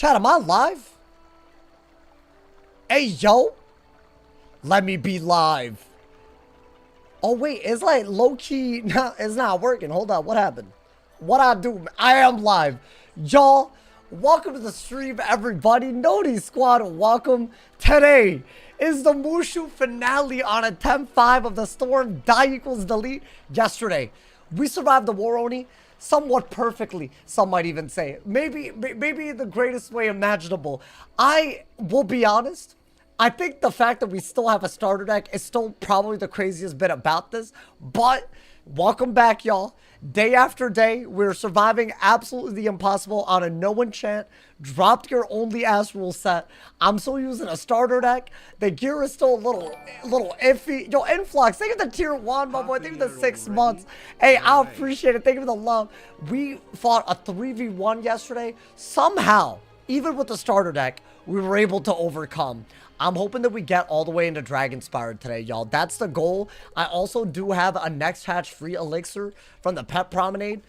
Chat, am I live? Hey, yo. Let me be live. Oh, wait. It's like low-key. No, it's not working. Hold on. What happened? What I do? I am live. Y'all, welcome to the stream, everybody. Noti Squad, welcome. Today is the Mushu finale on a 10-5 of the Storm Die equals Delete. Yesterday, we survived the War Oni somewhat perfectly, some might even say. Maybe the greatest way imaginable. I will be honest, I think the fact that we still have a starter deck is still probably the craziest bit about this, but welcome back, y'all. Day after day, we're surviving absolutely the impossible on a no enchant, dropped gear only ass rule set. I'm still using a starter deck. The gear is still a little iffy. Yo, Influx, thank you for the tier 1, my boy. Thank you for the 6 months. Hey, I appreciate it. Thank you for the love. We fought a 3v1 yesterday. Somehow, even with the starter deck, we were able to overcome. I'm hoping that we get all the way into Dragonspired today, y'all. That's the goal. I also do have a next hatch free elixir from the Pet Promenade.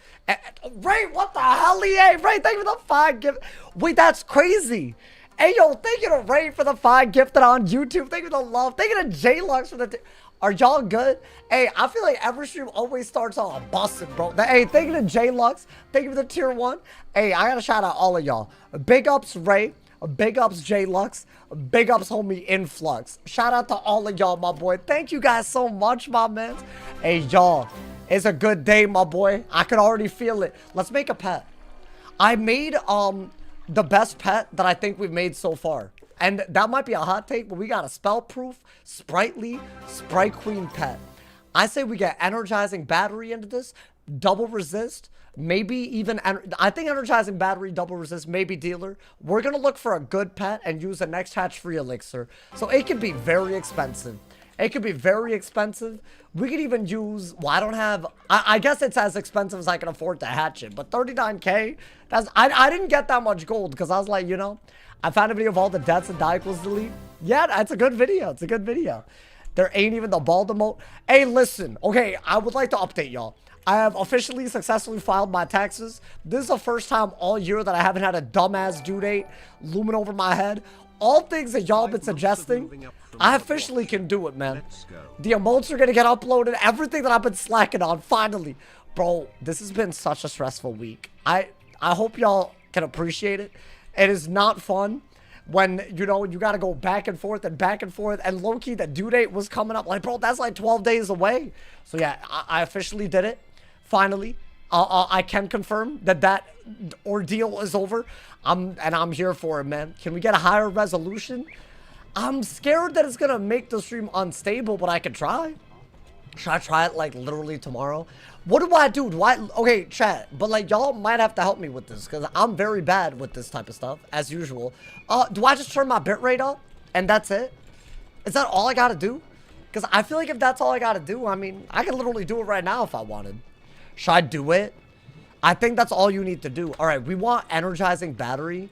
Ray, what the hell, EA? Ray, thank you for the 5 gift. Wait, that's crazy. Hey, yo, thank you to Ray for the 5 gifted on YouTube. Thank you for the love. Thank you to J-Lux for the... Are y'all good? Hey, I feel like every stream always starts on a busting, bro. Hey, thank you to J-Lux. Thank you for the tier 1. Hey, I gotta shout out all of y'all. Big ups, Ray. Big ups, J-Lux. Big ups, homie, Influx. Shout out to all of y'all, my boy. Thank you guys so much, my man. Hey, y'all. It's a good day, my boy. I can already feel it. Let's make a pet. I made the best pet that I think we've made so far. And that might be a hot take, but we got a spell-proof, sprightly, Sprite Queen pet. I say we get Energizing Battery into this, double resist, maybe even, I think Energizing Battery, double resist, maybe Dealer. We're going to look for a good pet and use the next hatch free elixir. So it could be very expensive. It could be very expensive. We could even use, well, I don't have, I guess it's as expensive as I can afford to hatch it. But 39K, that's, I didn't get that much gold because I was like, you know, I found a video of all the deaths and die equals delete. Yeah, that's a good video. It's a good video. There ain't even the bald emote. Hey, listen. Okay, I would like to update y'all. I have officially successfully filed my taxes. This is the first time all year that I haven't had a dumbass due date looming over my head. All things that y'all been suggesting, I officially can do it, man. The emotes are gonna get uploaded. Everything that I've been slacking on, finally. Bro, this has been such a stressful week. I hope y'all can appreciate it. It is not fun when, you know, you got to go back and forth and low-key the due date was coming up. Like, bro, that's like 12 days away. So yeah, I officially did it. Finally, I can confirm that ordeal is over. And I'm here for it, man. Can we get a higher resolution? I'm scared that it's gonna make the stream unstable, but I could try. Should I try it like literally tomorrow? What do I do? Okay, chat, but like y'all might have to help me with this because I'm very bad with this type of stuff as usual. Do I just turn my bitrate up and that's it? Is that all I gotta do? Because I feel like if that's all I gotta do, I mean, I can literally do it right now if I wanted. Should I do it? I think that's all you need to do. All right, we want Energizing Battery.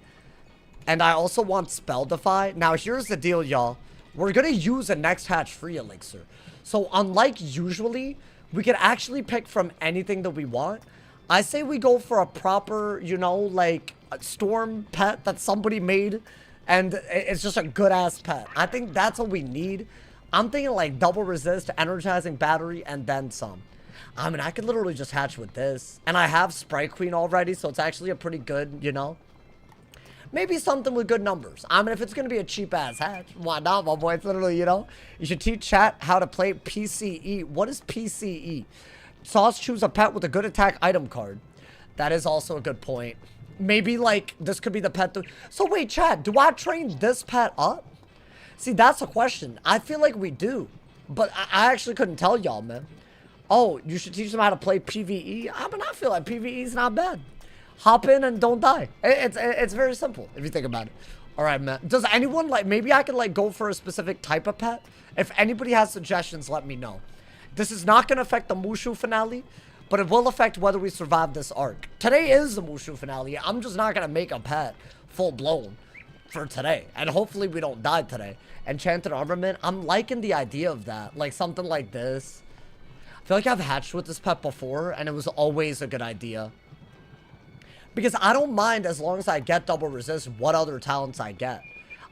And I also want Spell Defy. Now, here's the deal, y'all. We're going to use a next hatch free elixir. So, unlike usually, we can actually pick from anything that we want. I say we go for a proper, you know, like, storm pet that somebody made. And it's just a good-ass pet. I think that's what we need. I'm thinking, like, double resist, Energizing Battery, and then some. I mean, I could literally just hatch with this. And I have Sprite Queen already, so it's actually a pretty good, you know. Maybe something with good numbers. I mean, if it's going to be a cheap-ass hatch, why not, my boy? It's literally, you know. You should teach chat how to play PCE. What is PCE? Sauce, choose a pet with a good attack item card. That is also a good point. Maybe, like, this could be the pet. So, wait, chat, do I train this pet up? See, that's a question. I feel like we do. But I actually couldn't tell y'all, man. Oh, you should teach them how to play PvE? I mean, I feel like PvE is not bad. Hop in and don't die. It's very simple, if you think about it. All right, man. Does anyone, like, maybe I could, like, go for a specific type of pet? If anybody has suggestions, let me know. This is not going to affect the Mushu finale, but it will affect whether we survive this arc. Today is the Mushu finale. I'm just not going to make a pet full-blown for today. And hopefully we don't die today. Enchanted Armament, I'm liking the idea of that. Like, something like this. I feel like I've hatched with this pet before, and it was always a good idea. Because I don't mind as long as I get double resist what other talents I get.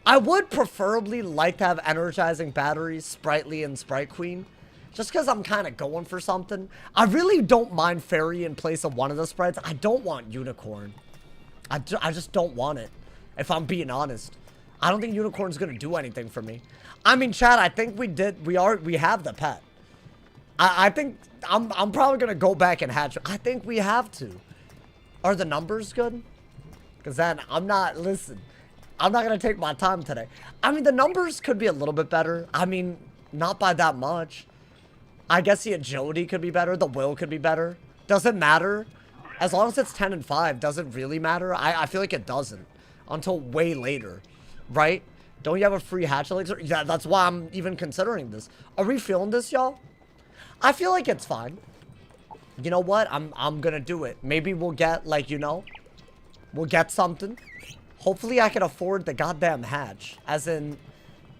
I would preferably like to have energizing batteries, sprightly, and sprite queen. Just because I'm kind of going for something. I really don't mind fairy in place of one of the sprites. I don't want unicorn. I just don't want it. If I'm being honest. I don't think unicorn's going to do anything for me. I mean, chat, I think we have the pet. I think I'm probably going to go back and hatch. I think we have to. Are the numbers good? Because then listen, I'm not going to take my time today. I mean, the numbers could be a little bit better. I mean, not by that much. I guess the agility could be better. The will could be better. Doesn't matter. As long as it's 10 and 5, does it really matter? I feel like it doesn't. Until way later. Right? Don't you have a free hatch elixir? Yeah, that's why I'm even considering this. Are we feeling this, y'all? I feel like it's fine. You know what? I'm gonna do it. Maybe we'll get, like, you know, we'll get something. Hopefully I can afford the goddamn hatch. As in,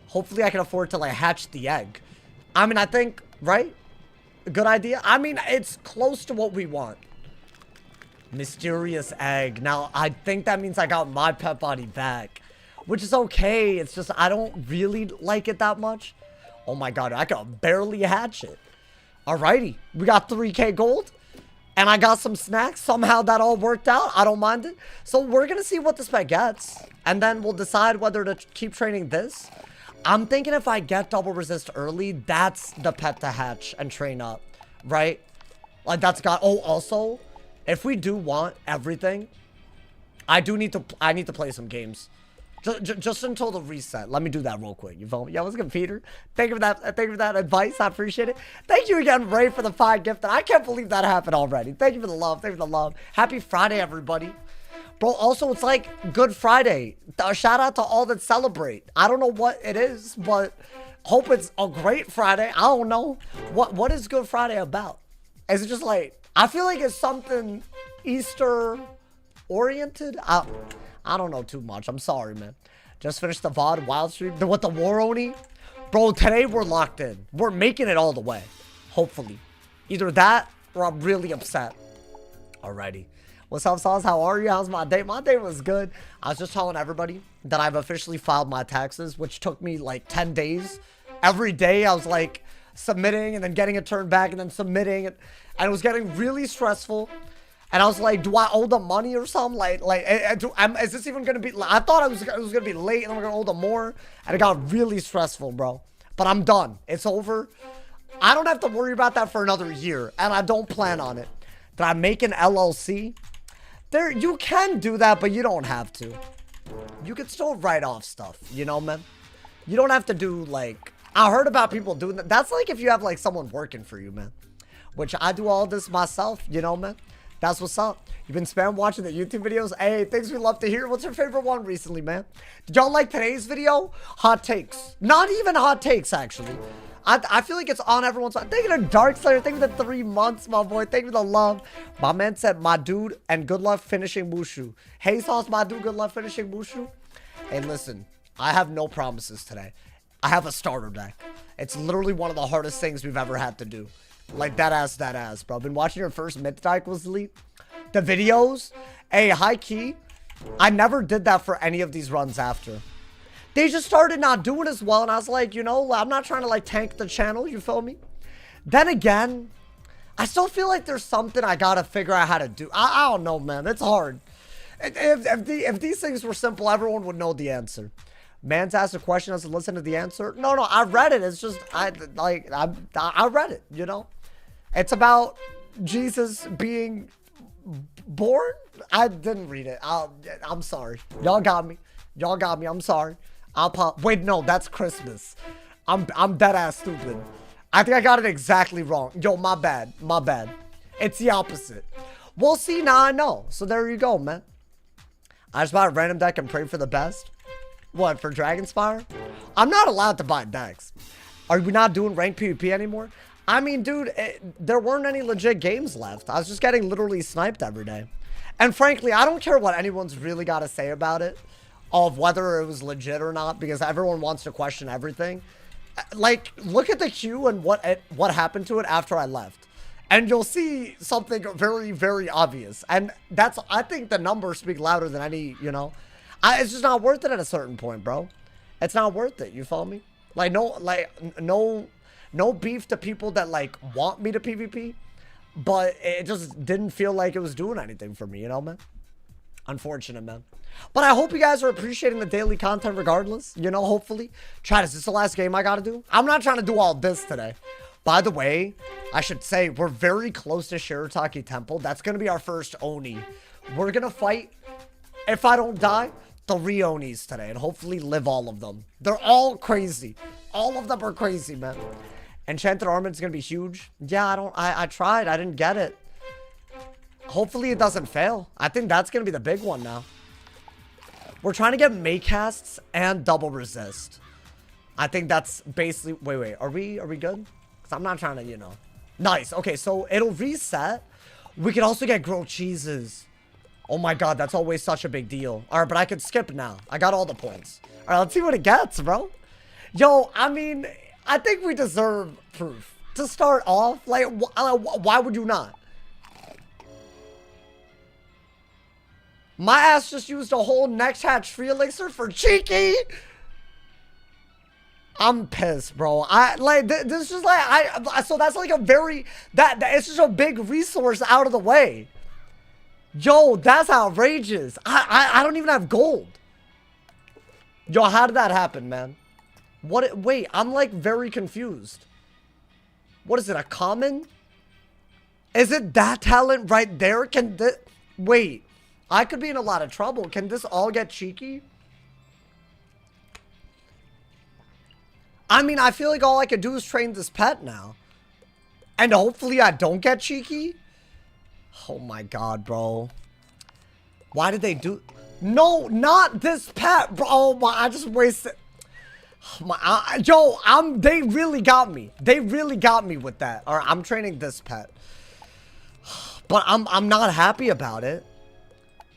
hopefully I can afford to, like, hatch the egg. I mean, I think, right? A good idea. I mean, it's close to what we want. Mysterious egg. Now, I think that means I got my pet body back. Which is okay. It's just, I don't really like it that much. Oh my god, I can barely hatch it. Alrighty, we got 3k gold, and I got some snacks. Somehow that all worked out. I don't mind it. So we're gonna see what this pet gets, and then we'll decide whether to keep training this. I'm thinking if I get double resist early, that's the pet to hatch and train up, right? Like that's got. Oh, also, if we do want everything, I need to play some games. Just until the reset. Let me do that real quick. You feel me? Yo, what's good, Peter? Thank you for that. Thank you for that advice. I appreciate it. Thank you again, Ray, for the 5 gift. I can't believe that happened already. Thank you for the love. Thank you for the love. Happy Friday, everybody. Bro, also, it's like Good Friday. Shout out to all that celebrate. I don't know what it is, but hope it's a great Friday. I don't know. What is Good Friday about? Is it just like, I feel like it's something Easter oriented. I don't know too much. I'm sorry, man. Just finished the VOD wild stream. What, the War Oni? Bro, today we're locked in. We're making it all the way. Hopefully. Either that or I'm really upset. Alrighty. What's up, Sauce? How are you? How's my day? My day was good. I was just telling everybody that I've officially filed my taxes, which took me like 10 days. Every day I was like submitting and then getting it turned back and then submitting. And it was getting really stressful. And I was like, do I owe them money or something? Is this even going to be... I thought it was going to be late and I'm going to owe them more. And it got really stressful, bro. But I'm done. It's over. I don't have to worry about that for another year. And I don't plan on it. Did I make an LLC? You can do that, but you don't have to. You can still write off stuff. You know, man? You don't have to do, like... I heard about people doing that. That's like if you have, like, someone working for you, man. Which I do all this myself. You know, man? That's what's up. You've been spam watching the YouTube videos? Hey, things we love to hear. What's your favorite one recently, man? Did y'all like today's video? Hot takes. Not even hot takes, actually. I feel like it's on everyone's side. Thank you to Darkslayer. Thank you for the 3 months, my boy. Thank you for the love. My man said, my dude, and good luck finishing Mushu. Hey, Sauce, my dude, good luck finishing Mushu. Hey, listen. I have no promises today. I have a starter deck. It's literally one of the hardest things we've ever had to do. Like, that ass, bro. Been watching your first Mythic was elite. The videos. Hey, high key. I never did that for any of these runs after. They just started not doing as well. And I was like, you know, I'm not trying to, like, tank the channel. You feel me? Then again, I still feel like there's something I gotta figure out how to do. I don't know, man. It's hard. If these things were simple, everyone would know the answer. Man's asked a question, doesn't listen to the answer. No, I read it. It's just, I read it, you know? It's about Jesus being born. I didn't read it. I'm sorry. Y'all got me. Y'all got me. I'm sorry. Wait, no, that's Christmas. I'm dead ass stupid. I think I got it exactly wrong. Yo, my bad. My bad. It's the opposite. We'll see. Now I know. So there you go, man. I just bought a random deck and pray for the best. What, for Dragonspire? I'm not allowed to buy decks. Are we not doing ranked PvP anymore? I mean, dude, there weren't any legit games left. I was just getting literally sniped every day. And frankly, I don't care what anyone's really got to say about it, of whether it was legit or not, because everyone wants to question everything. Like, look at the queue and what happened to it after I left. And you'll see something very, very obvious. And that's, I think the numbers speak louder than any, you know. It's just not worth it at a certain point, bro. It's not worth it, you follow me? Like, no beef to people that, like, want me to PvP. But it just didn't feel like it was doing anything for me, you know, man? Unfortunate, man. But I hope you guys are appreciating the daily content regardless. You know, hopefully. Chad, is this the last game I gotta do? I'm not trying to do all this today. By the way, I should say, we're very close to Sherataki Temple. That's gonna be our first Oni. We're gonna fight, if I don't die, 3 Onis today. And hopefully live all of them. They're all crazy. All of them are crazy, man. Enchanted armor is gonna be huge. Yeah, I tried. I didn't get it. Hopefully it doesn't fail. I think that's gonna be the big one now. We're trying to get May casts and double resist. I think that's basically... Wait. Are we good? Because I'm not trying to, you know... Nice. Okay, so it'll reset. We can also get grilled cheeses. Oh my god, that's always such a big deal. Alright, but I could skip now. I got all the points. Alright, let's see what it gets, bro. Yo, I mean... I think we deserve proof. To start off, like, why would you not? My ass just used a whole next hatch free elixir for cheeky. I'm pissed, bro. This is like, so that's like a very, it's just a big resource out of the way. Yo, that's outrageous. I don't even have gold. Yo, how did that happen, man? Wait, I'm like very confused. What is it, a common? Is it that talent right there? Wait, I could be in a lot of trouble. Can this all get cheeky? I mean, I feel like all I could do is train this pet now. And hopefully I don't get cheeky. Oh my god, bro. Why did they do... No, not this pet, bro. Oh my, I just wasted... They really got me. They really got me with that. All right, I'm training this pet. But I'm not happy about it.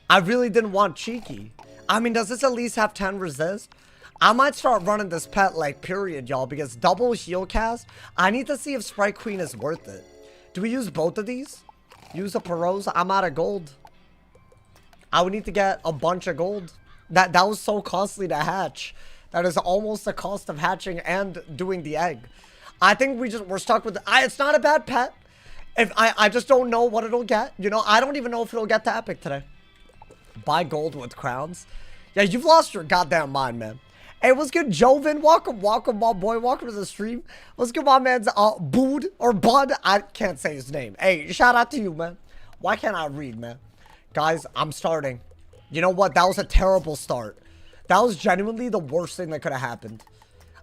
I really didn't want cheeky. I mean, does this at least have 10 resist? I might start running this pet like period, y'all, because double heal cast. I need to see if Sprite Queen is worth it. Do we use both of these? Use a Perose? I'm out of gold. I would need to get a bunch of gold. That was so costly to hatch. That is almost the cost of hatching and doing the egg. I think we're stuck with it's not a bad pet. If I just don't know what it'll get. You know, I don't even know if it'll get to epic today. Buy gold with crowns. Yeah, you've lost your goddamn mind, man. Hey, what's good, Joven? Welcome, my boy. Welcome to the stream. What's good, my man's Bood or Bud? I can't say his name. Hey, shout out to you, man. Why can't I read, man? Guys, I'm starting. You know what? That was a terrible start. That was genuinely the worst thing that could have happened.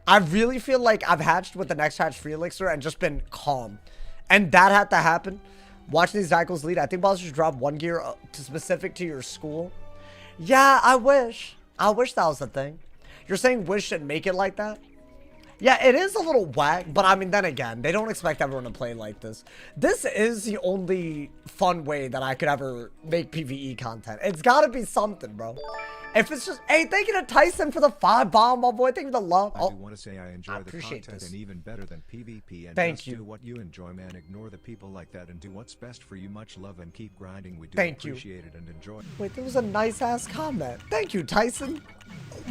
I really feel like I've hatched with the next hatch free elixir and just been calm. And that had to happen. Watching these cycles lead. I think Bazaar should drop 1 gear specific to your school. Yeah, I wish. I wish that was the thing. You're saying wish should make it like that? Yeah, it is a little whack, but I mean, then again, they don't expect everyone to play like this. This is the only fun way that I could ever make PvE content. It's gotta be something, bro. If it's just, hey, thank you to Tyson for the 5 bomb, my boy. Thank you for the love. I do want to say I enjoy the content and even better than PvP. And thank just you. Do what you enjoy, man. Ignore the people like that and do what's best for you. Much love and keep grinding. We do appreciate it and enjoy. Wait, there was a nice ass comment. Thank you, Tyson.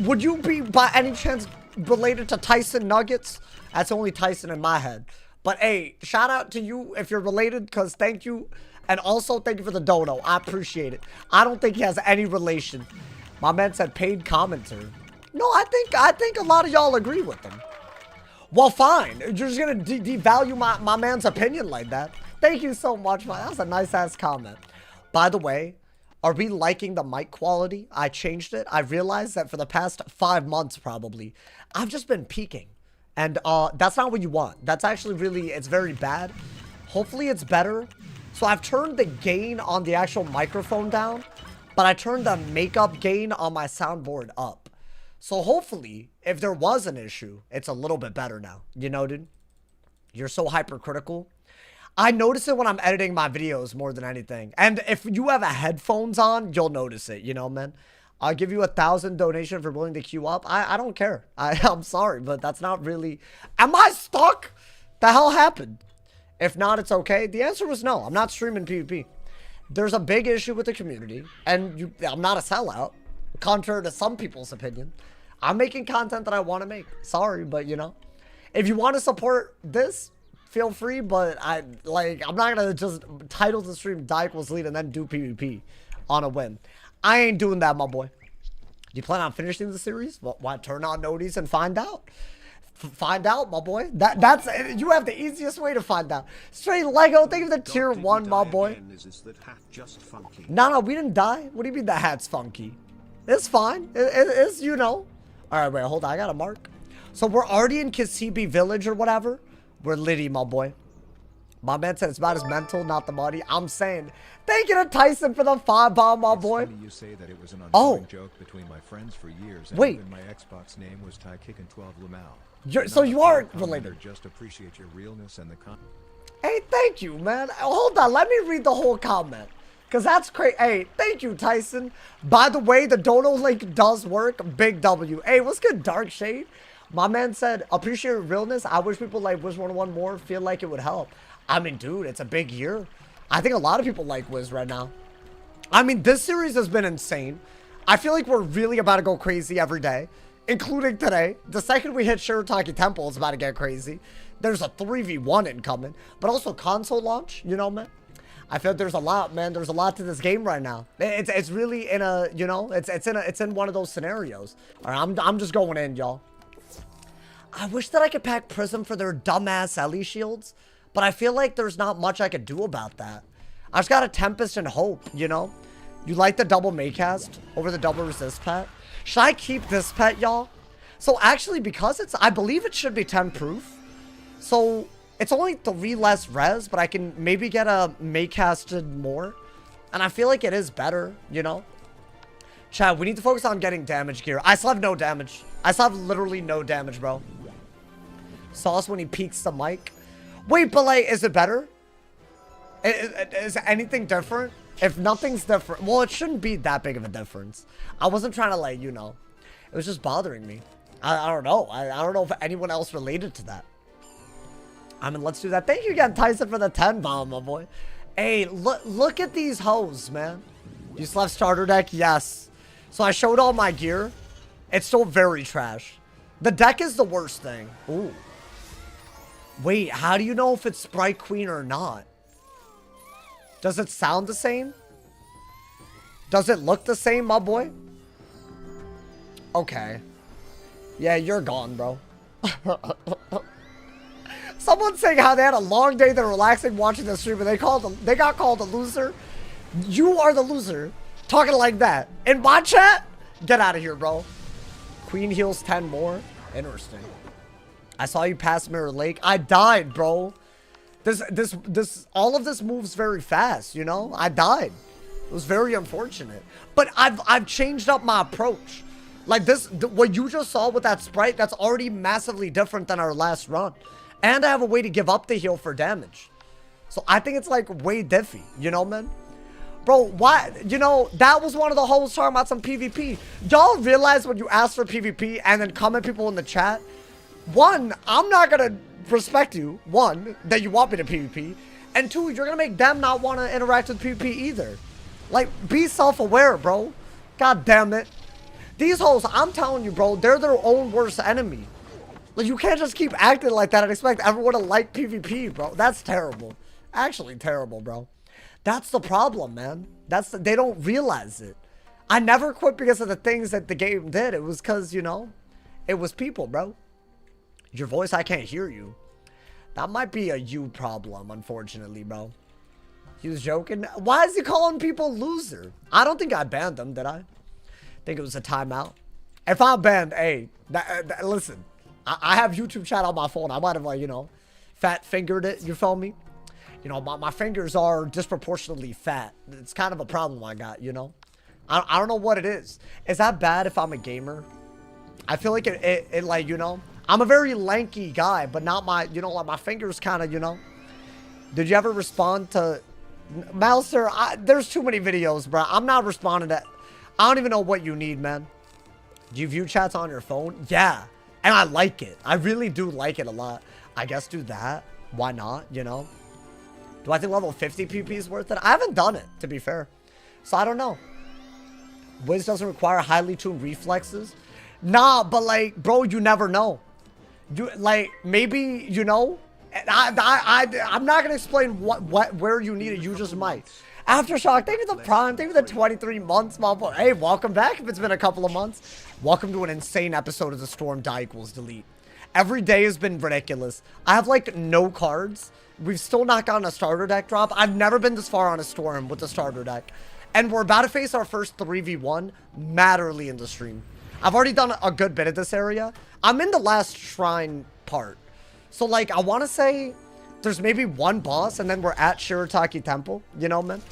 Would you be by any chance related to Tyson Nuggets? That's only Tyson in my head. But hey, shout out to you if you're related, because thank you. And also thank you for the dono. I appreciate it. I don't think he has any relation. My man said paid commenter. No, I think a lot of y'all agree with him. Well, fine. You're just gonna devalue my man's opinion like that. Thank you so much, man. That's a nice ass comment. By the way, are we liking the mic quality? I changed it. I realized that for the past 5 months, probably, I've just been peaking. And that's not what you want. That's actually really, it's very bad. Hopefully it's better. So I've turned the gain on the actual microphone down, but I turned the makeup gain on my soundboard up. So hopefully, if there was an issue, it's a little bit better now. You know, dude? You're so hypercritical. I notice it when I'm editing my videos more than anything. And if you have a headphones on, you'll notice it, you know, man? I'll give you 1,000 donation for willing to queue up. I don't care. I'm sorry, but that's not really... Am I stuck? The hell happened? If not, it's okay. The answer was no. I'm not streaming PvP. There's a big issue with the community, and I'm not a sellout, contrary to some people's opinion. I'm making content that I want to make. Sorry, but you know, if you want to support this, feel free, but I'm not gonna just title the stream Die Equals Lead and then do PvP on a whim. I ain't doing that, my boy. Do you plan on finishing the series? Well, why turn on notice and find out? Find out, my boy. That's you have the easiest way to find out. Straight Lego, think of the tier 1, my boy. No, we didn't die. What do you mean the hat's funky? It's fine. It's, you know. All right, wait, hold on. I got a mark. So we're already in Kasibi Village or whatever. We're litty, my boy. My man said it's about his mental, not the body. I'm saying, thank you to Tyson for the 5-bomb, my boy. It's funny you say that it was an ongoing joke between my friends for years. And wait. Even my Xbox name was Ty Kickin' 12 Lamau. So you are related. Just appreciate your realness and the Hey, thank you, man. Hold on, let me read the whole comment. Because that's crazy. Hey, thank you, Tyson. By the way, the dono link does work. Big W. Hey, what's good, Dark Shade? My man said, appreciate your realness. I wish people like Wiz101 more. Feel like it would help. I mean, dude, it's a big year. I think a lot of people like Wiz right now. I mean, this series has been insane. I feel like we're really about to go crazy every day, including today. The second we hit Sherataki Temple, it's about to get crazy. There's a 3v1 incoming, but also console launch, you know, man. I feel like there's a lot, man. There's a lot to this game right now. It's really in a, you know, it's in one of those scenarios. All right, I'm just going in, y'all. I wish that I could pack Prism for their dumbass Ellie shields, but I feel like there's not much I could do about that. I just got a Tempest and Hope, you know? You like the double Maycast over the double resist pet? Should I keep this pet, y'all? So actually, because I believe it should be 10 proof. So it's only 3 less res, but I can maybe get a Maycasted more. And I feel like it is better, you know? Chad, we need to focus on getting damage gear. I still have no damage. I still have literally no damage, bro. Sauce when he peeks the mic. Wait, but like, is it better? Is anything different? If nothing's different, well, it shouldn't be that big of a difference. I wasn't trying to, like, you know, it was just bothering me. I don't know. I don't know if anyone else related to that. I mean, let's do that. Thank you again, Tyson, for the 10 bomb, my boy. Hey, look at these hoes, man. You still have starter deck? Yes. So I showed all my gear. It's still very trash. The deck is the worst thing. Ooh. Wait, how do you know if it's Sprite Queen or not? Does it sound the same? Does it look the same, my boy? Okay. Yeah, you're gone, bro. Someone's saying how they had a long day, they're relaxing watching the stream, and they got called a loser. You are the loser. Talking like that. In my chat? Get out of here, bro. Queen heals 10 more. Interesting. I saw you pass Mirror Lake. I died, bro. All of this moves very fast, you know? I died. It was very unfortunate. But I've changed up my approach. Like what you just saw with that Sprite, that's already massively different than our last run. And I have a way to give up the heal for damage. So I think it's like way diffy, you know, man? Bro, why? You know, that was one of the hoes talking about some PvP. Y'all realize when you ask for PvP and then comment people in the chat, one, I'm not gonna respect you. One, that you want me to PvP. And two, you're gonna make them not want to interact with PvP either. Like, be self-aware, bro. God damn it. These hoes, I'm telling you, bro, they're their own worst enemy. Like, you can't just keep acting like that and expect everyone to like PvP, bro. That's terrible. Actually terrible, bro. That's the problem, man. They don't realize it. I never quit because of the things that the game did. It was because, you know, it was people, bro. Your voice, I can't hear you. That might be a you problem, unfortunately, bro. He was joking. Why is he calling people loser? I don't think I banned them, did I? Think it was a timeout. If I'm banned, hey, listen. I have YouTube chat on my phone. I might have, like, you know, fat fingered it. You feel me? You know, my fingers are disproportionately fat. It's kind of a problem I got, you know? I don't know what it is. Is that bad if I'm a gamer? I feel like it like, you know, I'm a very lanky guy, but not my, you know, like my fingers kind of, you know. Did you ever respond to Mouser? There's too many videos, bro. I'm not responding to. I don't even know what you need, man. Do you view chats on your phone? Yeah. And I like it. I really do like it a lot. I guess do that. Why not? You know, Do I think level 50 PP is worth it? I haven't done it, to be fair. So I don't know. Wiz doesn't require highly tuned reflexes. Nah, but like, bro, you never know. You like, maybe, you know, I'm not gonna explain where you need it. You just might. Aftershock, thank you for the prime, thank you for the 23 months, my boy. Hey, welcome back if it's been a couple of months. Welcome to an insane episode of the Storm Die Equals Delete. Every day has been ridiculous. I have like no cards. We've still not gotten a starter deck drop. I've never been this far on a Storm with the starter deck. And we're about to face our first 3v1 mad early in the stream. I've already done a good bit of this area. I'm in the last shrine part. So like, I want to say there's maybe one boss and then we're at Sherataki Temple. You know, man?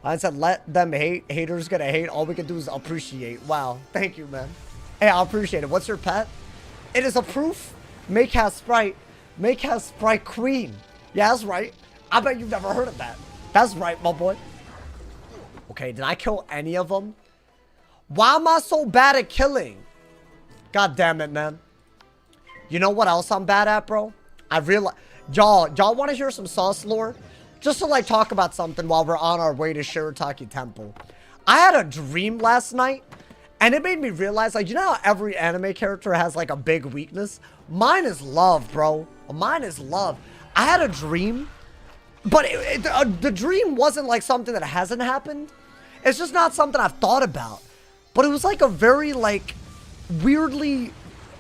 I said, let them hate. Haters gonna hate. All we can do is appreciate. Wow. Thank you, man. Hey, I appreciate it. What's your pet? It is a proof. Make has Sprite. Make has Sprite Queen. Yeah, that's right. I bet you've never heard of that. That's right, my boy. Okay, did I kill any of them? Why am I so bad at killing? God damn it, man. You know what else I'm bad at, bro? I realize... Y'all want to hear some sauce lore? Just to, like, talk about something while we're on our way to Sherataki Temple. I had a dream last night, and it made me realize, like, you know how every anime character has, like, a big weakness? Mine is love, bro. Mine is love. I had a dream, but the dream wasn't, like, something that hasn't happened. It's just not something I've thought about. But it was, like, a very, like, weirdly,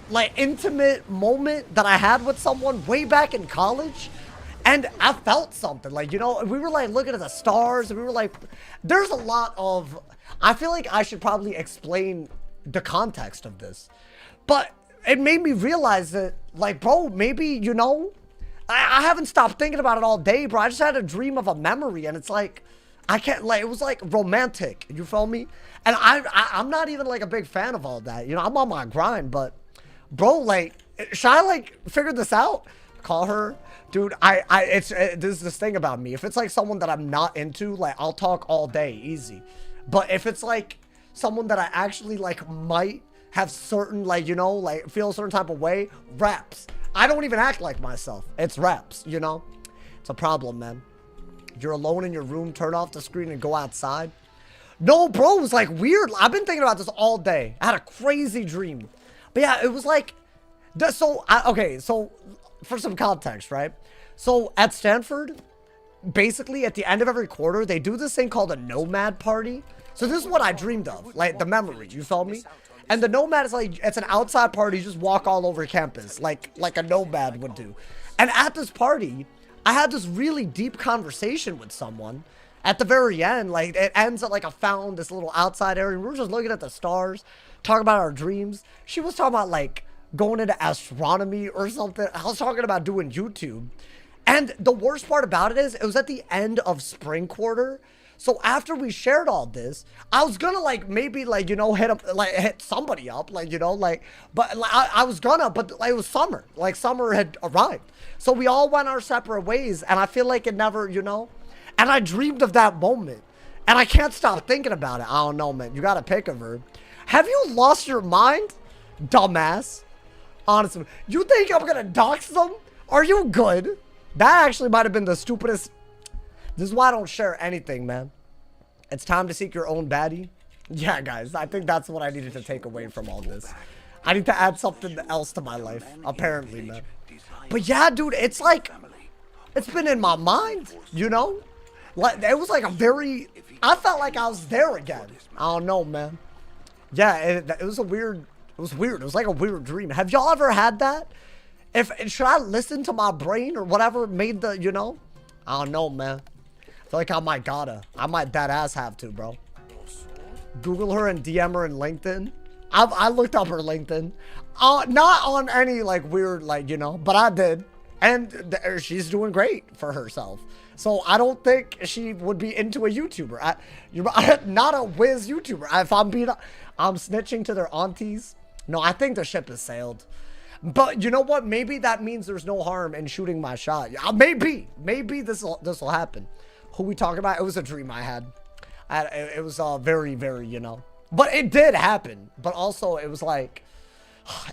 like, intimate moment that I had with someone way back in college. And I felt something, like, you know, we were, like, looking at the stars, and we were, like, there's a lot of, I feel like I should probably explain the context of this. But it made me realize that, like, bro, maybe, you know, I haven't stopped thinking about it all day, bro. I just had a dream of a memory, and it's like, I can't, like, it was, like, romantic, you feel me? And I'm not even, like, a big fan of all that, you know, I'm on my grind, but, bro, like, should I, like, figure this out? Call her? Dude, this is this thing about me. If it's, like, someone that I'm not into, like, I'll talk all day, easy. But if it's, like, someone that I actually, like, might have certain, like, you know, like, feel a certain type of way, reps. I don't even act like myself. It's reps, you know? It's a problem, man. You're alone in your room, turn off the screen and go outside. No, bro, it was, like, weird. I've been thinking about this all day. I had a crazy dream. But, yeah, it was, like, okay, so, for some context, right? So, at Stanford, basically, at the end of every quarter, they do this thing called a nomad party. So, this is what I dreamed of, like, the memory, you feel me? And the nomad is, like, it's an outside party. You just walk all over campus, like a nomad would do. And at this party, I had this really deep conversation with someone. At the very end, like, it ends at, like, a fountain, this little outside area. We were just looking at the stars, talking about our dreams. She was talking about, like, going into astronomy or something. I was talking about doing YouTube. And the worst part about it is, it was at the end of spring quarter. So after we shared all this, I was gonna, like, maybe, like, you know, hit somebody up, like, you know, like, but like, I was gonna, but like, it was summer. Like, summer had arrived. So we all went our separate ways, and I feel like it never, you know, and I dreamed of that moment. And I can't stop thinking about it. I don't know, man. You gotta pick a verb. Have you lost your mind? Dumbass. Honestly. You think I'm gonna dox them? Are you good? That actually might have been the stupidest. This is why I don't share anything, man. It's time to seek your own baddie. Yeah, guys. I think that's what I needed to take away from all this. I need to add something else to my life. Apparently, man. But yeah, dude. It's like, it's been in my mind, you know? Like, it was like a very, I felt like I was there again. I don't know, man. Yeah, it was a weird, it was weird. It was like a weird dream. Have y'all ever had that? Should I listen to my brain or whatever made the, you know? I don't know, man. I feel like I might dead ass have to, bro. Google her and DM her in LinkedIn. I looked up her LinkedIn. Not on any, like, weird, like, you know, but I did. And she's doing great for herself. So I don't think she would be into a YouTuber. You're not a whiz YouTuber. If I'm snitching to their aunties. No, I think the ship has sailed. But you know what? Maybe that means there's no harm in shooting my shot. Maybe this will happen. Who we talking about? It was a dream I had. It was very, very, you know. But it did happen. But also, it was like,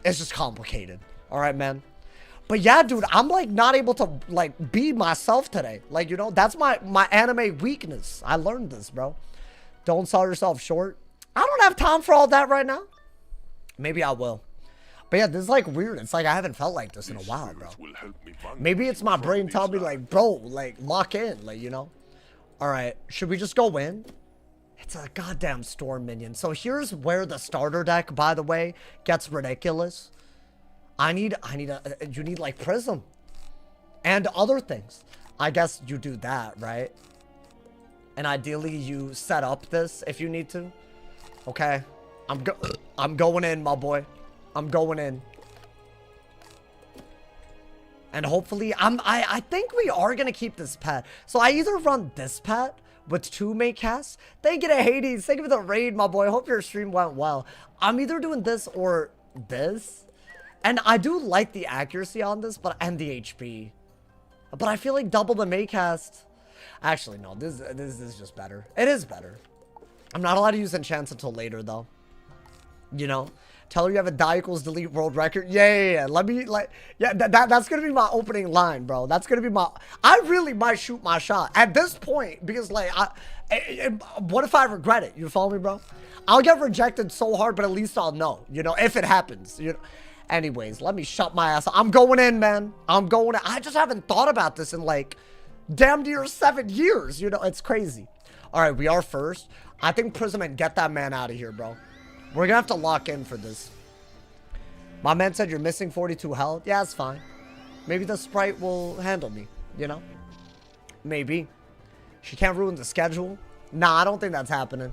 it's just complicated. All right, man. But yeah, dude, I'm like not able to like be myself today. Like, you know, that's my anime weakness. I learned this, bro. Don't sell yourself short. I don't have time for all that right now. Maybe I will. But yeah, this is like weird. It's like I haven't felt like this in a while, bro. Maybe it's my brain telling me like, bro, like lock in, like, you know. All right, should we just go in? It's a goddamn storm minion. So here's where the starter deck, by the way, gets ridiculous. You need like Prism and other things. I guess you do that, right? And ideally you set up this if you need to. Okay. I'm going in, my boy. I'm going in. And hopefully I think we are gonna keep this pet. So I either run this pet with 2 make casts. Thank you to Hades. Thank you for the raid, my boy. Hope your stream went well. I'm either doing this or this. And I do like the accuracy on this, and the HP. But I feel like double the Maycast. Actually, no, this is just better. It is better. I'm not allowed to use enchants until later, though. You know? Tell her you have a die equals delete world record. Yeah. Let me, like, yeah, that's gonna be my opening line, bro. That's gonna be my, I really might shoot my shot at this point, because, like, what if I regret it? You follow me, bro? I'll get rejected so hard, but at least I'll know, you know, if it happens, you know? Anyways, let me shut my ass up. I'm going in, man. I'm going in. I just haven't thought about this in like damn near 7 years. You know, it's crazy. All right, we are first. I think Prism and get that man out of here, bro. We're gonna have to lock in for this. My man said you're missing 42 health. Yeah, it's fine. Maybe the sprite will handle me, you know? Maybe. She can't ruin the schedule. Nah, I don't think that's happening.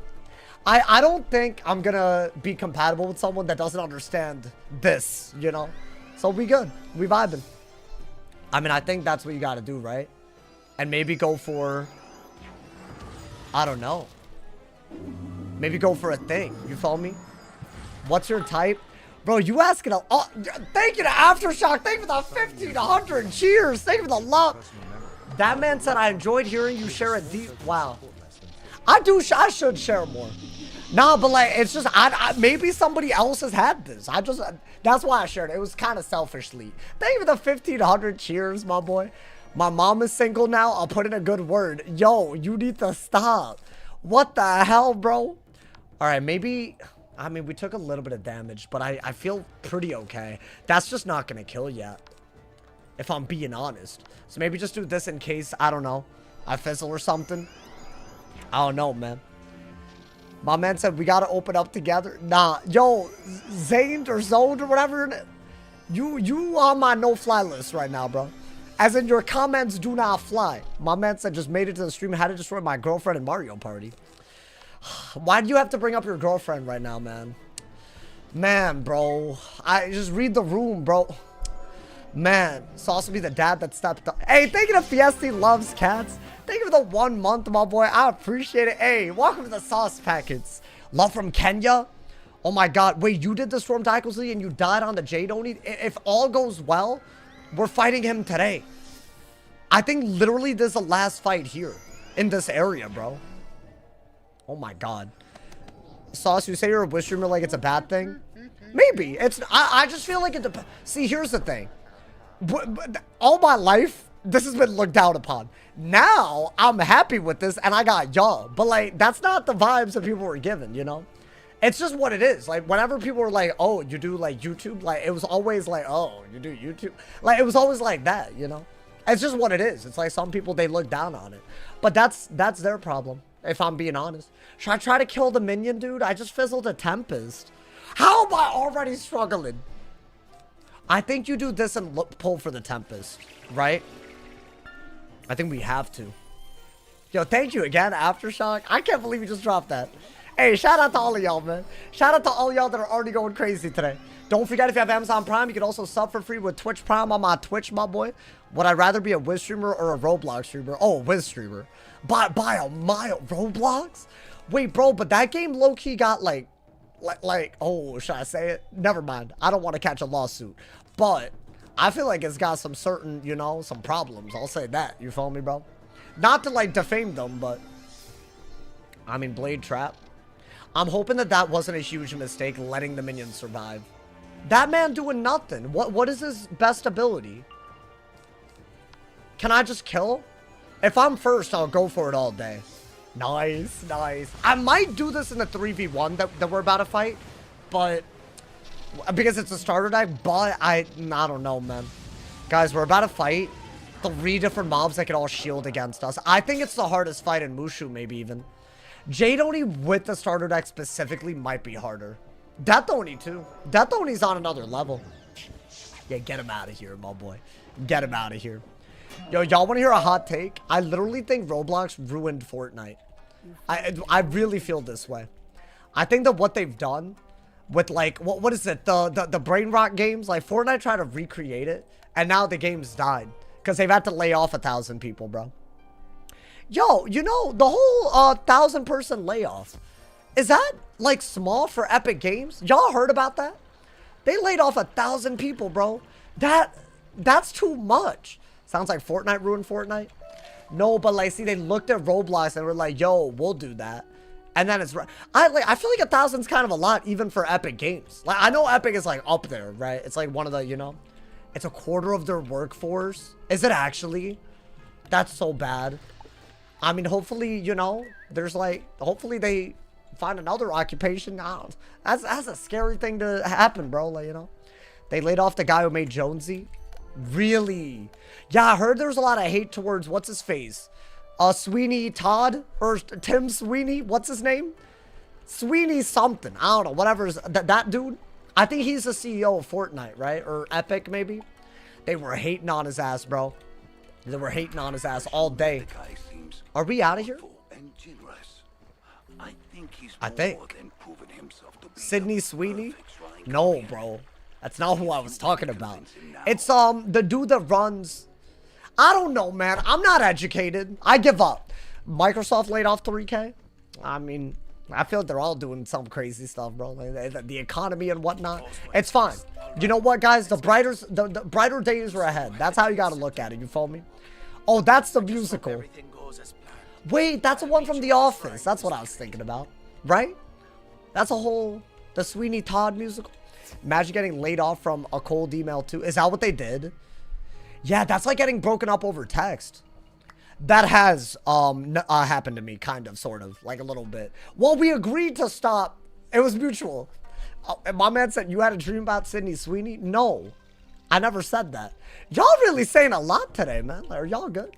I don't think I'm gonna be compatible with someone that doesn't understand this, you know? So we good. We vibing. I mean, I think that's what you gotta do, right? And maybe go for, I don't know. Maybe go for a thing. You follow me? What's your type? Bro, you asking a... Oh, thank you to Aftershock. Thank you for the 1,500 cheers. Thank you for the love. That man said, I enjoyed hearing you share a deep... Wow. I should share more. Nah, but like, it's just, maybe somebody else has had this. That's why I shared it. It was kind of selfishly. Thank you for the 1,500 cheers, my boy. My mom is single now. I'll put in a good word. Yo, you need to stop. What the hell, bro? All right, maybe, I mean, we took a little bit of damage, but I feel pretty okay. That's just not going to kill yet, if I'm being honest. So maybe just do this in case, I don't know, I fizzle or something. I don't know, man. My man said we gotta open up together. Nah, yo, Zaned or Zoned or whatever. You on my no-fly list right now, bro. As in, your comments do not fly. My man said just made it to the stream. Had to destroy my girlfriend in Mario Party. Why do you have to bring up your girlfriend right now, man? Man, bro. I just read the room, bro. Man, it's also be the dad that stepped up. Hey, thank you to Fiesti Loves Cats. Thank you for the 1 month, my boy. I appreciate it. Hey, welcome to the sauce packets. Love from Kenya. Oh my god. Wait, you did the Storm Dichotomy and you died on the Jade Oni? If all goes well, we're fighting him today. I think literally this is the last fight here in this area, bro. Oh my god. Sauce, you say you're a wish streamer like it's a bad thing? Maybe. I just feel like it depends. See, here's the thing. All my life, this has been looked down upon. Now, I'm happy with this, and I got y'all. But, like, that's not the vibes that people were given, you know? It's just what it is. Like, whenever people were like, oh, you do, like, YouTube? Like, it was always like, oh, you do YouTube? Like, it was always like that, you know? It's just what it is. It's like some people, they look down on it. But that's their problem, if I'm being honest. Should I try to kill the minion, dude? I just fizzled a Tempest. How am I already struggling? I think you do this and pull for the Tempest, right? I think we have to. Yo, thank you again, Aftershock. I can't believe you just dropped that. Hey, shout out to all of y'all, man. Shout out to all y'all that are already going crazy today. Don't forget, if you have Amazon Prime, you can also sub for free with Twitch Prime on my Twitch, my boy. Would I rather be a Wiz streamer or a Roblox streamer? Oh, Wiz streamer. By a mile. Roblox? Wait, bro, but that game low-key got like, oh, should I say it? Never mind. I don't want to catch a lawsuit. But I feel like it's got some certain, you know, some problems. I'll say that. You feel me, bro? Not to, like, defame them, but... I mean, Blade Trap. I'm hoping that wasn't a huge mistake, letting the minions survive. That man doing nothing. What is his best ability? Can I just kill? If I'm first, I'll go for it all day. Nice, nice. I might do this in the 3v1 that we're about to fight, but because it's a starter deck, but I don't know, man. Guys, we're about to fight 3 different mobs that can all shield against us. I think it's the hardest fight in Mushu, maybe even. Jade Oni with the starter deck specifically might be harder. Death Oni too. Death Oni's on another level. Yeah, get him out of here, my boy. Get him out of here. Yo, y'all want to hear a hot take? I literally think Roblox ruined Fortnite. I really feel this way. I think that what they've done with, like, what is it? The brain rot games? Like, Fortnite tried to recreate it, and now the game's died. Because they've had to lay off 1,000 people, bro. Yo, you know, the whole 1,000-person layoff. Is that, like, small for Epic Games? Y'all heard about that? They laid off 1,000 people, bro. That's too much. Sounds like Fortnite ruined Fortnite. No, but like, see, they looked at Roblox and were like, yo, we'll do that. And then it's, I feel like 1,000's kind of a lot, even for Epic Games. Like, I know Epic is like up there, right? It's like one of the, you know, it's a quarter of their workforce. Is it actually? That's so bad. I mean, hopefully, you know, there's like, hopefully they find another occupation. That's a scary thing to happen, bro. Like, you know, they laid off the guy who made Jonesy. Really? Yeah, I heard there's a lot of hate towards, what's his face? Sweeney Todd? Or Tim Sweeney? What's his name? Sweeney something. I don't know. Whatever. That dude? I think he's the CEO of Fortnite, right? Or Epic, maybe? They were hating on his ass, bro. They were hating on his ass all day. Are we out of here? I think. Sydney Sweeney? No, bro. That's not who I was talking about. It's the dude that runs. I don't know, man. I'm not educated. I give up. Microsoft laid off 3K. I mean, I feel like they're all doing some crazy stuff, bro. Like, the economy and whatnot. It's fine. You know what, guys? The brighter days are ahead. That's how you gotta look at it. You feel me? Oh, that's the musical. Wait, that's the one from The Office. That's what I was thinking about, right? That's a whole the Sweeney Todd musical. Imagine getting laid off from a cold email too. Is that what they did? Yeah, that's like getting broken up over text. That has happened to me, kind of, sort of, like a little bit. Well, we agreed to stop. It was mutual. My man said, you had a dream about Sydney Sweeney? No, I never said that. Y'all really saying a lot today, man. Are y'all good?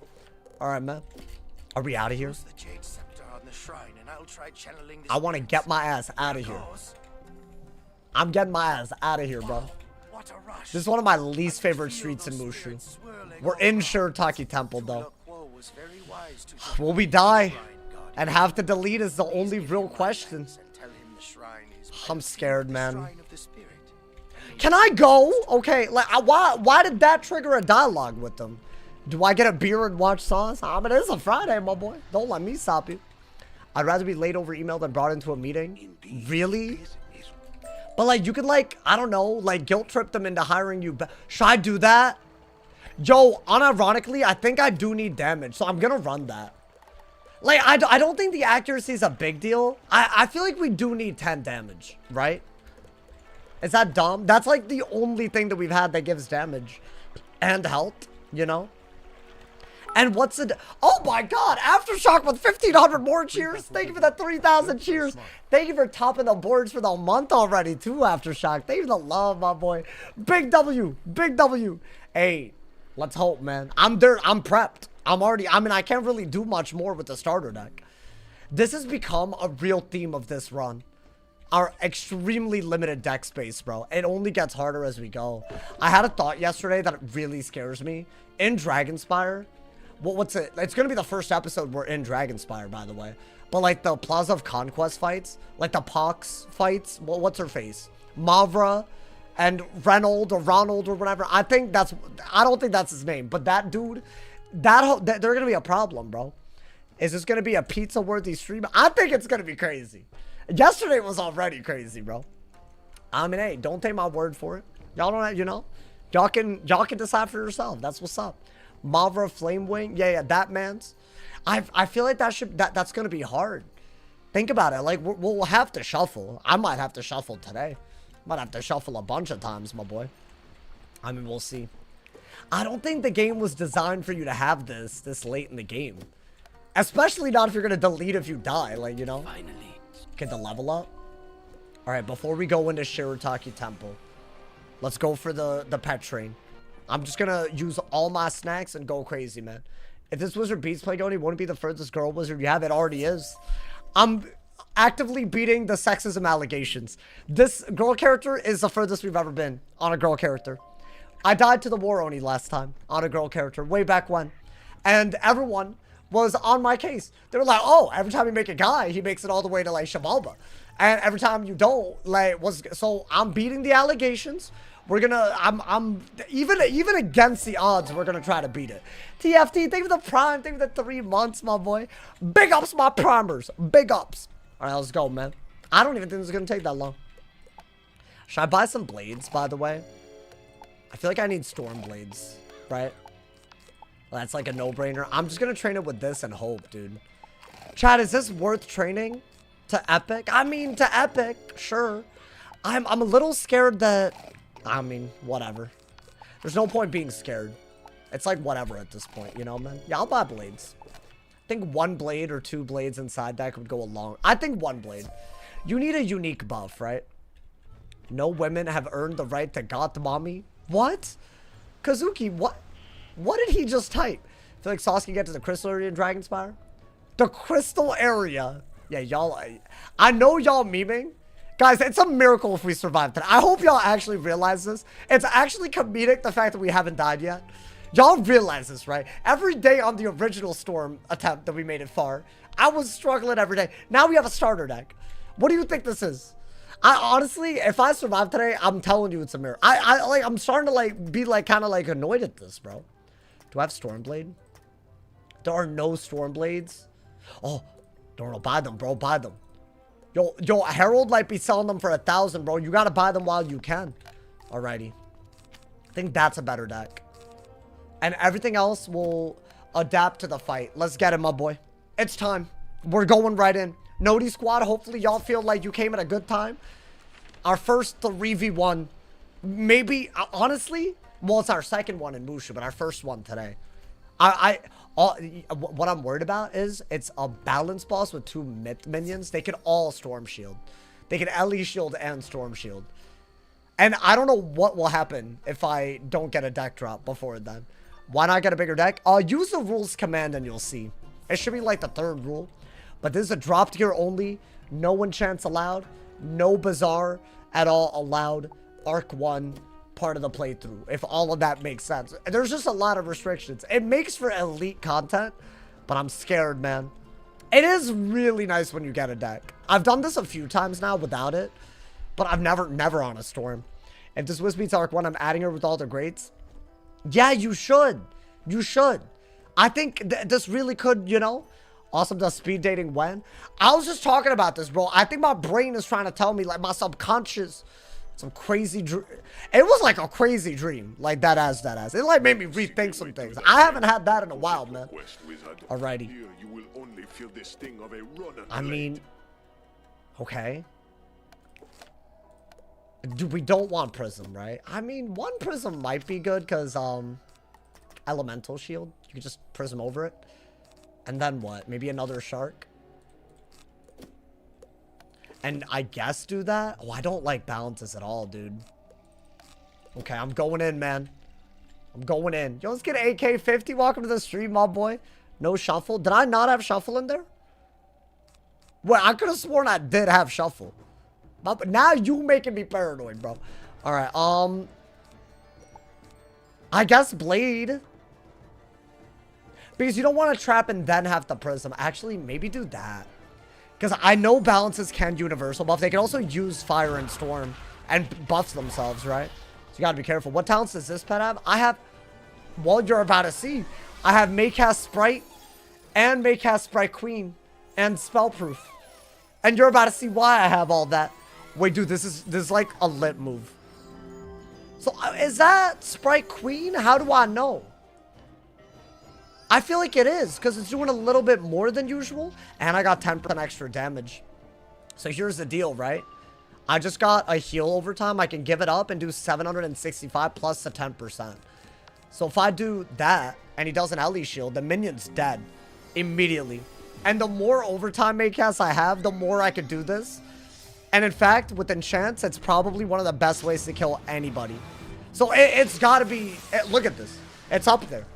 All right, man. Are we out of here? I want to get my ass out of here. I'm getting my ass out of here, bro. This is one of my least favorite streets in Mushu. We're in Sherataki Temple, though. Will we die and have to delete is the only real question. I'm scared, man. Can I go? Okay, like, why did that trigger a dialogue with them? Do I get a beer and watch Sauce? I mean, it's a Friday, my boy. Don't let me stop you. I'd rather be late over email than brought into a meeting. Really? But, like, you could, like, I don't know, like, guilt trip them into hiring you. Should I do that? Yo, unironically, I think I do need damage, so I'm gonna run that. Like, I don't think the accuracy is a big deal. I feel like we do need 10 damage, right? Is that dumb? That's, like, the only thing that we've had that gives damage and health, you know? And what's it? Oh my God! Aftershock with 1,500 more cheers. Thank you for the 3,000 cheers. Thank you for topping the boards for the month already too. Aftershock. Thank you for the love, my boy. Big W. Big W. Hey, let's hope, man. I'm there. I'm prepped. I'm already. I mean, I can't really do much more with the starter deck. This has become a real theme of this run. Our extremely limited deck space, bro. It only gets harder as we go. I had a thought yesterday that really scares me. In Dragonspire. What's it? It's gonna be the first episode we're in Dragonspire, by the way. But like the Plaza of Conquest fights, like the Pox fights. What's her face? Mavra and Ronald or whatever. I don't think that's his name. But that dude, they're gonna be a problem, bro. Is this gonna be a pizza-worthy stream? I think it's gonna be crazy. Yesterday was already crazy, bro. I mean, hey, don't take my word for it. Y'all don't, you know, y'all can decide for yourself. That's what's up. Mavra Flamewing, yeah, that man's. I feel like that's gonna be hard. Think about it. Like we'll have to shuffle. I might have to shuffle today. Might have to shuffle a bunch of times, my boy. I mean, we'll see. I don't think the game was designed for you to have this late in the game. Especially not if you're going to delete if you die, like, you know? Finally. Get the level up. Alright, before we go into Sherataki Temple, let's go for the pet train. I'm just going to use all my snacks and go crazy, man. If this wizard beats Plague Oni, won't it be the furthest girl wizard you have? It already is. I'm actively beating the sexism allegations. This girl character is the furthest we've ever been on a girl character. I died to the War Oni last time on a girl character, way back when. And everyone was on my case. They were like, oh, every time you make a guy, he makes it all the way to, like, Shabalba. And every time you don't, like, so I'm beating the allegations. We're gonna, I'm even against the odds, we're gonna try to beat it. TFT, thank you for the prime, thank you for the 3 months, my boy. Big ups, my primers, big ups. All right, let's go, man. I don't even think this is gonna take that long. Should I buy some blades, by the way? I feel like I need storm blades, right? Well, that's like a no-brainer. I'm just gonna train it with this and hope, dude. Chad, is this worth training to epic? I mean, to epic, sure. I'm a little scared that, I mean, whatever. There's no point being scared. It's like whatever at this point, you know, man? Yeah, I'll buy blades. I think 1 blade or 2 blades inside that would go a long... I think 1 blade. You need a unique buff, right? No women have earned the right to got mommy. What? Kazuki, what? What did he just type? I feel like Sauce can get to the crystal area in Dragonspire. The crystal area. Yeah, y'all... I know y'all memeing. Guys, it's a miracle if we survive today. I hope y'all actually realize this. It's actually comedic, the fact that we haven't died yet. Y'all realize this, right? Every day on the original storm attempt that we made it far, I was struggling every day. Now we have a starter deck. What do you think this is? I honestly, if I survive today, I'm telling you it's a miracle. I'm starting to, like, be, like, kind of, like, annoyed at this, bro. Do I have Stormblade? There are no Stormblades. Oh, don't buy them, bro. Buy them. Yo, Herald might be selling them for 1,000, bro. You gotta buy them while you can. Alrighty. I think that's a better deck. And everything else will adapt to the fight. Let's get it, my boy. It's time. We're going right in. Noti squad, hopefully y'all feel like you came at a good time. Our first 3v1. Maybe, honestly, well, it's our second one in Mushu, but our first one today. What I'm worried about is it's a balance boss with 2 myth minions. They can all storm shield. They can LE shield and storm shield. And I don't know what will happen if I don't get a deck drop before then. Why not get a bigger deck? Use the rules command and you'll see. It should be like the 3rd rule. But this is a drop tier only. No enchants allowed. No Bazaar at all allowed. Arc 1. Part of the playthrough, if all of that makes sense. There's just a lot of restrictions. It makes for elite content, but I'm scared, man. It is really nice when you get a deck. I've done this a few times now without it, but I've never on a storm. If this Wiz beats Arc 1, I'm adding her with all the greats. Yeah, you should. You should. I think this really could, you know, awesome does speed dating when? I was just talking about this, bro. I think my brain is trying to tell me, like, my subconscious... Some crazy dream. It was like a crazy dream. Like that as. It like made me rethink some things. I haven't had that in a while, man. Alrighty. I mean, okay. We don't want Prism, right? I mean, 1 Prism might be good because Elemental Shield. You could just Prism over it. And then what? Maybe another Shark. And I guess do that? Oh, I don't like balances at all, dude. Okay, I'm going in, man. I'm going in. Yo, let's get an AK-50. Welcome to the stream, my boy. No shuffle. Did I not have shuffle in there? Wait, I could have sworn I did have shuffle. But now you making me paranoid, bro. All right, I guess Blade. Because you don't want to trap and then have the Prism. Actually, maybe do that. Because I know balances can universal buff. They can also use fire and storm and buff themselves, right? So you gotta be careful. What talents does this pet have? I have, well, you're about to see. I have Maycast Sprite and Maycast Sprite Queen and Spellproof. And you're about to see why I have all that. Wait, dude, this is like a lit move. So is that Sprite Queen? How do I know? I feel like it is, because it's doing a little bit more than usual, and I got 10% extra damage. So here's the deal, right? I just got a heal overtime. I can give it up and do 765 plus the 10%. So if I do that and he does an LE shield, the minion's dead immediately. And the more overtime Maycasts I have, the more I could do this. And in fact, with enchants, it's probably one of the best ways to kill anybody. So it's got to be... look at this. It's up there.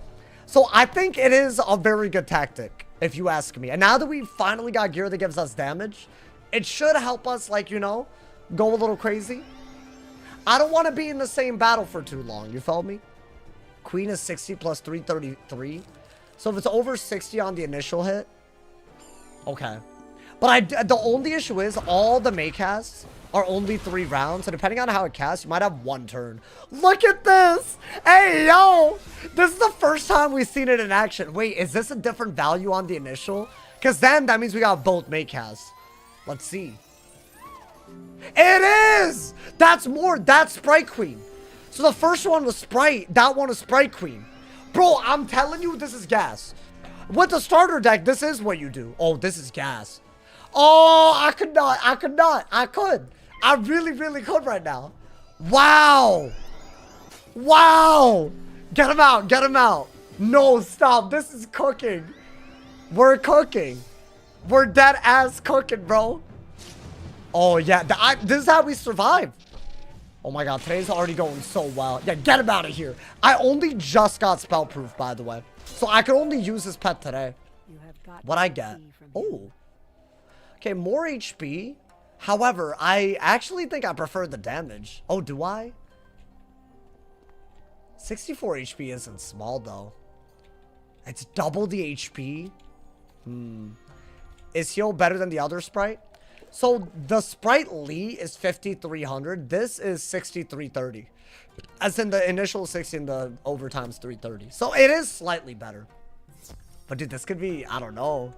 So I think it is a very good tactic, if you ask me. And now that we finally got gear that gives us damage, it should help us, like, you know, go a little crazy. I don't want to be in the same battle for too long. You felt me? Queen is 60 plus 333. So if it's over 60 on the initial hit... Okay. But the only issue is all the Maycasts are only 3 rounds. So depending on how it casts, you might have 1 turn. Look at this. Hey, yo. This is the first time we've seen it in action. Wait, is this a different value on the initial? Because then that means we got both Maycasts. Let's see. It is. That's more. That's Sprite Queen. So the first one was Sprite. That one was Sprite Queen. Bro, I'm telling you, this is gas. With the starter deck, this is what you do. Oh, this is gas. Oh, I could not. I could not. I could. I really, really could right now. Wow. Wow. Get him out. Get him out. No, stop. This is cooking. We're cooking. We're dead ass cooking, bro. Oh, yeah. This is how we survive. Oh, my God. Today's already going so well. Yeah, get him out of here. I only just got spell proof, by the way. So I could only use his pet today. What'd I get? Oh. Okay, more HP. However, I actually think I prefer the damage. Oh, do I? 64 HP isn't small, though. It's double the HP. Is heal better than the other sprite? So the sprite Lee is 5,300. This is 6,330. As in the initial 60 and the overtime's 330. So it is slightly better. But dude, this could be, I don't know,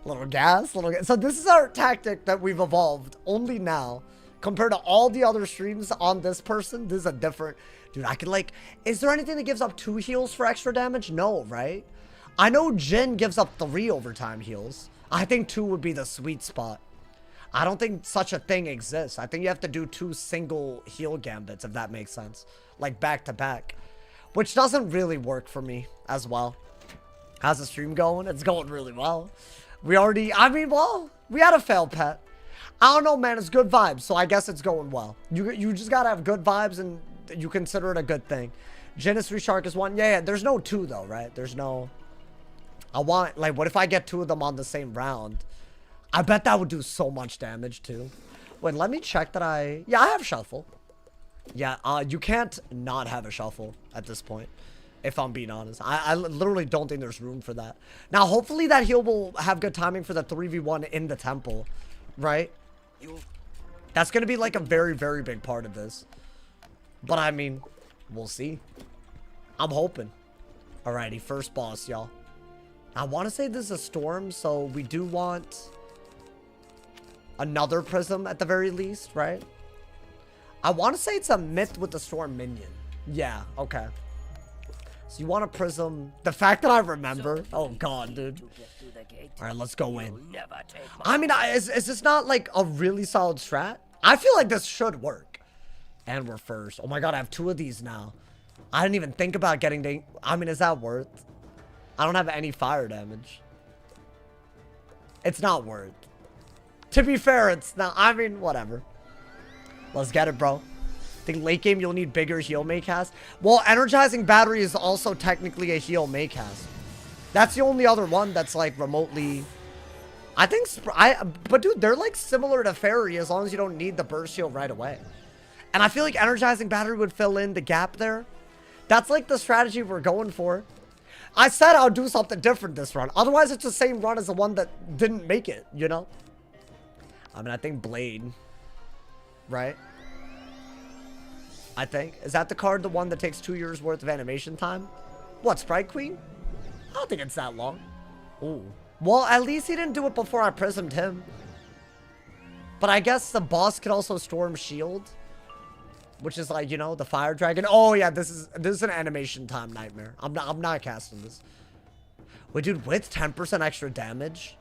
little gas. So this is our tactic that we've evolved only now. Compared to all the other streams on this person, this is a different... Dude, I could like... Is there anything that gives up 2 heals for extra damage? No, right? I know Jin gives up 3 overtime heals. I think 2 would be the sweet spot. I don't think such a thing exists. I think you have to do 2 single heal gambits, if that makes sense. Like back to back. Which doesn't really work for me as well. How's the stream going? It's going really well. We already... I mean, well, we had a failed pet. I don't know, man. It's good vibes, so I guess it's going well. You just gotta have good vibes, and you consider it a good thing. Genesis Shark is 1. Yeah, there's no 2, though, right? There's no... I want... Like, what if I get 2 of them on the same round? I bet that would do so much damage, too. Wait, let me check that I... Yeah, I have Shuffle. Yeah, you can't not have a Shuffle at this point, if I'm being honest. I literally don't think there's room for that. Now, hopefully that heal will have good timing for the 3v1 in the temple, right? That's going to be like a very, very big part of this. But I mean, we'll see. I'm hoping. Alrighty, first boss, y'all. I want to say this is a storm, so we do want another prism at the very least, right? I want to say it's a myth with the storm minion. Yeah, okay. So you want a prism. The fact that I remember. Oh, God, dude. All right, let's go in. I mean, is this not like a really solid strat? I feel like this should work. And we're first. Oh, my God, I have 2 of these now. I didn't even think about getting the... I mean, is that worth? I don't have any fire damage. It's not worth. To be fair, it's not. I mean, whatever. Let's get it, bro. I think late game you'll need bigger heal Maycast. Well, energizing battery is also technically a heal Maycast. That's the only other one that's like remotely... I think... But dude, they're like similar to Fairy as long as you don't need the burst heal right away. And I feel like energizing battery would fill in the gap there. That's like the strategy we're going for. I said I'll do something different this run. Otherwise, it's the same run as the one that didn't make it, you know? I mean, I think Blade. Right? I think. Is that the card, the one that takes 2 years worth of animation time? What, Sprite Queen? I don't think it's that long. Ooh. Well, at least he didn't do it before I prismed him. But I guess the boss could also Storm Shield. Which is like, you know, the Fire Dragon. Oh, yeah, this is an animation time nightmare. I'm not casting this. Wait, dude, with 10% extra damage?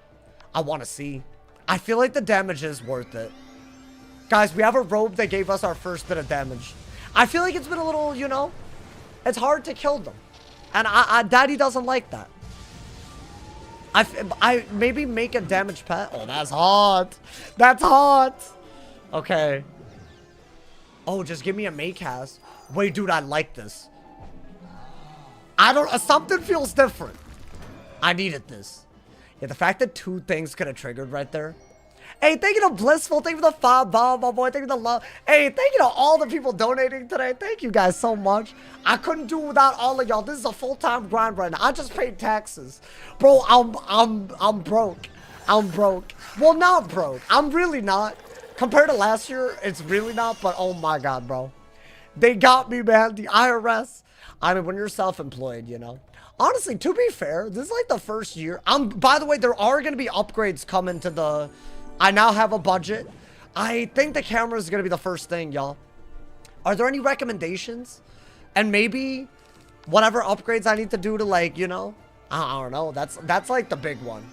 I want to see. I feel like the damage is worth it. Guys, we have a robe that gave us our first bit of damage. I feel like it's been a little, you know, it's hard to kill them. And Daddy doesn't like that. I maybe make a damaged pet. Oh, that's hot. That's hot. Okay. Oh, just give me a Maycast. Wait, dude, I like this. I don't, something feels different. I needed this. Yeah, the fact that 2 things could have triggered right there. Hey, thank you to Blissful. Thank you for the 5 bomb, my boy. Thank you to love. Hey, thank you to all the people donating today. Thank you guys so much. I couldn't do it without all of y'all. This is a full-time grind right now. I just paid taxes. Bro, I'm broke. I'm broke. Well, not broke. I'm really not. Compared to last year, it's really not, but oh my God, bro. They got me, man. The IRS. I mean, when you're self-employed, you know. Honestly, to be fair, this is like the first year. By the way, there are going to be upgrades coming to the... I now have a budget. I think the camera is going to be the first thing, y'all. Are there any recommendations? And maybe whatever upgrades I need to do to, like, you know, I don't know. That's like the big one.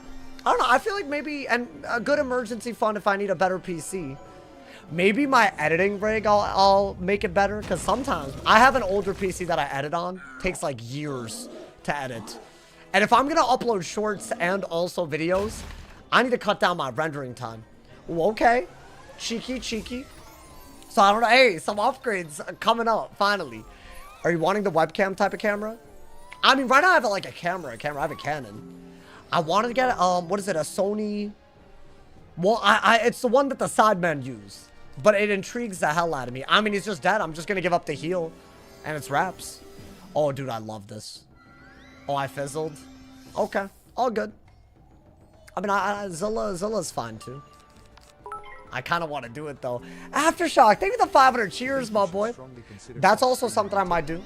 I don't know. I feel like maybe, and a good emergency fund if I need a better PC. Maybe my editing rig, I'll make it better. Because sometimes I have an older PC that I edit on. Takes like years to edit. And if I'm going to upload shorts and also videos, I need to cut down my rendering time. Ooh, okay. Cheeky, cheeky. So I don't know. Hey, some upgrades are coming up, finally. Are you wanting the webcam type of camera? I mean, right now I have like a camera. I have a Canon. I wanted to get, what is it, a Sony? Well, it's the one that the sidemen use. But it intrigues the hell out of me. I mean, he's just dead. I'm just going to give up the heal. And it's wraps. Oh, dude, I love this. Oh, I fizzled. Okay. All good. I mean, Zilla's fine, too. I kind of want to do it, though. Aftershock. Thank you for the 500 cheers, my boy. That's also something I might do.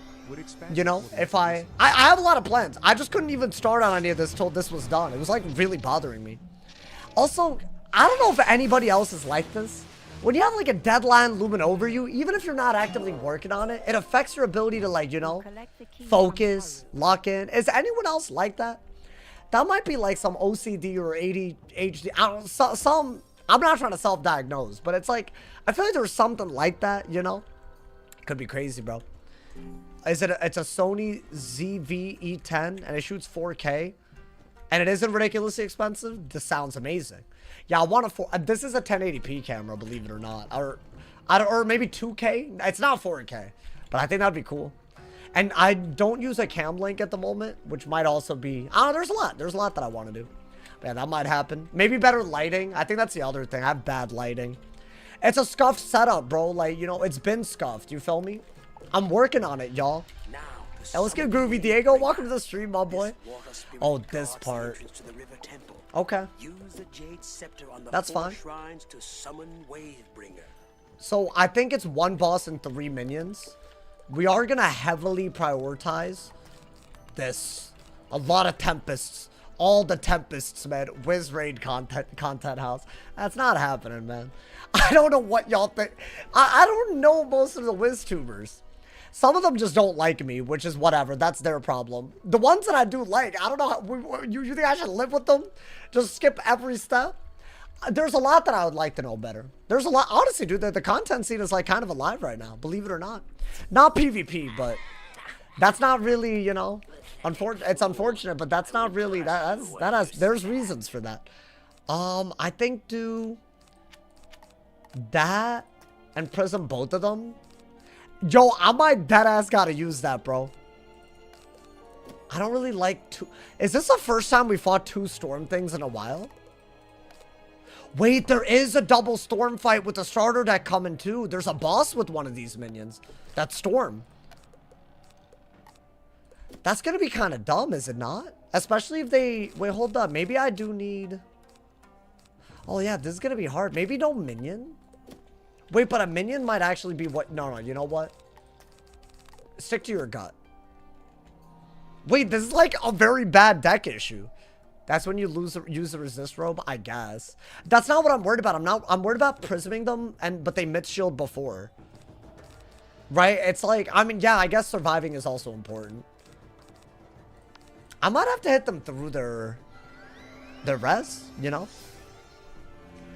You know, if I have a lot of plans. I just couldn't even start on any of this till this was done. It was, like, really bothering me. Also, I don't know if anybody else is like this. When you have, like, a deadline looming over you, even if you're not actively working on it, it affects your ability to, like, you know, focus, lock in. Is anyone else like that? That might be like some OCD or ADHD. I don't know, I'm not trying to self-diagnose, but it's like, I feel like there's something like that, you know? Could be crazy, bro. It's a Sony ZV-E10, and it shoots 4K. And it isn't ridiculously expensive. This sounds amazing. Yeah, I want this is a 1080p camera, believe it or not. Or maybe 2K. It's not 4K, but I think that'd be cool. And I don't use a cam link at the moment, which might also be... I don't know, there's a lot. There's a lot that I want to do. But yeah, that might happen. Maybe better lighting. I think that's the other thing. I have bad lighting. It's a scuffed setup, bro. Like, you know, it's been scuffed. You feel me? I'm working on it, y'all. Hey, let's get groovy. Diego, welcome to the stream, my boy. Oh, this part. Okay. That's fine. So, I think it's 1 boss and 3 minions. We are going to heavily prioritize this. A lot of Tempests. All the Tempests, man. Wiz Raid content house. That's not happening, man. I don't know what y'all think. I don't know most of the Wiz tubers. Some of them just don't like me, which is whatever. That's their problem. The ones that I do like, I don't know. You think I should live with them? Just skip every step? There's a lot that I would like to know better. There's a lot. Honestly, dude, the content scene is like kind of alive right now. Believe it or not. Not PvP, but that's not really, you know, it's unfortunate, but that's not really, there's reasons for that. I think do that and Prism both of them. Yo, I might deadass gotta use that, bro. I don't really like two. Is this the first time we fought 2 storm things in a while? Wait, there is a double storm fight with the starter deck coming too. There's a boss with one of these minions. That's Storm. That's gonna be kind of dumb, is it not? Especially if they... Wait, hold up. Maybe I do need... Oh yeah, this is gonna be hard. Maybe no minion? Wait, but a minion might actually be what... No, you know what? Stick to your gut. Wait, this is like a very bad deck issue. That's when you use the resist robe, I guess. That's not what I'm worried about. I'm worried about prisming them, but they mid shield before. Right? It's like, I mean, yeah, I guess surviving is also important. I might have to hit them through their res, you know?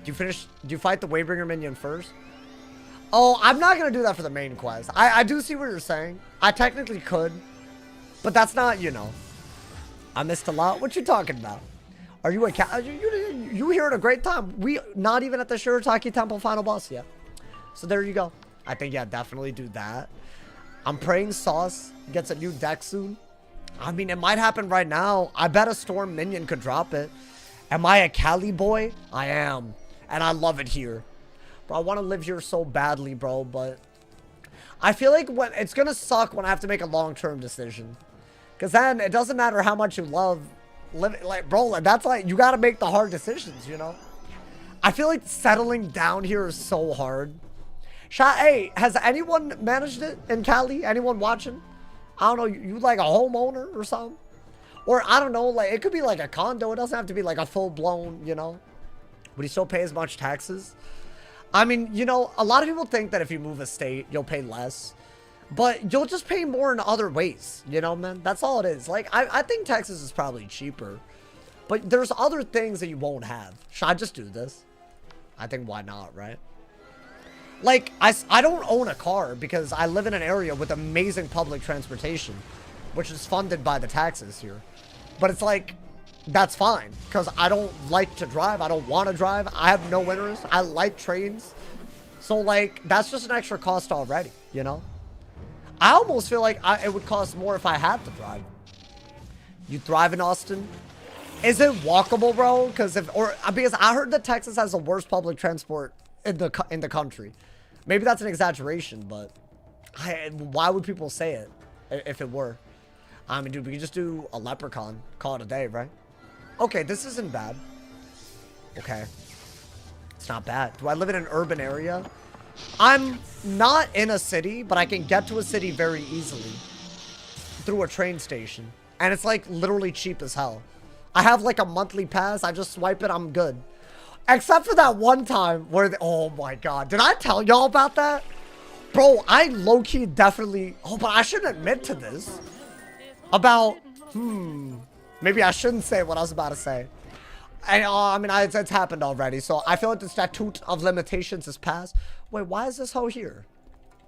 Do you fight the Waybringer minion first? Oh, I'm not gonna do that for the main quest. I do see what you're saying. I technically could, but that's not, you know. I missed a lot. What you talking about? Are you a cat? You here at a great time. We not even at the Sherataki Temple final boss yet. So there you go. I think, yeah, definitely do that. I'm praying Sauce gets a new deck soon. I mean, it might happen right now. I bet a Storm minion could drop it. Am I a Cali boy? I am. And I love it here. Bro, I want to live here so badly, bro, but I feel like when it's going to suck when I have to make a long-term decision. Because then it doesn't matter how much you love living. Like, bro, that's like, you got to make the hard decisions, you know? I feel like settling down here is so hard. Hey, has anyone managed it in Cali? Anyone watching? I don't know, you like a homeowner or something? Or I don't know, like it could be like a condo. It doesn't have to be like a full-blown, you know? Would you still pay as much taxes? I mean, you know, a lot of people think that if you move a state, you'll pay less. But you'll just pay more in other ways, you know, man? That's all it is. Like, I think Texas is probably cheaper. But there's other things that you won't have. Should I just do this? I think why not, right? Like, I don't own a car because I live in an area with amazing public transportation, which is funded by the taxes here. But it's like, that's fine because I don't like to drive. I don't want to drive. I have no interest. I like trains. So, like, that's just an extra cost already, you know? I almost feel like it would cost more if I had to drive. You thrive in Austin? Is it walkable, bro? Because I heard that Texas has the worst public transport in the country. Maybe that's an exaggeration, but why would people say it if it were? I mean, dude, we could just do a leprechaun, call it a day, right? Okay, this isn't bad. Okay, it's not bad. Do I live in an urban area? I'm not in a city, but I can get to a city very easily through a train station, and it's like literally cheap as hell. I have like a monthly pass. I just swipe it. I'm good. Except for that one time where, oh my God, did I tell y'all about that? Bro, I low-key definitely, oh, but I shouldn't admit to this. About, maybe I shouldn't say what I was about to say. I mean, it's happened already, so I feel like the statute of limitations is passed. Wait, why is this hoe here?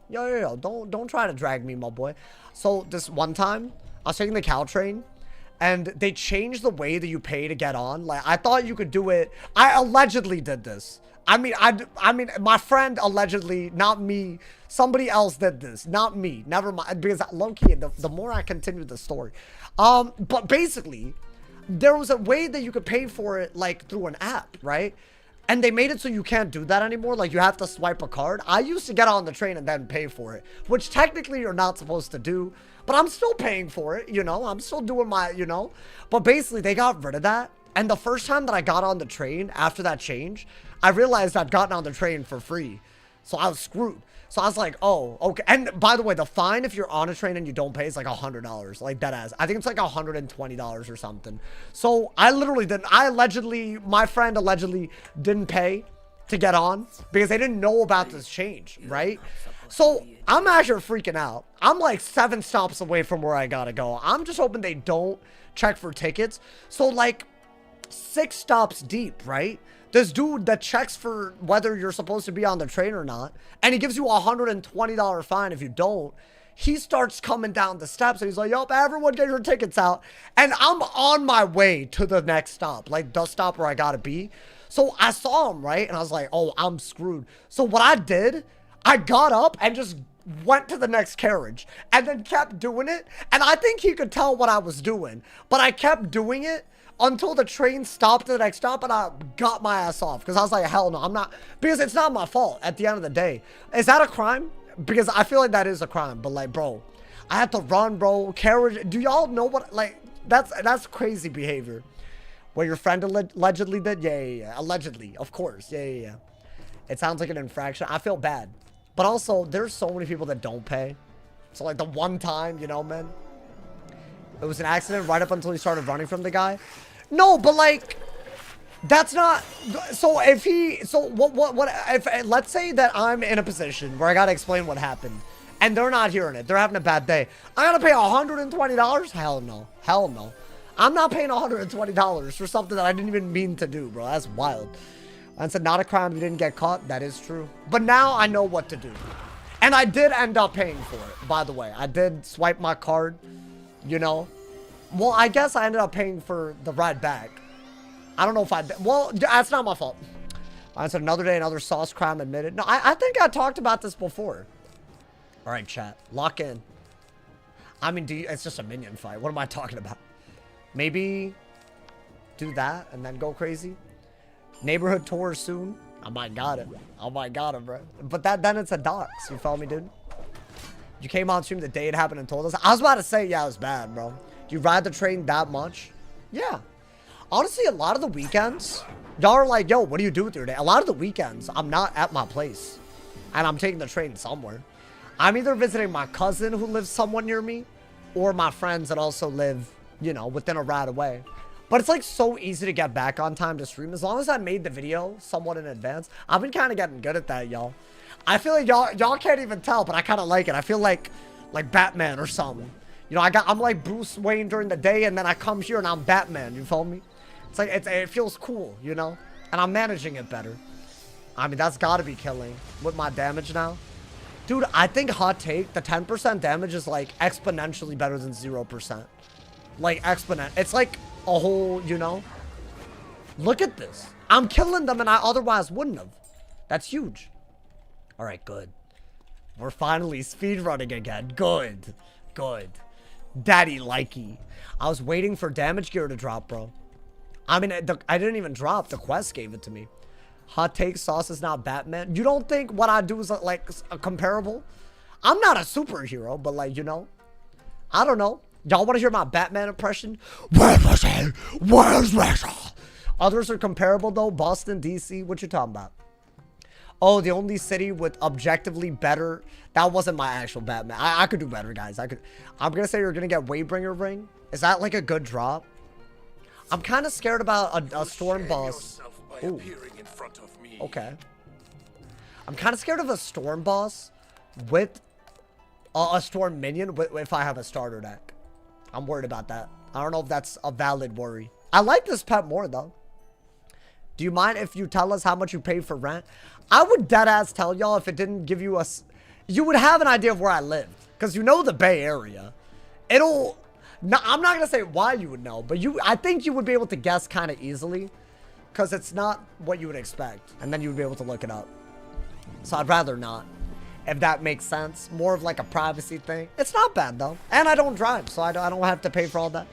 Yo, don't try to drag me, my boy. So this one time, I was taking the cow train, and they changed the way that you pay to get on. Like, I thought you could do it. I allegedly did this. I mean, my friend allegedly, not me. Somebody else did this, not me. Never mind. Because low-key, the more I continue the story. But basically, there was a way that you could pay for it, like, through an app, right? And they made it so you can't do that anymore. Like, you have to swipe a card. I used to get on the train and then pay for it, which technically you're not supposed to do. But I'm still paying for it, you know? I'm still doing my, you know? But basically, they got rid of that. And the first time that I got on the train after that change, I realized I'd gotten on the train for free. So I was screwed. So I was like, oh, okay. And by the way, the fine if you're on a train and you don't pay is like $100. Like, dead ass. I think it's like $120 or something. So I literally didn't. My friend allegedly didn't pay to get on because they didn't know about this change, right? So I'm actually freaking out. I'm like 7 stops away from where I gotta go. I'm just hoping they don't check for tickets. So like 6 stops deep, right? This dude that checks for whether you're supposed to be on the train or not, and he gives you a $120 fine if you don't. He starts coming down the steps and he's like, yup, everyone get your tickets out. And I'm on my way to the next stop, like the stop where I gotta be. So I saw him, right? And I was like, oh, I'm screwed. So what I did, I got up and just went to the next carriage and then kept doing it. And I think he could tell what I was doing, but I kept doing it until the train stopped at the next stop and I got my ass off because I was like, hell no, I'm not, because it's not my fault at the end of the day. Is that a crime? Because I feel like that is a crime, but like, bro, I had to run, bro. Carriage, do y'all know what, like, that's crazy behavior. What your friend allegedly did? Yeah. Allegedly, of course. Yeah. It sounds like an infraction. I feel bad. But also, there's so many people that don't pay. So, like, the one time, you know, man. It was an accident right up until he started running from the guy. No, but, like, that's not... So, if he... So, if let's say that I'm in a position where I gotta explain what happened. And they're not hearing it. They're having a bad day. I gotta pay $120? Hell no. Hell no. I'm not paying $120 for something that I didn't even mean to do, bro. That's wild. And said, not a crime, we didn't get caught. That is true. But now I know what to do. And I did end up paying for it, by the way. I did swipe my card, you know. Well, I guess I ended up paying for the ride back. I don't know if I did. Well, that's not my fault. I said, another day, another sauce crime admitted. No, I think I talked about this before. All right, chat. Lock in. I mean, it's just a minion fight. What am I talking about? Maybe do that and then go crazy. Neighborhood tour soon. I might got it. I might got it, bro. But then it's a dox. You follow me, dude? You came on stream the day it happened and told us. I was about to say, yeah, it was bad, bro. Do you ride the train that much? Yeah. Honestly, a lot of the weekends, y'all are like, yo, what do you do with your day? A lot of the weekends, I'm not at my place. And I'm taking the train somewhere. I'm either visiting my cousin who lives somewhere near me, or my friends that also live, you know, within a ride away. But it's like so easy to get back on time to stream. As long as I made the video somewhat in advance. I've been kind of getting good at that, y'all. I feel like y'all can't even tell, but I kind of like it. I feel like Batman or something. You know, I'm like Bruce Wayne during the day, and then I come here and I'm Batman. You feel me? It's like it feels cool, you know? And I'm managing it better. I mean, that's got to be killing with my damage now. Dude, I think hot take, the 10% damage is like exponentially better than 0%. Like exponent. It's like a whole, you know? Look at this. I'm killing them and I otherwise wouldn't have. That's huge. All right, good. We're finally speedrunning again. Good. Good. Daddy likey. I was waiting for damage gear to drop, bro. I mean, I didn't even drop. The quest gave it to me. Hot take, sauce is not Batman. You don't think what I do is like a comparable? I'm not a superhero, but like, you know, I don't know. Y'all want to hear my Batman impression? Where was he? Where's Rachel? Others are comparable though. Boston, DC. What you talking about? Oh, the only city with objectively better. That wasn't my actual Batman. I could do better, guys. I'm gonna say you're gonna get Waybringer ring. Is that like a good drop? I'm kind of scared about a storm boss. Ooh. Okay. I'm kind of scared of a storm boss with a storm minion if I have a starter deck. I'm worried about that. I don't know if that's a valid worry. I like this pet more though. Do you mind if you tell us how much you pay for rent? I would deadass tell y'all if it didn't give you you would have an idea of where I lived. Because you know the Bay Area. No, I'm not going to say why you would know, but I think you would be able to guess kind of easily. Because it's not what you would expect. And then you would be able to look it up. So I'd rather not. If that makes sense. More of like a privacy thing. It's not bad though. And I don't drive. So I don't have to pay for all that.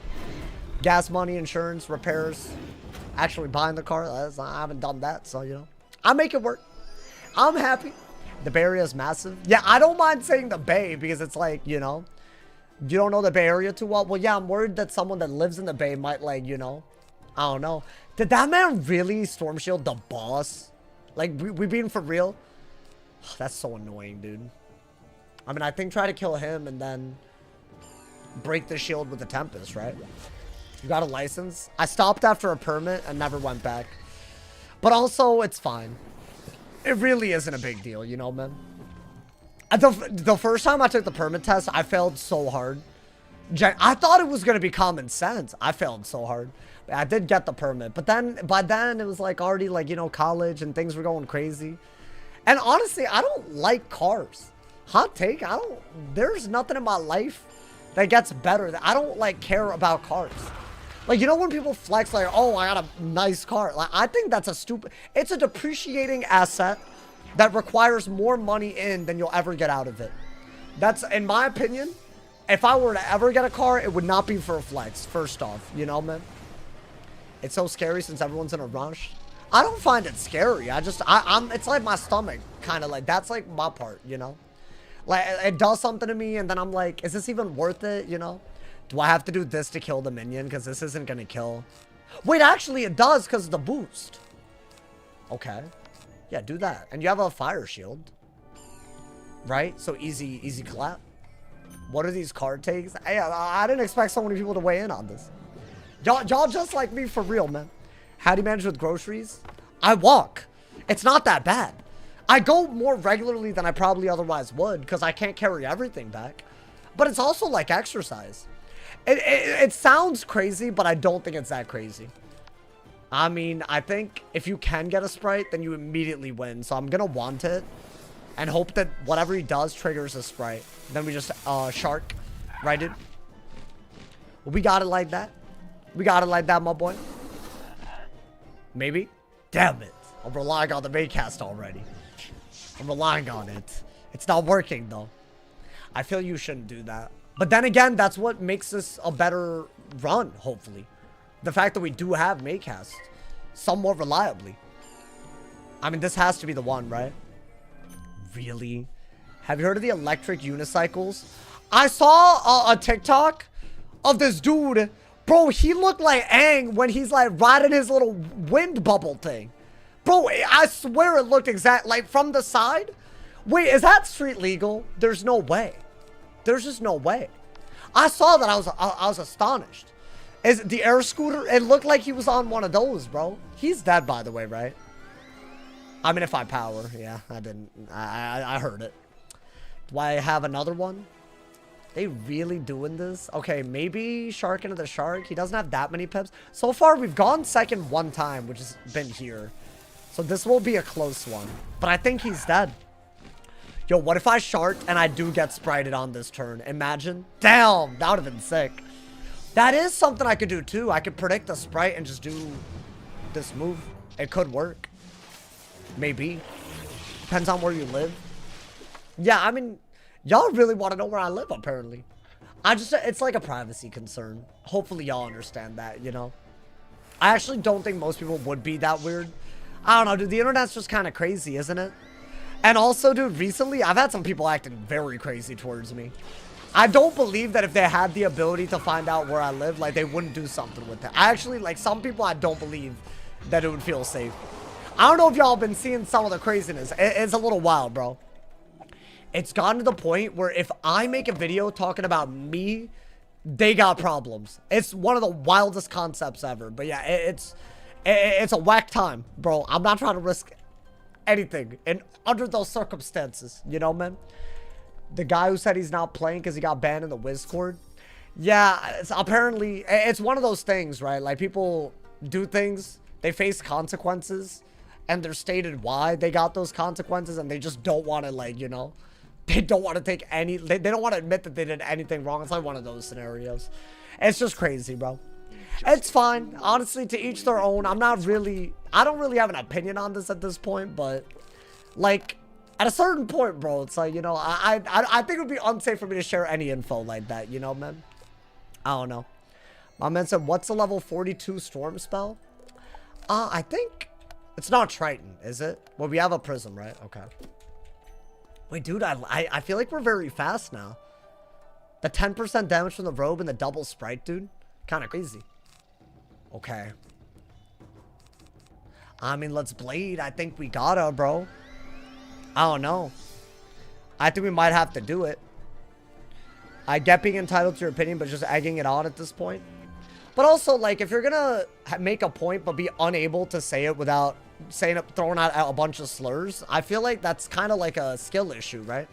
Gas money, insurance, repairs. Actually buying the car. I haven't done that. So, you know. I make it work. I'm happy. The Bay Area is massive. Yeah, I don't mind saying the Bay. Because it's like, you know. You don't know the Bay Area too well. Well, yeah, I'm worried that someone that lives in the Bay might like, you know. I don't know. Did that man really Storm Shield the boss? Like, we being for real? That's so annoying, dude. I mean, I think try to kill him and then break the shield with the Tempest, right? You got a license? I stopped after a permit and never went back. But also, it's fine. It really isn't a big deal, you know, man? The first time I took the permit test, I failed so hard. I thought it was going to be common sense. I failed so hard. I did get the permit, but then by then it was like already like, you know, college and things were going crazy. And honestly, I don't like cars. Hot take, there's nothing in my life that gets better. I don't like care about cars. Like, you know, when people flex like, oh, I got a nice car. Like, I think that's it's a depreciating asset that requires more money in than you'll ever get out of it. That's, in my opinion, if I were to ever get a car, it would not be for a flex, first off, you know, man? It's so scary since everyone's in a rush. I don't find it scary. It's like my stomach, kind of like, that's like my part, you know? Like, it does something to me, and then I'm like, is this even worth it, you know? Do I have to do this to kill the minion? Because this isn't going to kill. Wait, actually, it does because of the boost. Okay. Yeah, do that. And you have a fire shield. Right? So easy clap. What are these card takes? I didn't expect so many people to weigh in on this. Y'all just like me for real, man. How do you manage with groceries? I walk. It's not that bad. I go more regularly than I probably otherwise would because I can't carry everything back. But it's also like exercise. It sounds crazy, but I don't think it's that crazy. I mean, I think if you can get a sprite, then you immediately win. So I'm going to want it and hope that whatever he does triggers a sprite. Then we just, shark, right, dude? We got it like that. We got it like that, my boy. Maybe. Damn it. I'm relying on the main cast already. I'm relying on it. It's not working, though. I feel you shouldn't do that. But then again, that's what makes this a better run, hopefully. The fact that we do have Maycast somewhat reliably. I mean, this has to be the one, right? Really? Have you heard of the electric unicycles? I saw a TikTok of this dude. Bro, he looked like Aang when he's like riding his little wind bubble thing. Bro, I swear it looked exact like from the side. Wait, is that street legal? There's no way. There's just no way. I saw that. I was astonished. Is it the air scooter? It looked like he was on one of those, bro. He's dead, by the way, right? I mean, if I power. Yeah, I didn't. I heard it. Do I have another one? They really doing this? Okay, maybe Shark into the Shark. He doesn't have that many pips. So far, we've gone second one time, which has been here. So this will be a close one. But I think he's dead. Yo, what if I Shark and I do get sprited on this turn? Imagine. Damn, that would have been sick. That is something I could do too. I could predict the sprite and just do this move. It could work. Maybe. Depends on where you live. Yeah, I mean, y'all really want to know where I live, apparently. It's like a privacy concern. Hopefully y'all understand that, you know? I actually don't think most people would be that weird. I don't know, dude. The internet's just kind of crazy, isn't it? And also, dude, recently, I've had some people acting very crazy towards me. I don't believe that if they had the ability to find out where I live, like, they wouldn't do something with it. I actually, like, some people, I don't believe that it would feel safe. I don't know if y'all have been seeing some of the craziness. It's a little wild, bro. It's gotten to the point where if I make a video talking about me, they got problems. It's one of the wildest concepts ever. But yeah, it's a whack time, bro. I'm not trying to risk anything under those circumstances, you know, man. The guy who said he's not playing because he got banned in the Discord. Yeah, apparently it's one of those things, right? Like, people do things, they face consequences, and they're stated why they got those consequences, and they just don't want to, like, you know, they don't want to take any, they don't want to admit that they did anything wrong. It's like one of those scenarios. It's just crazy, bro. It's fine. Honestly, to each their own. I don't really have an opinion on this at this point, but, like, at a certain point, bro, it's like, you know, I think it would be unsafe for me to share any info like that, you know, man? I don't know. My man said, what's the level 42 storm spell? I think it's not Triton, is it? Well, we have a prism, right? Okay. Wait, dude, I feel like we're very fast now. The 10% damage from the robe and the double sprite, dude. Kind of crazy. Okay. I mean, let's blade. I think we gotta, bro. I don't know. I think we might have to do it. I get being entitled to your opinion, but just egging it on at this point. But also, like, if you're gonna make a point but be unable to say it without saying it, throwing out a bunch of slurs, I feel like that's kind of like a skill issue, right?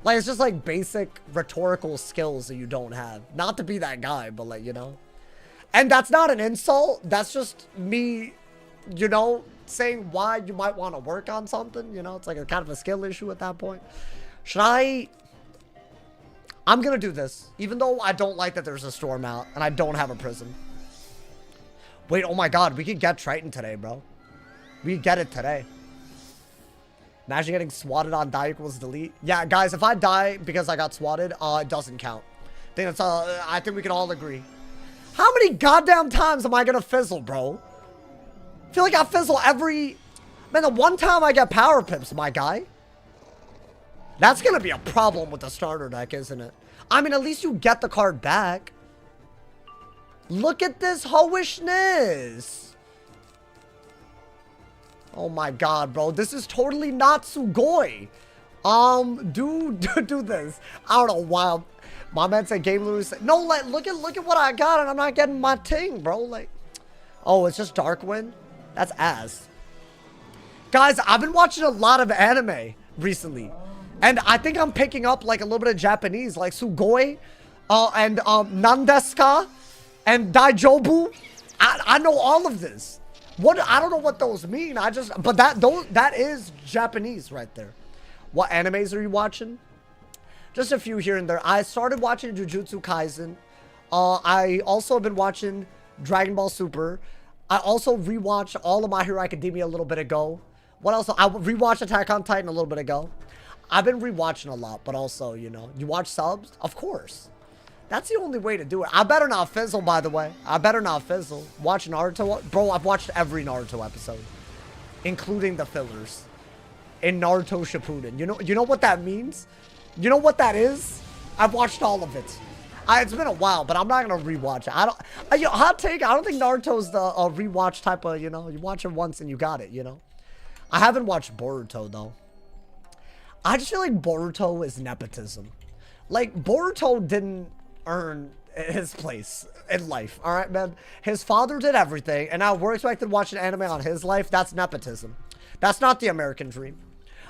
Like, it's just like basic rhetorical skills that you don't have. Not to be that guy, but, like, you know. And that's not an insult. That's just me, you know, saying why you might want to work on something, you know. It's like a kind of a skill issue at that point. I'm gonna do this, even though I don't like that there's a storm out and I don't have a prism. Wait, oh my god, we could get Triton today, bro. We could get it today. Imagine getting swatted on die equals delete. Yeah, guys, if I die because I got swatted, it doesn't count. I think we can all agree. How many goddamn times am I gonna fizzle, bro? I feel like I fizzle every... Man, the one time I get power pips, my guy. That's gonna be a problem with the starter deck, isn't it? I mean, at least you get the card back. Look at this hoishness. Oh my god, bro. This is totally not Sugoi. Do this. I don't know why. My man said Game Lewis. No, like, look at what I got, and I'm not getting my ting, bro. Like, oh, it's just Darkwind? That's ass. Guys, I've been watching a lot of anime recently. And I think I'm picking up, like, a little bit of Japanese, like Sugoi, and Nandeska, and Daijobu. I know all of this. What, I don't know what those mean. But that is Japanese right there. What animes are you watching? Just a few here and there. I started watching Jujutsu Kaisen. I also have been watching Dragon Ball Super. I also rewatched all of My Hero Academia a little bit ago. What else? I rewatched Attack on Titan a little bit ago. I've been rewatching a lot, but also, you know, you watch subs? Of course. That's the only way to do it. I better not fizzle, by the way. I better not fizzle. Watch Naruto. Bro, I've watched every Naruto episode, including the fillers in Naruto Shippuden. You know what that means? You know what that is? I've watched all of it. It's been a while, but I'm not gonna rewatch it. Hot take. I don't think Naruto's the rewatch type of, you know, you watch it once and you got it, you know. I haven't watched Boruto though. I just feel like Boruto is nepotism. Like, Boruto didn't earn his place in life, all right, man? His father did everything, and now we're expected to watch an anime on his life. That's nepotism. That's not the American dream.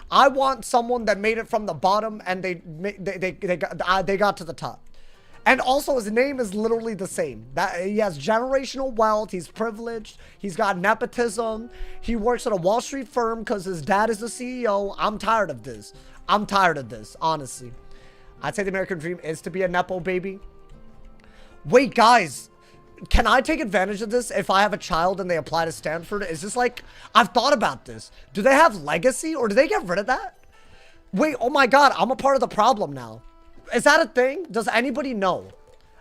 I want someone that made it from the bottom, and they got to the top. And also, his name is literally the same. That he has generational wealth. He's privileged. He's got nepotism. He works at a Wall Street firm because his dad is the CEO. I'm tired of this. I'm tired of this, honestly. I'd say the American dream is to be a nepo baby. Wait, guys. Can I take advantage of this if I have a child and they apply to Stanford? Is this like... I've thought about this. Do they have legacy or do they get rid of that? Wait, oh my god. I'm a part of the problem now. Is that a thing? Does anybody know?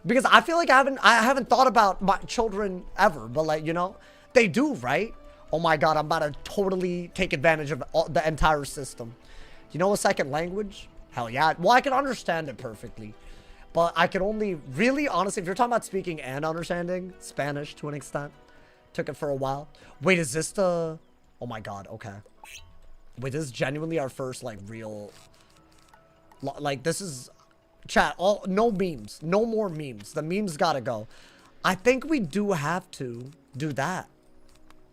Because I feel like I haven't thought about my children ever, but like, you know, they do, right? Oh my god, I'm about to totally take advantage of the entire system. You know a second language? Hell yeah. Well, I can understand it perfectly, but I can only really, honestly, if you're talking about speaking and understanding Spanish to an extent, took it for a while. Wait, is this the... Oh my god, okay. Wait, this is genuinely our first, like, real... Like, this is... Chat, no memes. No more memes. The memes gotta go. I think we do have to do that.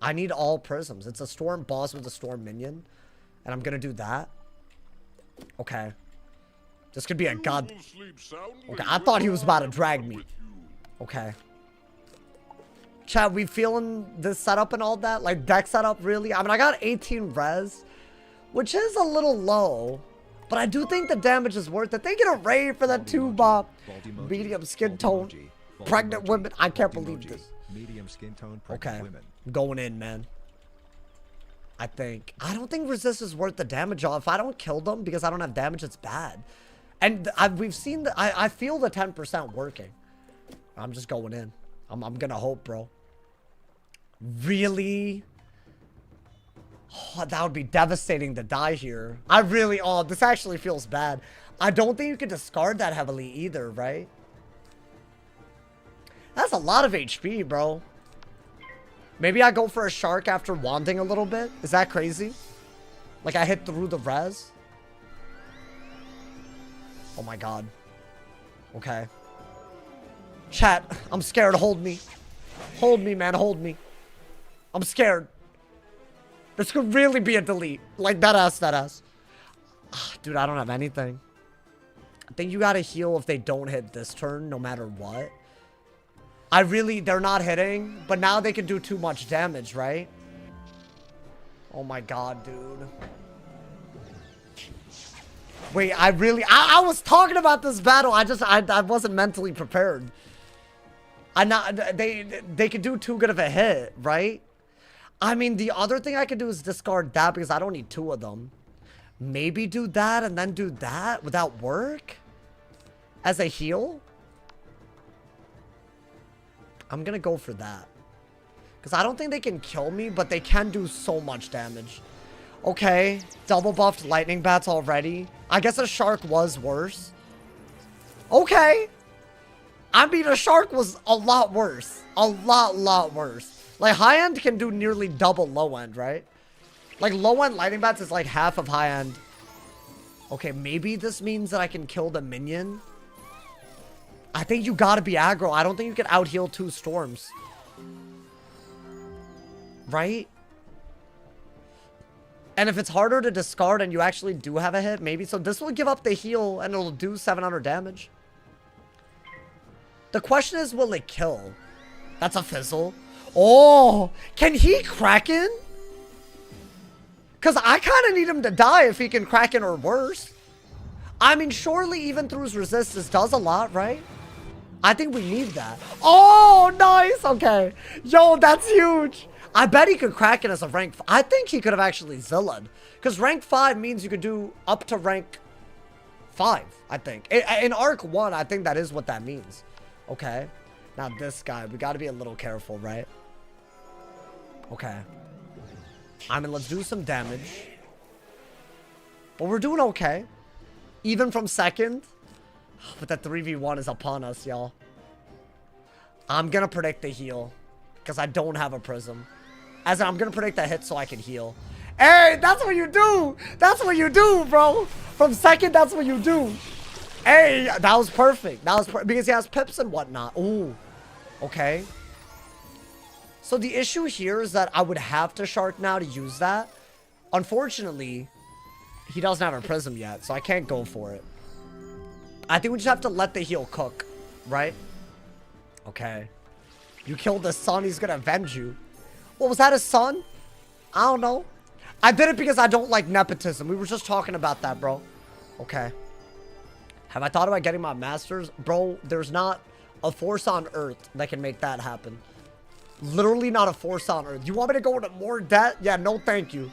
I need all prisms. It's a storm boss with a storm minion. And I'm gonna do that. Okay. This could be a god... Okay, I thought he was about to drag me. Okay. Chat, we feeling this setup and all that? Like, deck setup, really? I mean, I got 18 res, which is a little low. But I do think the damage is worth it. They get a raid for that 2-bop. Medium skin tone. Pregnant women. I can't believe this. Medium skin tone. Okay. Going in, man. I think. I don't think resist is worth the damage. If I don't kill them because I don't have damage, it's bad. And we've seen the... I feel the 10% working. I'm just going in. I'm gonna hope, bro. Really? Oh, that would be devastating to die here. I really... Oh, this actually feels bad. I don't think you can discard that heavily either, right? That's a lot of HP, bro. Maybe I go for a shark after wanding a little bit. Is that crazy? Like I hit through the res? Oh my god. Okay. Chat, I'm scared. Hold me. Hold me, man. Hold me. I'm scared. This could really be a delete. Like, that ass. Dude, I don't have anything. I think you gotta heal if they don't hit this turn, no matter what. They're not hitting, but now they can do too much damage, right? Oh my god, dude. Wait, I was talking about this battle. I wasn't mentally prepared. They could do too good of a hit, right? I mean, the other thing I could do is discard that because I don't need 2 of them. Maybe do that and then do that. Would that work? As a heal? I'm gonna go for that. Because I don't think they can kill me, but they can do so much damage. Okay. Double buffed lightning bats already. I guess a shark was worse. Okay. I mean, a shark was a lot worse. A lot worse. Like, high end can do nearly double low end, right? Like, low end lightning bats is like half of high end. Okay, maybe this means that I can kill the minion. I think you gotta be aggro. I don't think you can out heal 2 storms. Right? And if it's harder to discard and you actually do have a hit, maybe. So this will give up the heal and it'll do 700 damage. The question is, will it kill? That's a fizzle. Oh, can he Kraken? Because I kind of need him to die if he can Kraken or worse. I mean, surely even through his resistance does a lot, right? I think we need that. Oh, nice. Okay. Yo, that's huge. I bet he could Kraken as a rank. I think he could have actually Zillaed. Because rank 5 means you could do up to rank 5, I think. In Arc 1, I think that is what that means. Okay. Now this guy, we got to be a little careful, right? Okay. I mean, let's do some damage. But we're doing okay. Even from second. But that 3v1 is upon us, y'all. I'm going to predict the heal. Because I don't have a prism. As in, I'm going to predict the hit so I can heal. Hey, that's what you do. That's what you do, bro. From second, that's what you do. Hey, that was perfect. That was because he has pips and whatnot. Ooh. Okay. So the issue here is that I would have to Shark now to use that. Unfortunately, he doesn't have a prism yet, so I can't go for it. I think we just have to let the heal cook, right? Okay. You killed the son, he's gonna avenge you. What, was that his son? I don't know. I did it because I don't like nepotism. We were just talking about that, bro. Okay. Have I thought about getting my masters? Bro, there's not a force on earth that can make that happen. Literally not a force on earth. You want me to go into more debt? Yeah, no thank you.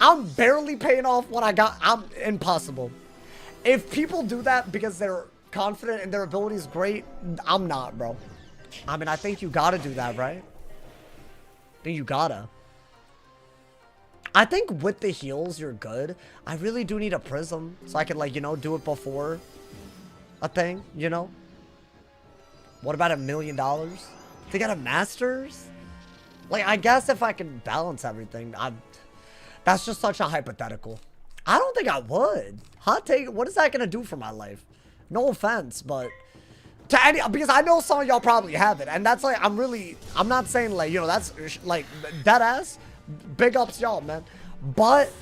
I'm barely paying off what I got. I'm impossible. If people do that because they're confident and their ability is great, I'm not, bro. I mean, I think you gotta do that, right? I think you gotta. I think with the heals, you're good. I really do need a prism so I can, like, you know, do it before a thing, you know? What about $1 million? They got a masters? Like, I guess if I can balance everything, that's just such a hypothetical. I don't think I would. Hot take, what is that going to do for my life? No offense, but to any, because I know some of y'all probably have it. And that's like, I'm not saying like, you know, that's like dead ass. Big ups y'all, man. But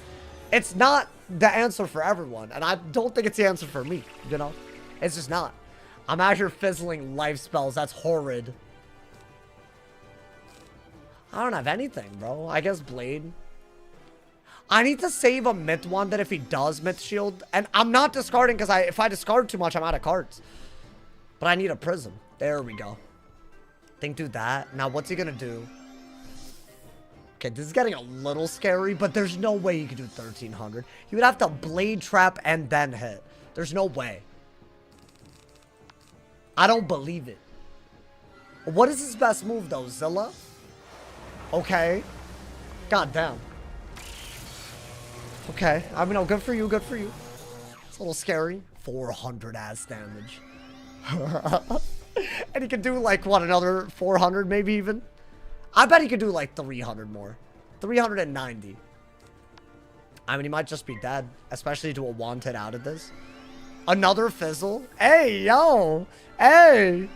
it's not the answer for everyone. And I don't think it's the answer for me, you know? It's just not. I'm out here fizzling life spells. That's horrid. I don't have anything, bro. I guess Blade. I need to save a myth one that if he does myth shield. And I'm not discarding because if I discard too much, I'm out of cards. But I need a prism. There we go. Think do that. Now, what's he going to do? Okay, this is getting a little scary, but there's no way he could do 1,300. He would have to blade trap and then hit. There's no way. I don't believe it. What is his best move, though? Zilla? Okay. God damn. Okay. I mean, oh, good for you. Good for you. It's a little scary. 400 ass damage. And he could do, like, what, another 400 maybe even? I bet he could do, like, 300 more. 390. I mean, he might just be dead. Especially to a wanted out of this. Another fizzle? Hey, yo! Hey!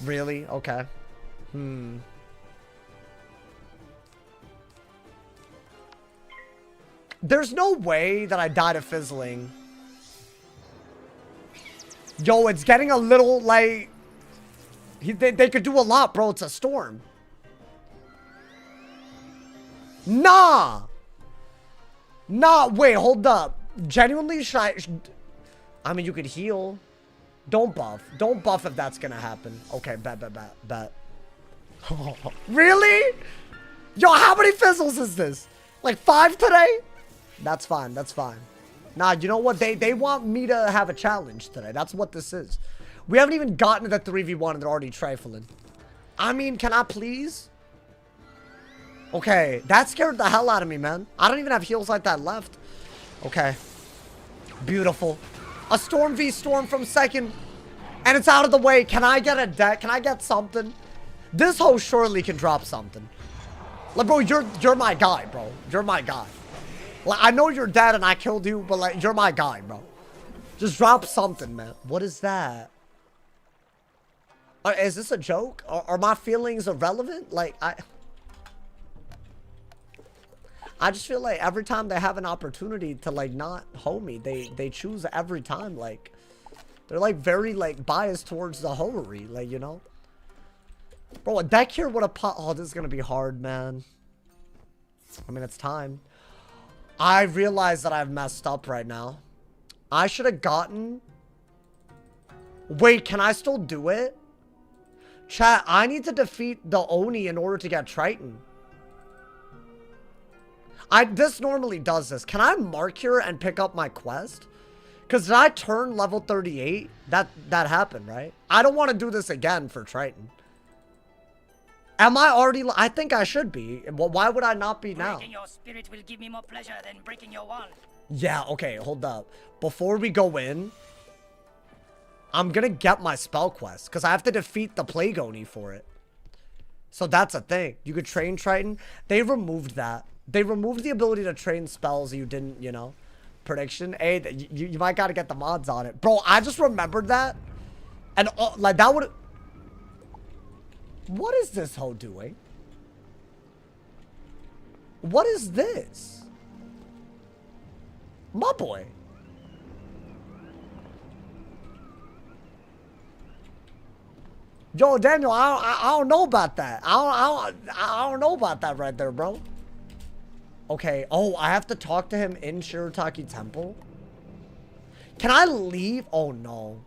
Really? Okay. There's no way that I died of fizzling. Yo, it's getting a little, like... They could do a lot, bro. It's a storm. Nah! Nah, wait, hold up. Genuinely, I mean, you could heal. Don't buff. Don't buff if that's gonna happen. Okay, bet. Really? Yo, how many fizzles is this? Like 5 today? That's fine, that's fine. Nah, you know what? They want me to have a challenge today. That's what this is. We haven't even gotten to the 3v1 and they're already trifling. I mean, can I please? Okay, that scared the hell out of me, man. I don't even have heals like that left. Okay. Beautiful. A Storm v Storm from second. And it's out of the way. Can I get a deck? Can I get something? This hoe surely can drop something. Like, bro, you're my guy, bro. You're my guy. Like, I know you're dead and I killed you, but, like, you're my guy, bro. Just drop something, man. What is that? Is this a joke? Are my feelings irrelevant? Like, I just feel like every time they have an opportunity to, like, not hoe me, they choose every time, like, they're, like, very, like, biased towards the hoery, like, you know? Bro, a deck here would have oh, this is gonna be hard, man. I mean, it's time. I realize that I've messed up right now. I should have gotten... Wait, can I still do it? Chat, I need to defeat the Oni in order to get Triton. This normally does this. Can I mark here and pick up my quest? Because did I turn level 38? That happened, right? I don't want to do this again for Triton. Am I already... I think I should be. Well, why would I not be now? Breaking your spirit will give me more pleasure than breaking your wand. Yeah, okay, hold up. Before we go in, I'm gonna get my spell quest. Because I have to defeat the Plague Oni for it. So that's a thing. You could train Triton. They removed that. They removed the ability to train spells you didn't, you know. Prediction. Hey, you might gotta get the mods on it. Bro, I just remembered that. And, like, that would... What is this hoe doing? What is this? My boy. Yo, Daniel, I don't know about that. I don't know about that right there, bro. Okay. Oh, I have to talk to him in Sherataki Temple. Can I leave? Oh, no.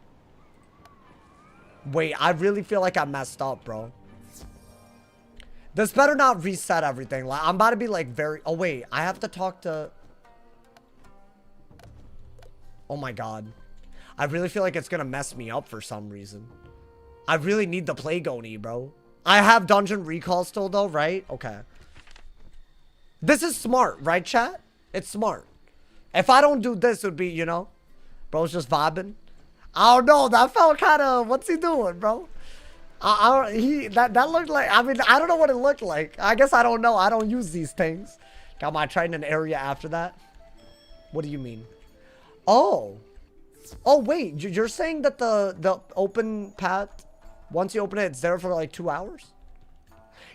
Wait, I really feel like I messed up, bro. This better not reset everything. Like, I'm about to be like very... Oh, wait. I have to talk to... Oh, my God. I really feel like it's going to mess me up for some reason. I really need the Plague Oni, bro. I have dungeon recall still, though, right? Okay. This is smart, right, chat? It's smart. If I don't do this, it would be, you know... Bro's just vibing. I don't know. That felt kind of... What's he doing, bro? That looked like, I mean, I don't know what it looked like. I guess I don't know. I don't use these things. Got my Triton area after that. What do you mean? Oh. Oh, wait. You're saying that the open path, once you open it, it's there for like 2 hours?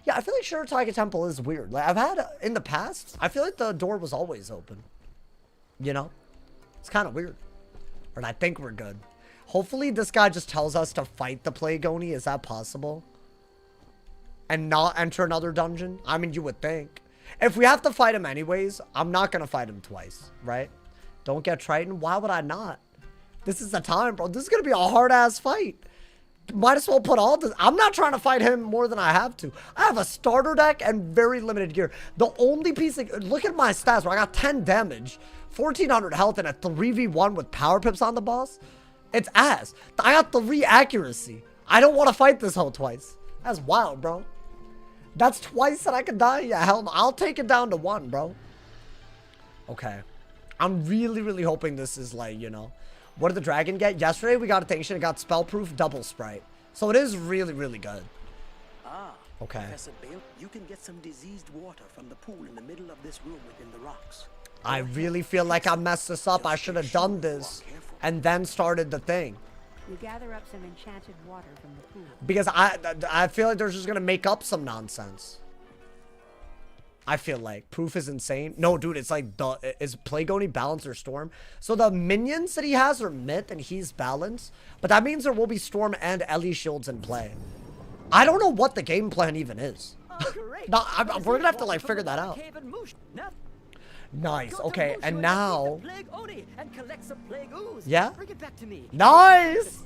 Yeah, I feel like Sherataki Temple is weird. Like, I've had, in the past, I feel like the door was always open. You know? It's kind of weird. But I think we're good. Hopefully this guy just tells us to fight the Plague Oni. Is that possible? And not enter another dungeon? I mean, you would think. If we have to fight him anyways, I'm not going to fight him twice, right? Don't get Triton. Why would I not? This is the time, bro. This is going to be a hard-ass fight. Might as well put all this. I'm not trying to fight him more than I have to. I have a starter deck and very limited gear. The only piece of... Look at my stats, bro. I got 10 damage, 1,400 health, and a 3v1 with power pips on the boss. It's ass. I got 3 accuracy. I don't want to fight this hoe twice. That's wild, bro. That's twice that I could die? Yeah, hell no. I'll take it down to 1, bro. Okay. I'm really, really hoping this is like, you know. What did the dragon get? Yesterday we got a thing. It got spellproof double sprite. So it is really, really good. Ah. Okay. Professor Bale, you can get some diseased water from the pool in the middle of this room within the rocks. I really feel like I messed this up. I should have done this and then started the thing. You gather up some enchanted water from the pool. Because I feel like they're just gonna make up some nonsense. I feel like proof is insane. No, dude, it's like is Plague Oni balance or storm? So the minions that he has are myth and he's balance, but that means there will be storm and Ellie shields in play. I don't know what the game plan even is. Oh, great. No, we're gonna have to like figure that out. Nice. Okay, and now. Yeah. Bring it back to me. Nice.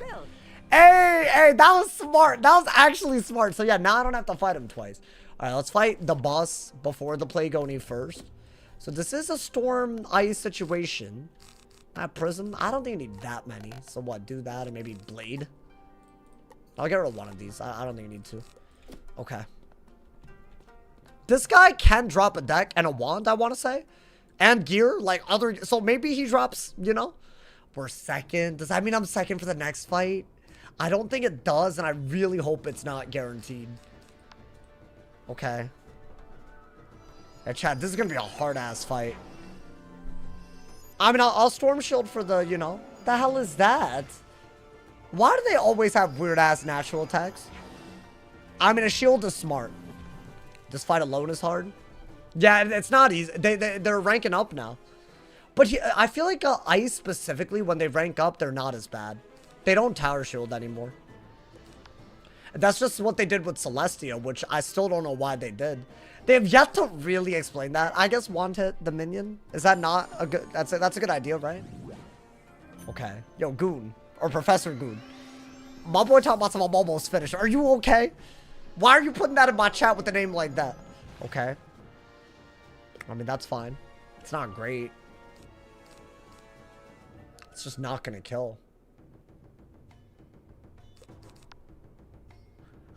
Hey, that was smart. That was actually smart. So yeah, now I don't have to fight him twice. All right, let's fight the boss before the Plague Oni first. So this is a storm ice situation. Prism. I don't think I need that many. So what? Do that and maybe blade. I'll get rid of one of these. I don't think I need to. Okay. This guy can drop a deck and a wand, I want to say. And gear, like other... So maybe he drops, you know? We're second. Does that mean I'm second for the next fight? I don't think it does, and I really hope it's not guaranteed. Okay. Yeah, chat, this is going to be a hard-ass fight. I mean, I'll Storm Shield for the, you know... The hell is that? Why do they always have weird-ass natural attacks? I mean, a shield is smart. This fight alone is hard. Yeah, it's not easy. They're ranking up now. But I feel like ice specifically, when they rank up, they're not as bad. They don't tower shield anymore. That's just what they did with Celestia, which I still don't know why they did. They have yet to really explain that. I guess one hit the minion. Is that not a good... That's a good idea, right? Okay. Yo, Goon. Or Professor Goon. My boy talking about some I'm almost finished. Are you okay? Why are you putting that in my chat with a name like that? Okay. I mean, that's fine. It's not great. It's just not gonna kill.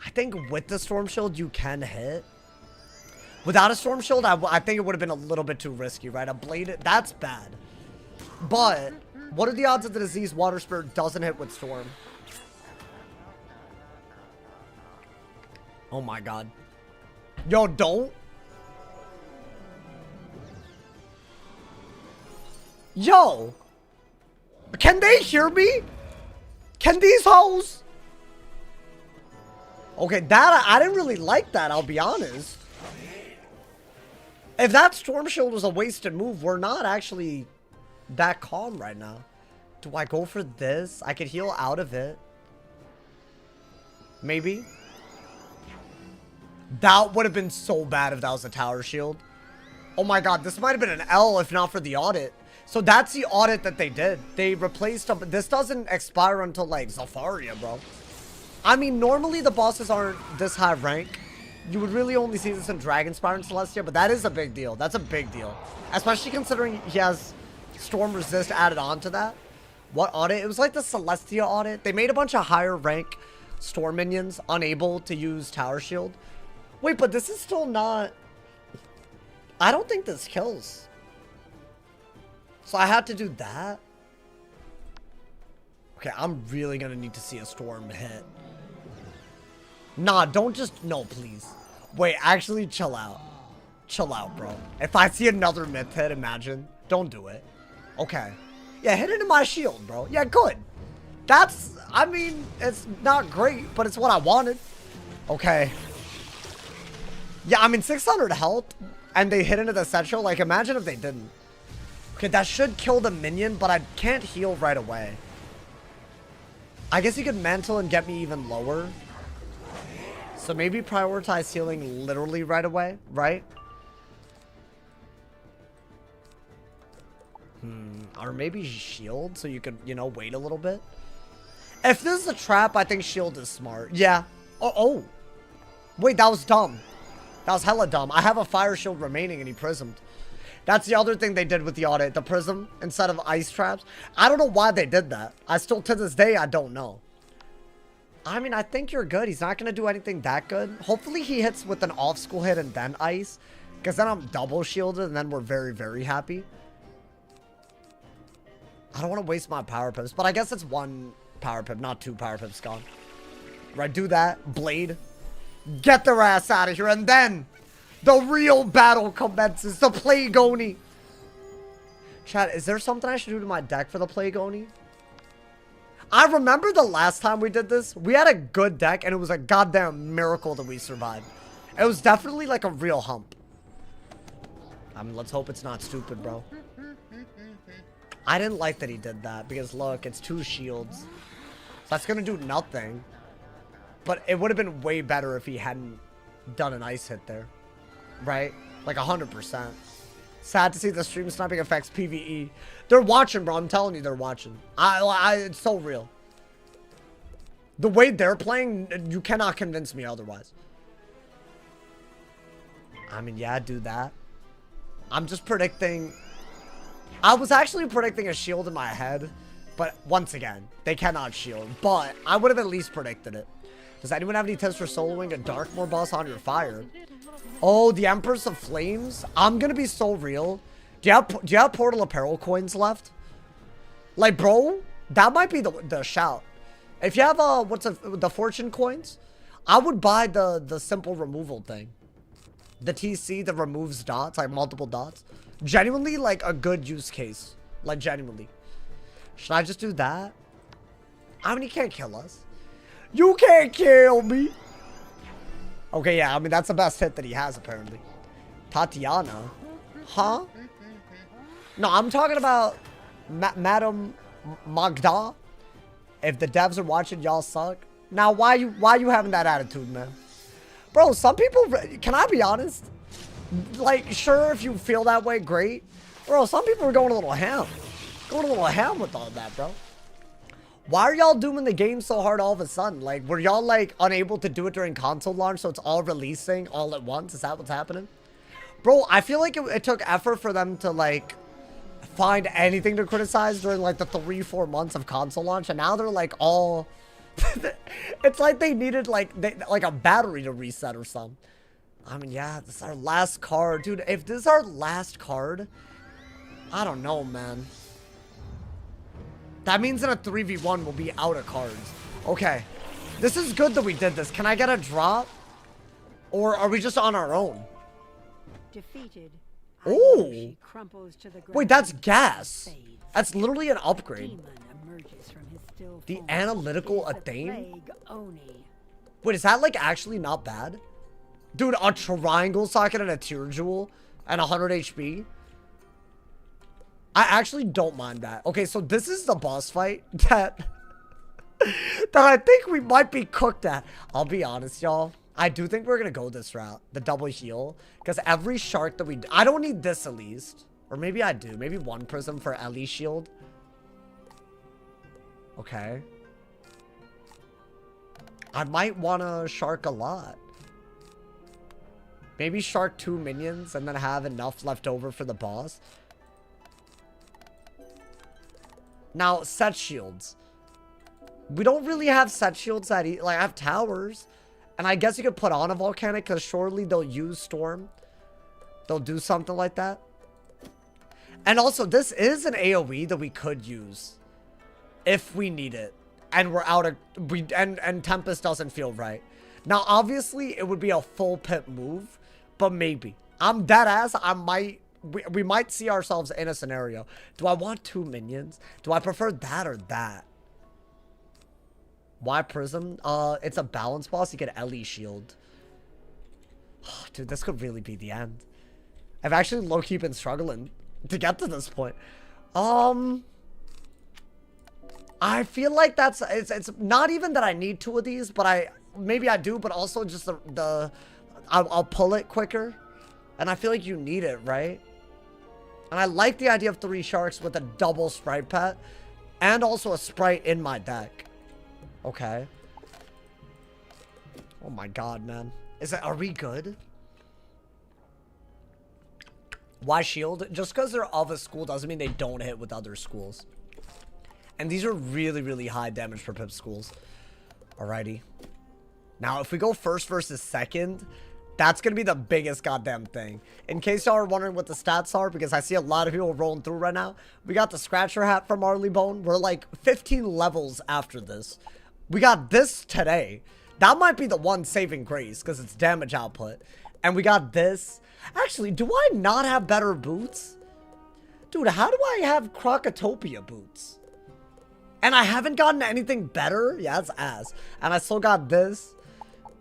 I think with the Storm Shield, you can hit. Without a Storm Shield, I think it would have been a little bit too risky, right? A Blade, that's bad. But, what are the odds that the Diseased Water Spirit doesn't hit with Storm? Oh my god. Yo, don't. Yo. Can they hear me? Can these hoes? Okay, that, I didn't really like that, I'll be honest. If that Storm Shield was a wasted move, we're not actually that calm right now. Do I go for this? I could heal out of it. Maybe. That would have been so bad if that was a Tower Shield. Oh my god, this might have been an L if not for the audit. So that's the audit that they did. They replaced them. This doesn't expire until like Zafaria, bro. I mean, normally the bosses aren't this high rank. You would really only see this in Dragonspire and Celestia, but that is a big deal. That's a big deal. Especially considering he has Storm Resist added on to that. What audit? It was like the Celestia audit. They made a bunch of higher rank Storm minions unable to use Tower Shield. Wait, but this is still not... I don't think this kills. So I had to do that? Okay, I'm really gonna need to see a Storm hit. Nah, don't just... No, please. Wait, actually, chill out. Chill out, bro. If I see another myth hit, imagine. Don't do it. Okay. Yeah, hit into my shield, bro. Yeah, good. That's... I mean, it's not great, but it's what I wanted. Okay. Yeah, I mean, 600 health, and they hit into the Setcho. Like, imagine if they didn't. Okay, that should kill the minion, but I can't heal right away. I guess you could mantle and get me even lower. So maybe prioritize healing literally right away, right? Or maybe shield so you could, you know, wait a little bit. If this is a trap, I think shield is smart. Yeah. Oh. Wait, that was dumb. That was hella dumb. I have a fire shield remaining and he prismed. That's the other thing they did with the audit. The prism instead of ice traps. I don't know why they did that. I still, to this day, I don't know. I mean, I think you're good. He's not going to do anything that good. Hopefully he hits with an off-school hit and then ice. Because then I'm double shielded and then we're very, very happy. I don't want to waste my power pips. But I guess it's one power pip, not two power pips gone. Right, do that. Blade. Get their ass out of here. And then the real battle commences. The Plague Oni. Chat, is there something I should do to my deck for the Plague Oni? I remember the last time we did this, we had a good deck, and it was a goddamn miracle that we survived. It was definitely like a real hump. I mean, let's hope it's not stupid, bro. I didn't like that he did that, because look, it's 2 shields. So that's gonna do nothing. But it would have been way better if he hadn't done an ice hit there. Right? Like 100%. Sad to see the stream sniping affects PvE. They're watching, bro. I'm telling you, they're watching. It's so real. The way they're playing, you cannot convince me otherwise. I mean, yeah, do that. I'm just predicting... I was actually predicting a shield in my head. But once again, they cannot shield. But I would have at least predicted it. Does anyone have any tips for soloing a Darkmoor boss on your fire? Oh, the Empress of Flames? I'm gonna be so real. Do you have Portal Apparel coins left? Like, bro, that might be the shout. If you have the Fortune coins, I would buy the simple removal thing. The TC that removes dots, like multiple dots. Genuinely, like, a good use case. Like, genuinely. Should I just do that? I mean, he can't kill us. You can't kill me. Okay, yeah, I mean, that's the best hit that he has, apparently. Tatiana. Huh? No, I'm talking about Madam Magda. If the devs are watching, y'all suck. Now, why you having that attitude, man? Bro, some people, can I be honest? Like, sure, if you feel that way, great. Bro, some people are going a little ham. Going a little ham with all that, bro. Why are y'all doing the game so hard all of a sudden? Like, were y'all, like, unable to do it during console launch, so it's all releasing all at once? Is that what's happening? Bro, I feel like it took effort for them to, like, find anything to criticize during, like, the 3-4 months of console launch, and now they're, like, all... It's like they needed, like, a battery to reset or something. I mean, yeah, this is our last card. Dude, if this is our last card, I don't know, man. That means in a 3v1 we'll be out of cards. Okay. This is good that we did this. Can I get a drop? Or are we just on our own? Defeated. Ooh. Crumples to the ground. Wait, that's gas. That's literally an upgrade. Demon emerges from his still The form. analytical It is the Athame? Plague Oni. Wait, is that like actually not bad? Dude, a triangle socket and a tear jewel and 100 HP? I actually don't mind that. Okay, so this is the boss fight that I think we might be cooked at. I'll be honest, y'all. I do think we're going to go this route. The double heal. Because every shark that we... I don't need this at least. Or maybe I do. Maybe one prism for Ellie shield. Okay. I might want to shark a lot. Maybe shark 2 minions and then have enough left over for the boss. Now, set shields. We don't really have set shields that... like, I have towers. And I guess you could put on a volcanic because surely they'll use storm. They'll do something like that. And also, this is an AoE that we could use. If we need it. And we're out of... And Tempest doesn't feel right. Now, obviously, it would be a full pip move. But maybe. I'm dead ass. I might... We might see ourselves in a scenario. Do I want 2 minions? Do I prefer that or that? Why Prism? It's a balance boss. You get Ellie shield. Oh, dude, this could really be the end. I've actually low-key been struggling to get to this point. I feel like that's... It's not even that I need 2 of these, but maybe I do, but also just I'll pull it quicker. And I feel like you need it, right? And I like the idea of 3 sharks with a double sprite pet. And also a sprite in my deck. Okay. Oh my god, man. Are we good? Why shield? Just because they're of a school doesn't mean they don't hit with other schools. And these are really, really high damage per pip schools. Alrighty. Now, if we go first versus second... That's going to be the biggest goddamn thing. In case y'all are wondering what the stats are, because I see a lot of people rolling through right now. We got the Scratcher hat from Marley Bone. We're like 15 levels after this. We got this today. That might be the one saving grace, because it's damage output. And we got this. Actually, do I not have better boots? Dude, how do I have Crocotopia boots? And I haven't gotten anything better? Yeah, that's ass. And I still got this.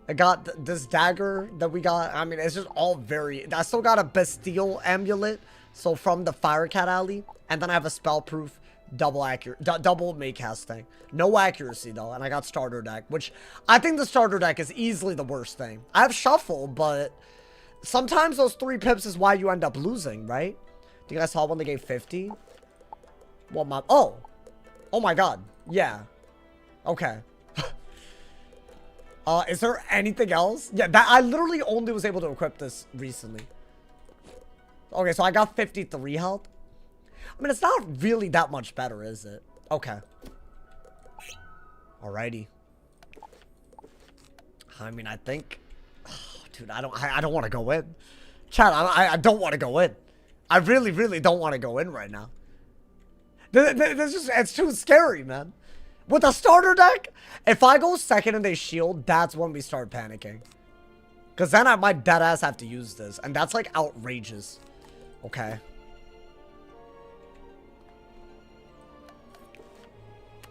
I got this dagger that we got. I mean, it's just all very... I still got a Bastille amulet. So from the Firecat Alley. And then I have a spellproof double Maycast thing. No accuracy though. And I got starter deck. Which I think the starter deck is easily the worst thing. I have shuffle, but... Sometimes those 3 pips is why you end up losing, right? Do you guys saw one that gave 50? Well, my... Oh! Oh my god. Yeah. Okay. Is there anything else? Yeah, I literally only was able to equip this recently. Okay, so I got 53 health. I mean, it's not really that much better, is it? Okay. Alrighty. I mean, I think... Oh, dude, I don't want to go in. Chat, I don't want to go in. I really, really don't want to go in right now. It's too scary, man. With a starter deck, if I go second and they shield, that's when we start panicking. Because then I might deadass have to use this. And that's like outrageous. Okay.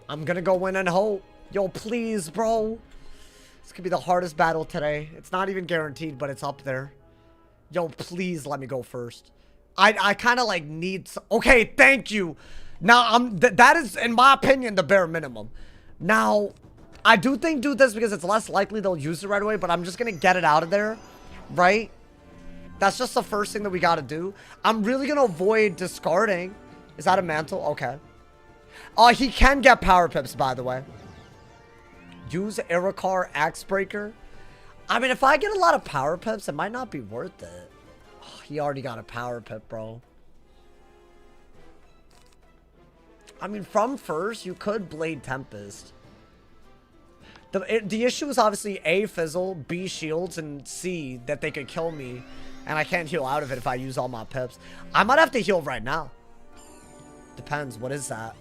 I'm gonna go in and hope. Yo, please, bro. This could be the hardest battle today. It's not even guaranteed, but it's up there. Yo, please let me go first. I kind of like need... Okay, thank you. Now, that is, in my opinion, the bare minimum. Now, I do think do this because it's less likely they'll use it right away, but I'm just going to get it out of there, right? That's just the first thing that we got to do. I'm really going to avoid discarding. Is that a mantle? Okay. He can get power pips, by the way. Use Irakar Axe Breaker. I mean, if I get a lot of power pips, it might not be worth it. Oh, he already got a power pip, bro. I mean, from first, you could Blade Tempest. The issue is obviously A, Fizzle, B, Shields, and C, that they could kill me. And I can't heal out of it if I use all my pips. I might have to heal right now. Depends. What is that?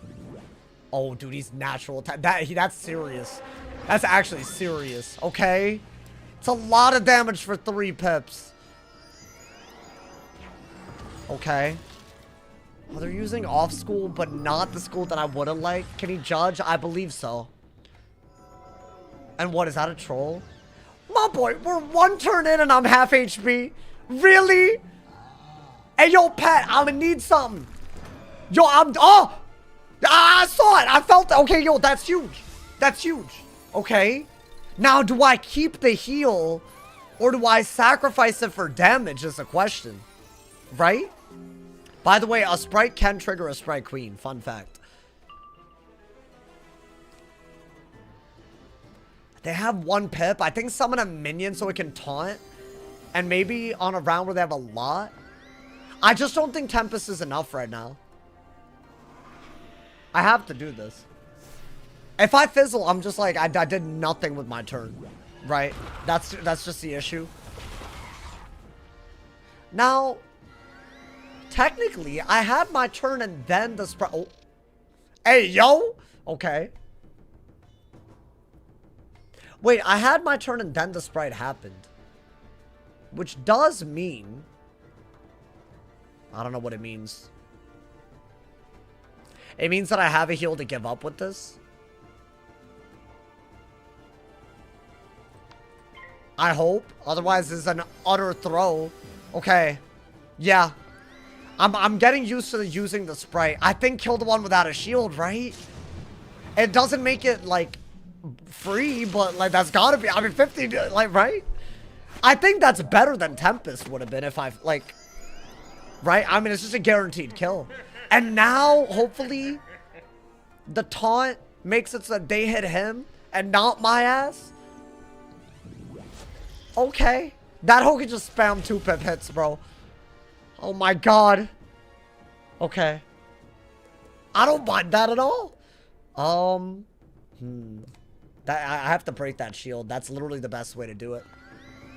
Oh, dude, he's natural attack. That's serious. That's actually serious. Okay. It's a lot of damage for 3 pips. Okay. Oh, they're using off school, but not the school that I would have liked. Can he judge? I believe so. And what, is that a troll? My boy, we're 1 turn in and I'm half HP. Really? Hey, yo, Pat, I'm gonna need something. Yo, oh! I saw it. I felt it. Okay, yo, that's huge. That's huge. Okay. Now, do I keep the heal or do I sacrifice it for damage is the question. Right? By the way, a sprite can trigger a sprite queen. Fun fact. They have 1 pip. I think summon a minion so it can taunt. And maybe on a round where they have a lot. I just don't think Tempest is enough right now. I have to do this. If I fizzle, I'm just like, I did nothing with my turn. Right? That's just the issue. Now, technically, I had my turn and then the sprite. Oh. Hey, yo! Okay. Wait, I had my turn and then the sprite happened. Which does mean... I don't know what it means. It means that I have a heal to give up with this. I hope. Otherwise, this is an utter throw. Okay. Yeah. I'm getting used to using the sprite. I think kill the one without a shield, right? It doesn't make it, like, free, but, like, that's gotta be... I mean, 50, like, right? I think that's better than Tempest would have been if I, like... Right? I mean, it's just a guaranteed kill. And now, hopefully, the taunt makes it so that they hit him and not my ass. Okay. That hoe can just spam 2 pip hits, bro. Oh my god. Okay. I don't mind that at all. I have to break that shield. That's literally the best way to do it.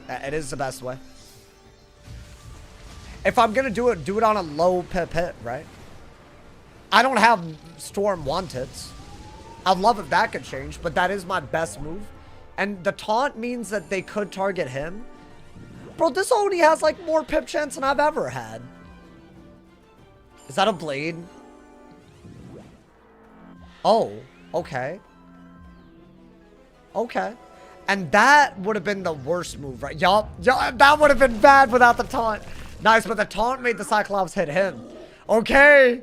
It is the best way. If I'm gonna do it on a low pip hit, right? I don't have Storm Wanteds. I'd love if that could change, but that is my best move. And the taunt means that they could target him. Bro, this Oni has like more pip chance than I've ever had. Is that a blade? Oh, okay. Okay. And that would have been the worst move, right? Yup. That would have been bad without the taunt. Nice, but the taunt made the Cyclops hit him. Okay.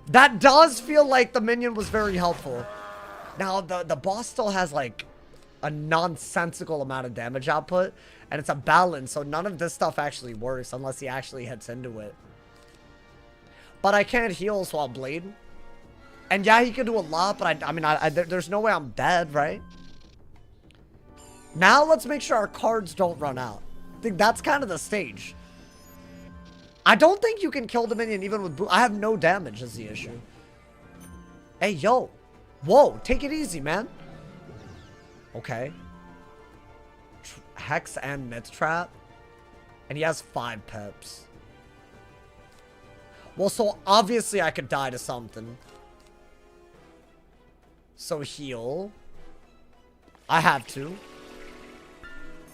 That does feel like the minion was very helpful. Now, the boss still has, like, a nonsensical amount of damage output. And it's a balance, so none of this stuff actually works unless he actually hits into it. But I can't heal, so I'll blade. And yeah, he can do a lot, but I mean, there's no way I'm dead, right? Now let's make sure our cards don't run out. I think that's kind of the stage. I don't think you can kill the minion even with I have no damage is the issue. Hey, yo. Whoa, take it easy, man. Okay. Hex and Myth Trap. And he has 5 pips. Well, so obviously I could die to something. So heal. I have to.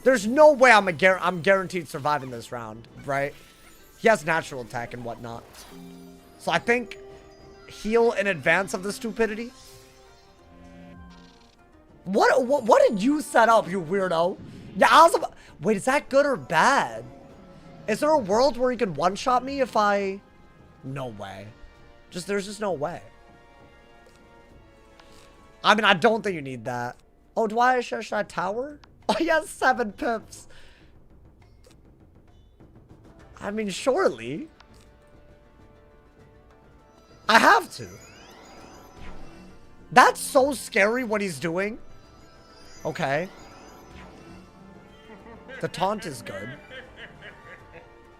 There's no way I'm guaranteed surviving this round, right? He has natural attack and whatnot. So I think heal in advance of the stupidity. What did you set up, you weirdo? Yeah, I was about... Wait, is that good or bad? Is there a world where he can one-shot me if I... No way. There's just no way. I mean, I don't think you need that. Oh, do I should I tower? Oh, he has 7 pips. I mean, surely. I have to. That's so scary what he's doing. Okay. The taunt is good.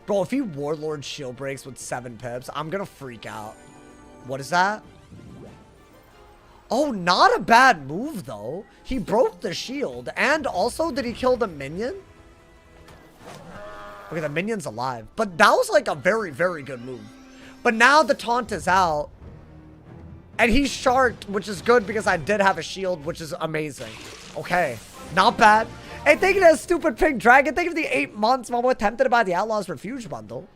Bro, if he Warlord shield breaks with 7 pips, I'm gonna freak out. What is that? Oh, not a bad move, though. He broke the shield. And also, did he kill the minion? Okay, the minion's alive. But that was like a very, very good move. But now the taunt is out. And he's sharked, which is good because I did have a shield, which is amazing. Okay, not bad. Hey, thank you to that stupid pink dragon. Thank you for the 8 months. I'm more tempted to buy the Outlaws Refuge bundle.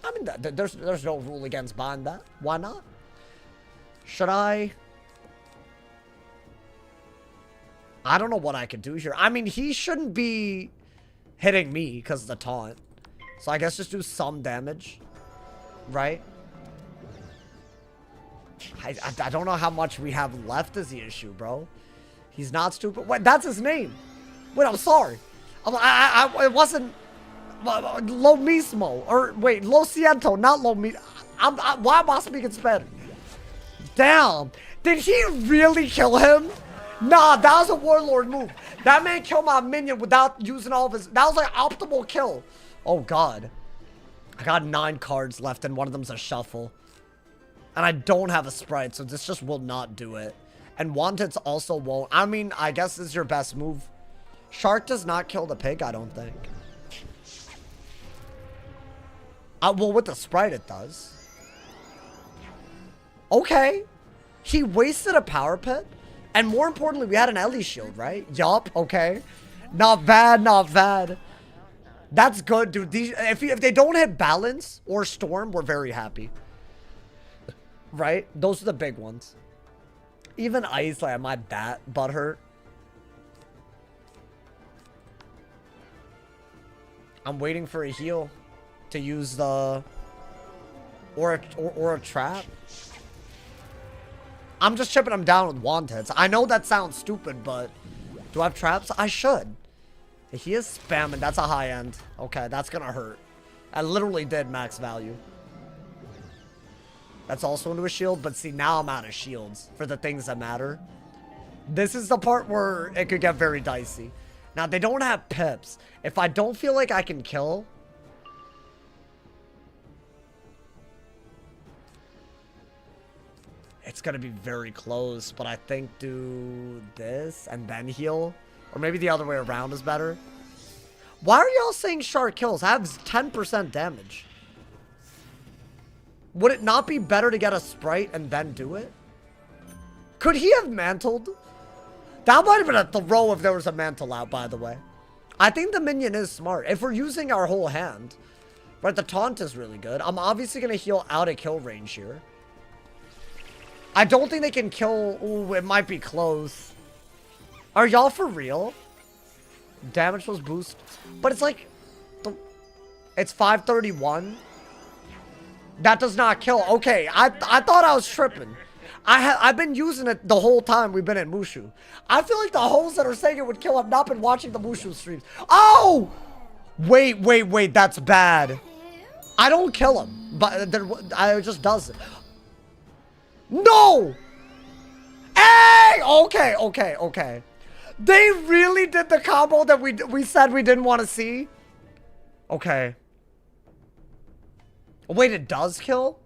I mean, there's no rule against buying that. Why not? Should I? I don't know what I could do here. I mean, he shouldn't be hitting me because of the taunt. So I guess just do some damage. Right? I don't know how much we have left is the issue, bro. He's not stupid. Wait, that's his name. Wait, I'm sorry. It wasn't Lo Mismo. Or, wait, Lo Siento, not Lo Mi... why am I speaking Spanish? Damn. Did he really kill him? Nah, that was a Warlord move. That man killed my minion without using all of his... That was like optimal kill. Oh, God. I got 9 cards left, and one of them's a shuffle. And I don't have a sprite, so this just will not do it. And Wanteds also won't. I mean, I guess this is your best move. Shark does not kill the pig, I don't think. Well, with the sprite, it does. Okay. He wasted a power pit. And more importantly, we had an Ellie shield, right? Yup, okay. Not bad, not bad. That's good, dude. These, if they don't hit balance or storm, we're very happy. Right? Those are the big ones. Even ice, like, my bat butthurt. I'm waiting for a heal to use the... Or a trap. I'm just chipping him down with Wanteds. I know that sounds stupid, but... Do I have traps? I should. He is spamming. That's a high end. Okay, that's gonna hurt. I literally did max value. That's also into a shield, but see, now I'm out of shields for the things that matter. This is the part where it could get very dicey. Now, they don't have pips. If I don't feel like I can kill... It's gonna be very close, but I think do this and then heal. Or maybe the other way around is better. Why are y'all saying Shark kills? I have 10% damage. Would it not be better to get a sprite and then do it? Could he have mantled? That might have been a throw if there was a mantle out, by the way. I think the minion is smart. If we're using our whole hand. But the taunt is really good. I'm obviously going to heal out of kill range here. I don't think they can kill... Ooh, it might be close. Are y'all for real? Damage was boosted. But it's like... It's 531. That does not kill. Okay, I thought I was tripping. I've been using it the whole time we've been in Mushu. I feel like the hoes that are saying it would kill have not been watching the Mushu streams. Oh! Wait, that's bad. I don't kill him, but I just does it. No! Hey! Okay. They really did the combo that we said we didn't want to see? Okay. Wait, it does kill?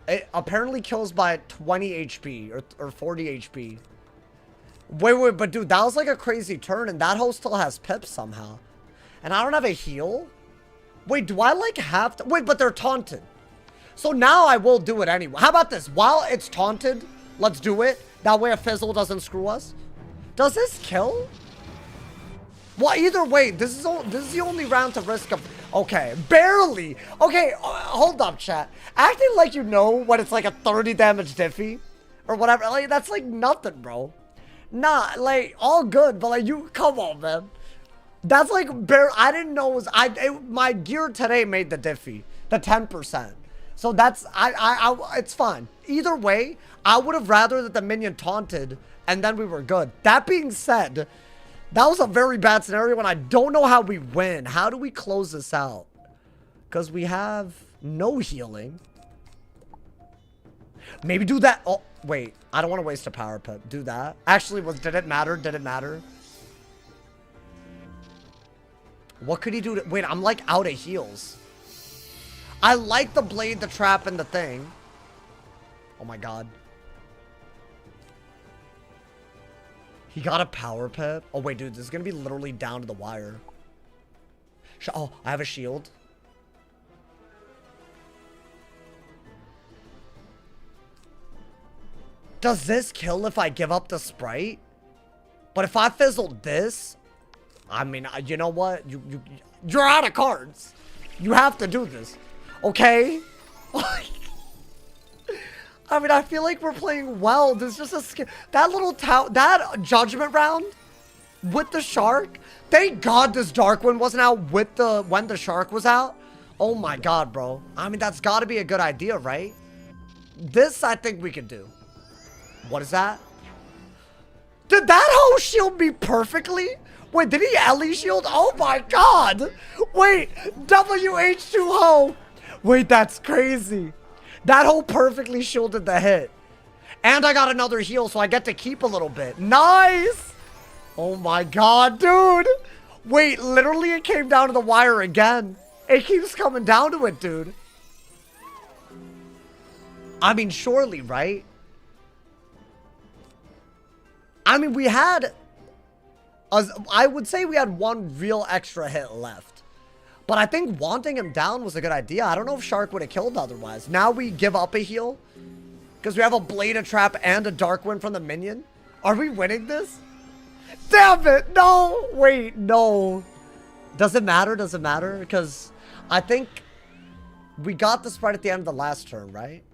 It apparently kills by 20 HP or 40 HP. Wait, but dude, that was like a crazy turn, and that host still has pips somehow. And I don't have a heal? Wait, do I like have to? Wait, but they're taunted. So now I will do it anyway. How about this? While it's taunted, let's do it. That way a fizzle doesn't screw us. Does this kill? Well, either way, this is the only round to risk of... Okay, barely. Okay, hold up, chat. Acting like you know when it's like a 30 damage diffy or whatever. Like, that's like nothing, bro. Nah, like, all good, but like, you... Come on, man. That's like... I didn't know it was... my gear today made the diffy. The 10%. So So that's, it's fine. Either way, I would have rather that the minion taunted and then we were good. That being said, that was a very bad scenario and I don't know how we win. How do we close this out? Because we have no healing. Maybe do that. Oh, wait. I don't want to waste a power pip. Do that. Actually, did it matter? Did it matter? What could he do? Wait, I'm like out of heals. I like the blade, the trap, and the thing. Oh my god. He got a power pip. Oh wait, dude, this is gonna be literally down to the wire. Oh, I have a shield. Does this kill if I give up the sprite? But if I fizzled this, I mean, you know what? You're out of cards. You have to do this. Okay? I mean, I feel like we're playing well. There's just a that little that judgment round with the shark. Thank God this dark one wasn't out with when the shark was out. Oh my god, bro. I mean, that's got to be a good idea, right? This I think we could do. What is that? Did that hoe shield me perfectly? Wait, did he LE shield? Oh my god! Wait, WH2 hoe! Wait, that's crazy. That hoe perfectly shielded the hit. And I got another heal, so I get to keep a little bit. Nice! Oh my god, dude! Wait, literally it came down to the wire again. It keeps coming down to it, dude. I mean, surely, right? I mean, we had... I would say we had one real extra hit left. But I think wanting him down was a good idea. I don't know if Shark would have killed otherwise. Now we give up a heal. Because we have a blade, a trap, and a dark wind from the minion. Are we winning this? Damn it! No! Wait, no. Does it matter? Does it matter? Because I think we got the sprite at the end of the last turn, right?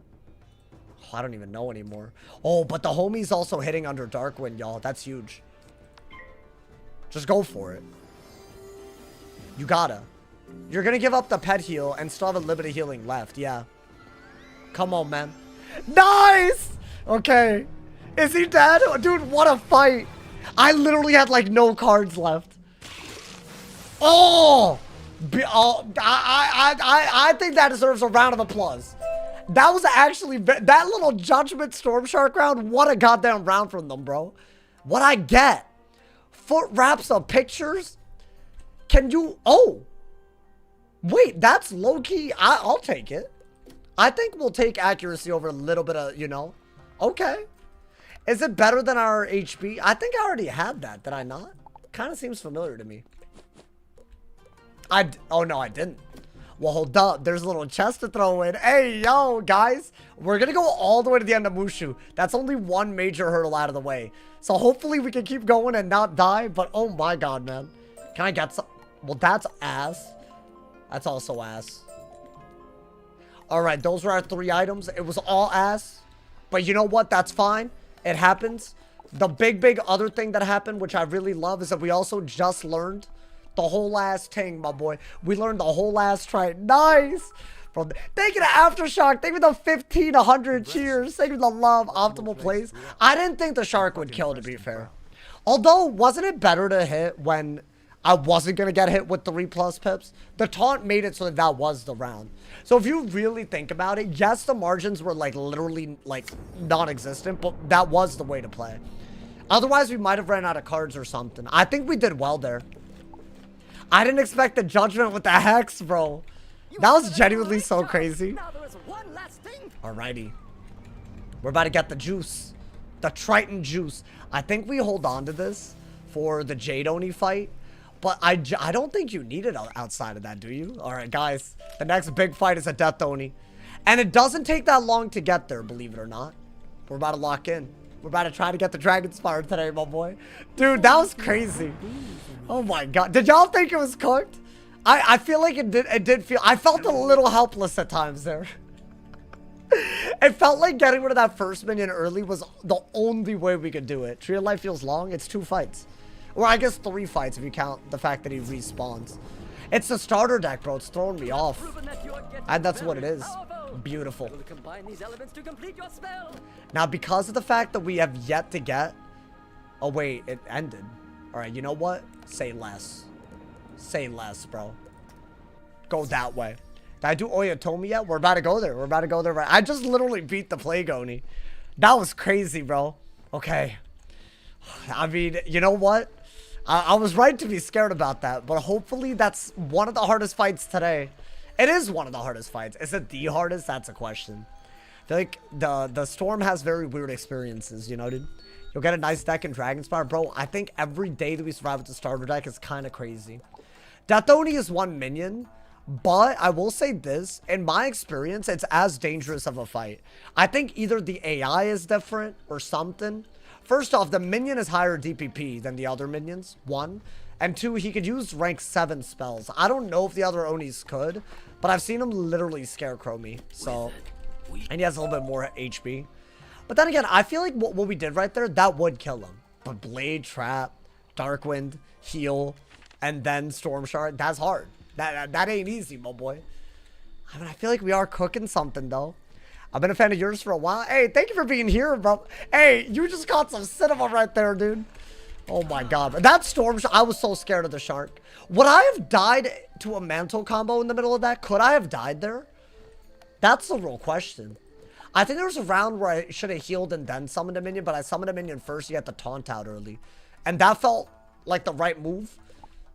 Oh, I don't even know anymore. Oh, but the homie's also hitting under dark wind, y'all. That's huge. Just go for it. You gotta. You're gonna give up the pet heal and still have a little bit of healing left. Yeah. Come on, man. Nice! Okay. Is he dead? Dude, what a fight. I literally had like no cards left. Oh! I think that deserves a round of applause. That was actually... That little Judgment Storm Shark round, what a goddamn round from them, bro. What'd I get? Foot wraps of pictures? Can you... Oh! Wait, that's low-key... I'll take it. I think we'll take accuracy over a little bit of, you know. Okay. Is it better than our HB? I think I already had that. Did I not? Kind of seems familiar to me. Oh, no, I didn't. Well, hold up. There's a little chest to throw in. Hey, yo, guys. We're going to go all the way to the end of Mushu. That's only one major hurdle out of the way. So hopefully we can keep going and not die. But oh my god, man. Can I get some? Well, that's ass. That's also ass. All right, those were our 3 items. It was all ass. But you know what? That's fine. It happens. The big other thing that happened, which I really love, is that we also just learned the whole ass thing, my boy. We learned the whole ass try. Nice. Thank you to Aftershock. Thank you to the 1,500 cheers. Thank you to the love. Optimal plays. I didn't think the shark would kill, to be fair. Although, wasn't it better to hit when I wasn't going to get hit with 3+ pips? The taunt made it so that that was the round. So if you really think about it, yes, the margins were like literally like non-existent, but that was the way to play. Otherwise, we might have ran out of cards or something. I think we did well there. I didn't expect the judgment with the hex, bro. That was genuinely so crazy. Alrighty. We're about to get the juice. The Triton juice. I think we hold on to this for the Jade Oni fight. But I don't think you need it outside of that, do you? Alright, guys. The next big fight is a Death Oni. And it doesn't take that long to get there, believe it or not. We're about to lock in. We're about to try to get the Dragon Spire today, my boy. Dude, that was crazy. Oh my god. Did y'all think it was cooked? I feel like it did feel... I felt a little helpless at times there. It felt like getting rid of that first minion early was the only way we could do it. Tree of Life feels long. It's 2 fights. Or I guess 3 fights if you count the fact that he respawns. It's the starter deck, bro. It's throwing me off. And that's what it is. Beautiful. We'll combine these elements to complete your spell. Now, because of the fact that we have yet to get... Oh, wait. It ended. Alright, you know what? Say less. Say less, bro. Go that way. Did I do Oyatomi yet? We're about to go there. We're about to go there. Right. I just literally beat the Plague Oni. That was crazy, bro. Okay. I mean, you know what? I was right to be scared about that. But hopefully that's one of the hardest fights today. It is one of the hardest fights. Is it the hardest? That's a question. I feel like the Storm has very weird experiences, you know, dude? You'll get a nice deck in Dragonspire. Bro, I think every day that we survive with the starter deck is kind of crazy. Death Oni is one minion. But I will say this, in my experience, it's as dangerous of a fight. I think either the AI is different or something. First off, the minion is higher DPP than the other minions, 1. And 2, he could use rank 7 spells. I don't know if the other Onis could, but I've seen him literally scarecrow me. So, and he has a little bit more HP. But then again, I feel like what we did right there, that would kill him. But Blade, Trap, Darkwind, Heal, and then Storm Shard, that's hard. That ain't easy, my boy. I mean, I feel like we are cooking something, though. I've been a fan of yours for a while. Hey, thank you for being here, bro. Hey, you just caught some cinema right there, dude. Oh, my God. That Storm Shark, I was so scared of the shark. Would I have died to a mantle combo in the middle of that? Could I have died there? That's the real question. I think there was a round where I should have healed and then summoned a minion, but I summoned a minion first. You had to taunt out early. And that felt like the right move.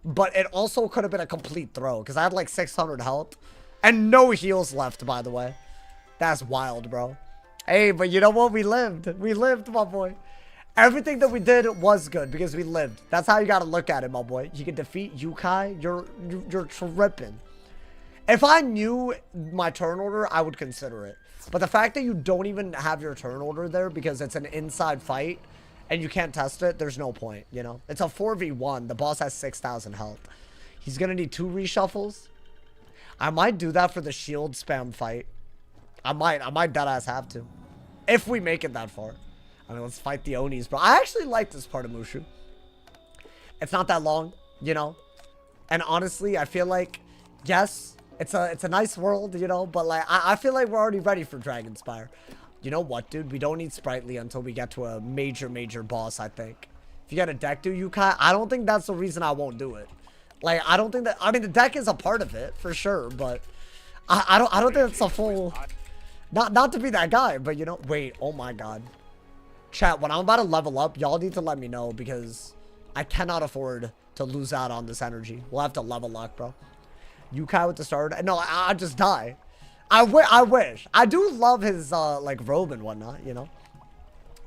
But it also could have been a complete throw because I had like 600 health and no heals left, by the way. That's wild, bro. Hey, but you know what? We lived. We lived, my boy. Everything that we did was good because we lived. That's how you got to look at it, my boy. You can defeat Yukai. You're tripping. If I knew my turn order, I would consider it. But the fact that you don't even have your turn order there because it's an inside fight and you can't test it, there's no point, you know? It's a 4v1. The boss has 6,000 health. He's going to need 2 reshuffles. I might do that for the shield spam fight. I might deadass have to. If we make it that far. I mean, let's fight the Onis, bro. I actually like this part of Mushu. It's not that long, you know? And honestly, I feel like, yes, it's a nice world, you know? But, like, I feel like we're already ready for Dragonspire. You know what, dude? We don't need Sprightly until we get to a major boss, I think. If you got a deck do Yukai, I don't think that's the reason I won't do it. Like, I don't think that... I mean, the deck is a part of it, for sure, but... I don't think it's a full... Not to be that guy, but, you know... Wait, oh my god. Chat, when I'm about to level up, y'all need to let me know, because... I cannot afford to lose out on this energy. We'll have to level lock, bro. Yukai with the starter... No, I just die. I wish. I do love his, like, robe and whatnot, you know?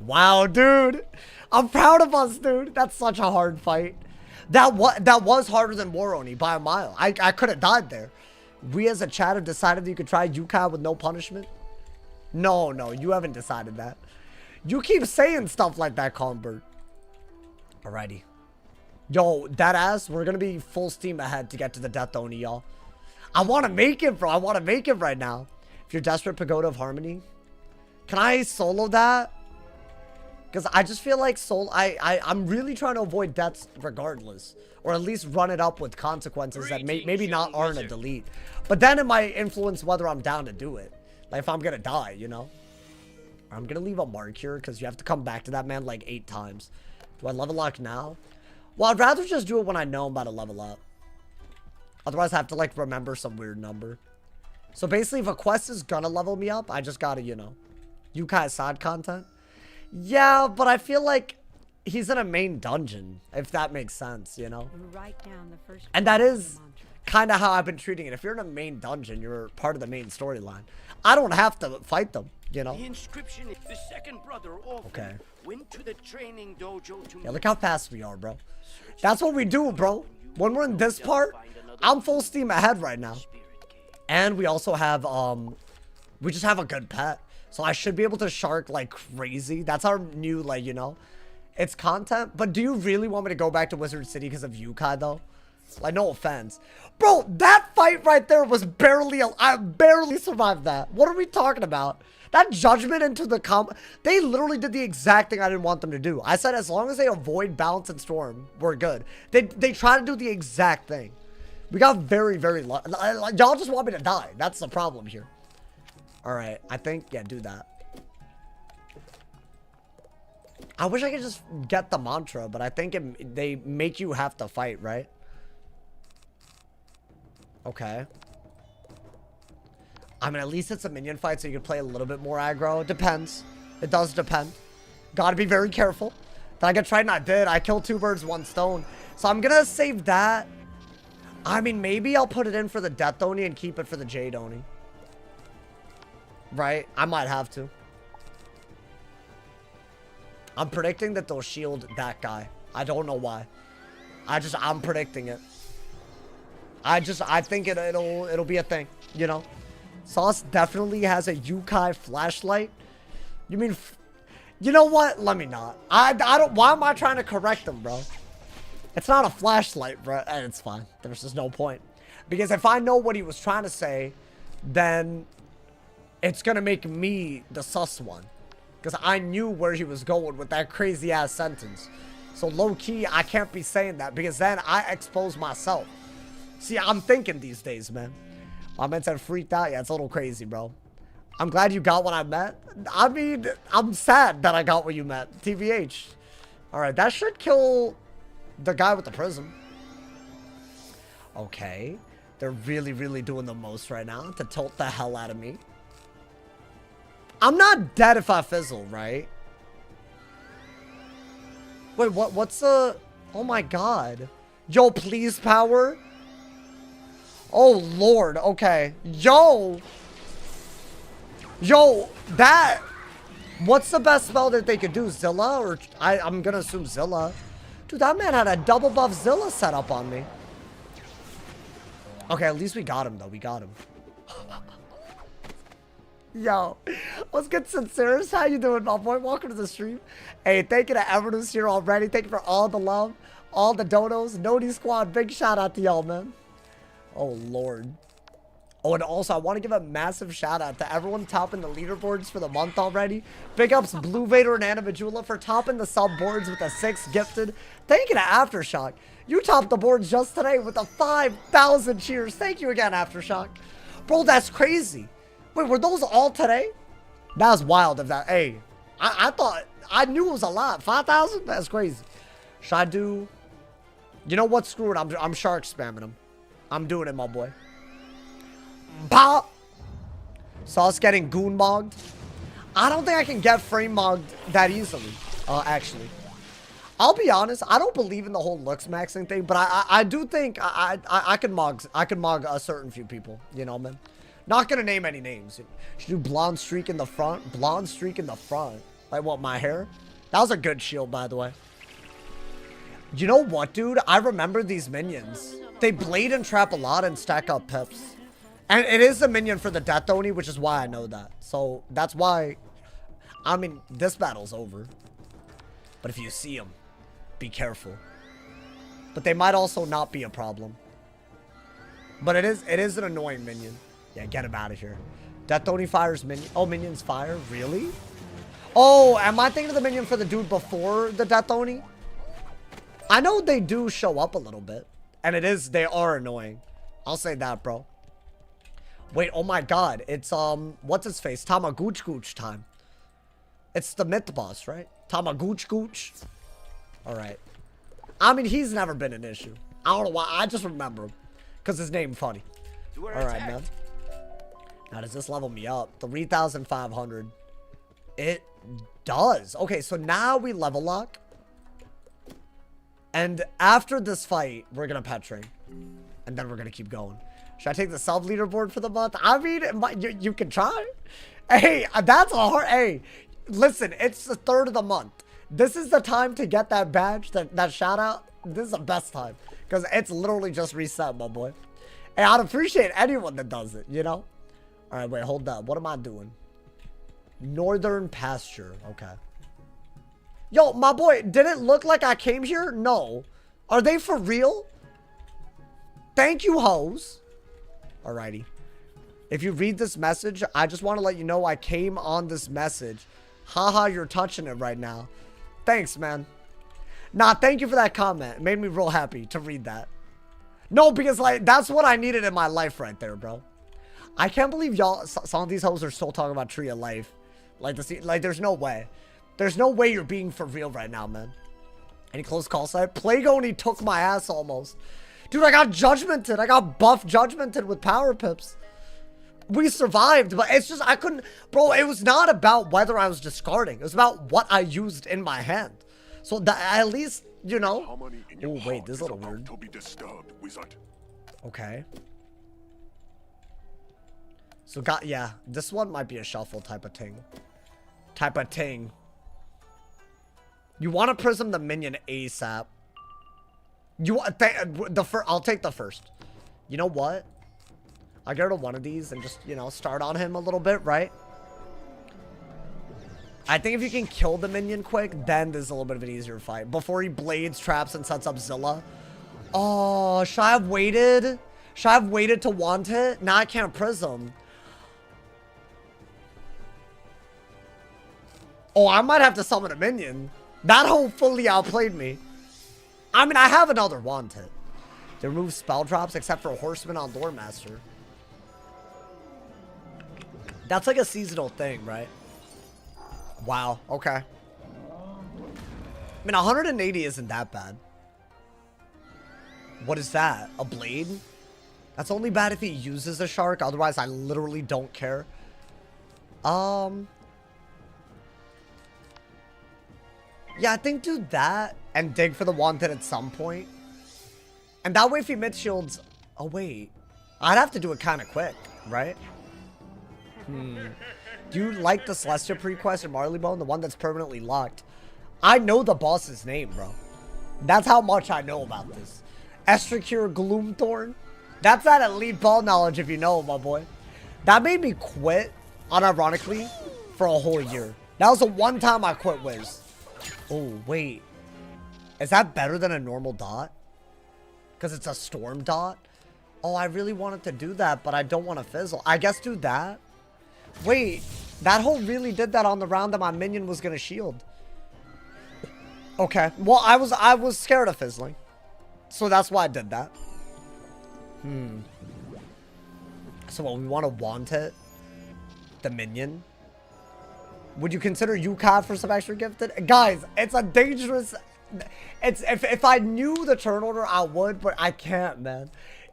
Wow, dude. I'm proud of us, dude. That's such a hard fight. That was harder than War Oni by a mile. I could have died there. We as a chat have decided that you could try Yukai with no punishment. No, you haven't decided that. You keep saying stuff like that, Colbert. Alrighty. Yo, that ass, we're gonna be full steam ahead to get to the Death Oni, y'all. I want to make it, bro. I want to make it right now. If you're desperate, Pagoda of Harmony. Can I solo that? Because I just feel like I'm really trying to avoid deaths regardless. Or at least run it up with consequences that maybe not aren't a delete. But then it might influence whether I'm down to do it. Like if I'm going to die, you know? I'm going to leave a mark here because you have to come back to that man like 8 times. Do I level lock now? Well, I'd rather just do it when I know I'm about to level up. Otherwise, I have to, like, remember some weird number. So, basically, if a quest is gonna level me up, I just gotta, you know, Yukai side content. Yeah, but I feel like he's in a main dungeon, if that makes sense, you know? Write down the first And that is kind of how I've been treating it. If you're in a main dungeon, you're part of the main storyline. I don't have to fight them, you know? The inscription is the second brother Okay. went to the training dojo to... Yeah, look how fast we are, bro. That's what we do, bro. When we're in this part... I'm full steam ahead right now. And we also have, we just have a good pet. So I should be able to shark like crazy. That's our new, like, you know, it's content. But do you really want me to go back to Wizard City because of Yukai, though? Like, no offense. Bro, that fight right there was barely, I barely survived that. What are we talking about? That judgment into the they literally did the exact thing I didn't want them to do. I said as long as they avoid balance and storm, we're good. They try to do the exact thing. We got very low. Y'all just want me to die. That's the problem here. Alright, I think, yeah, do that. I wish I could just get the mantra, but I think they make you have to fight, right? Okay. I mean, at least it's a minion fight, so you can play a little bit more aggro. It depends. It does depend. Gotta be very careful. Did I get Trident? I did. I killed 2 birds, 1 stone. So I'm gonna save that. I mean, maybe I'll put it in for the Death Oni and keep it for the Jade Oni. Right? I might have to. I'm predicting that they'll shield that guy. I don't know why. I'm predicting it. I think it'll be a thing, you know? Sauce definitely has a Yukai flashlight. You mean, you know what? Let me not. I don't, why am I trying to correct them, bro? It's not a flashlight, bro. And it's fine. There's just no point. Because if I know what he was trying to say, then it's gonna make me the sus one. Because I knew where he was going with that crazy ass sentence. So low key, I can't be saying that because then I expose myself. See, I'm thinking these days, man. My man said freaked out. Yeah, it's a little crazy, bro. I'm glad you got what I meant. I mean, I'm sad that I got what you meant. TBH. Alright, that should kill the guy with the prism. Okay. They're really, really doing the most right now to tilt the hell out of me. I'm not dead if I fizzle, right? Wait, what's the... Oh my god. Yo, please, power. Oh, Lord. Okay. Yo, that... What's the best spell that they could do? Zilla? Or I'm gonna assume Zilla. Dude, that man had a double buff Zilla set up on me. Okay, at least we got him, though. We got him. Yo, what's good, Sincerest? How you doing, my boy? Welcome to the stream. Hey, thank you to everyone who's here already. Thank you for all the love, all the donos. Nodi Squad, big shout out to y'all, man. Oh, Lord. Oh, and also, I want to give a massive shout out to everyone topping the leaderboards for the month already. Big ups Blue Vader and Anna Majula for topping the sub boards with a 6 gifted. Thank you to Aftershock. You topped the boards just today with a 5,000 cheers. Thank you again, Aftershock. Bro, that's crazy. Wait, were those all today? That was wild of that. Hey, I thought, I knew it was a lot. 5,000? That's crazy. Should I do... You know what? Screw it. I'm shark spamming him. I'm doing it, my boy. Pop! Sauce getting goon mogged. I don't think I can get frame mogged that easily, actually. I'll be honest, I don't believe in the whole looks maxing thing, but I do think I can mog a certain few people, you know, man. Not gonna name any names. Should do blonde streak in the front. Blonde streak in the front. Like what, my hair? That was a good shield, by the way. You know what, dude? I remember these minions. They blade and trap a lot and stack up pips. And it is a minion for the Death Oni, which is why I know that. So that's why, I mean, this battle's over. But if you see them, be careful. But they might also not be a problem. But it is an annoying minion. Yeah, get him out of here. Death Oni fires minion. Oh, minions fire? Really? Oh, am I thinking of the minion for the dude before the Death Oni? I know they do show up a little bit. And they are annoying. I'll say that, bro. Wait, oh my god. It's, what's his face? Tamagooch Gooch time. It's the myth boss, right? Tamagooch Gooch. Alright. I mean, he's never been an issue. I don't know why. I just remember him. Because his name funny. Alright, man. Now, does this level me up? 3,500. It does. Okay, so now we level lock. And after this fight, we're going to pet train. And then we're going to keep going. Should I take the sub leaderboard for the month? I mean, you can try. Hey, that's a hard... Hey, listen, it's the 3rd of the month. This is the time to get that badge, that shout out. This is the best time. Because it's literally just reset, my boy. Hey, I'd appreciate anyone that does it, you know? Alright, wait, hold up. What am I doing? Northern Pasture. Okay. Yo, my boy, did it look like I came here? No. Are they for real? Thank you, hoes. Alrighty. If you read this message, I just want to let you know I came on this message. Haha, you're touching it right now. Thanks, man. Nah, thank you for that comment. It made me real happy to read that. No, because, like, that's what I needed in my life right there, bro. I can't believe y'all, some of these hoes are still talking about Tree of Life. Like, there's no way. There's no way you're being for real right now, man. Any close call side? Plague Oni took my ass almost. Dude, I got judgmented. I got buff judgmented with power pips. We survived, but it's just, I couldn't, bro, it was not about whether I was discarding. It was about what I used in my hand. So that, at least, you know. Oh, wait, this is a little weird. To be disturbed, wizard. Okay. So yeah, this one might be a shuffle type of thing. You want to prism the minion ASAP. I'll take the first. You know what? I'll get rid of one of these and just, you know, start on him a little bit, right? I think if you can kill the minion quick, then there's a little bit of an easier fight. Before he blades, traps, and sets up Zilla. Oh, should I have waited? Should I have waited to want it? Now I can't prism. Oh, I might have to summon a minion. That hopefully outplayed me. I mean, I have another want it. They remove spell drops except for Horseman on Lore Master. That's like a seasonal thing, right? Wow, okay. I mean, 180 isn't that bad. What is that? A blade? That's only bad if he uses a shark. Otherwise, I literally don't care. Yeah, I think do that and dig for the wanted at some point. And that way if he mid-shields... Oh, wait. I'd have to do it kind of quick, right? Do you like the Celestia prequest in Marleybone? The one that's permanently locked? I know the boss's name, bro. That's how much I know about this. Estricure Gloomthorn? That's that elite ball knowledge if you know, my boy. That made me quit, unironically, for a whole year. That was the one time I quit Wiz. Oh, wait. Is that better than a normal dot? Because it's a storm dot? Oh, I really wanted to do that, but I don't want to fizzle. I guess do that. Wait, that hole really did that on the round that my minion was going to shield. Okay, well, I was scared of fizzling. So that's why I did that. So what, we want to want it? The minion? Would you consider Yukon for some extra gifted? Guys, it's a dangerous... It's if I knew the turn order, I would, but I can't, man.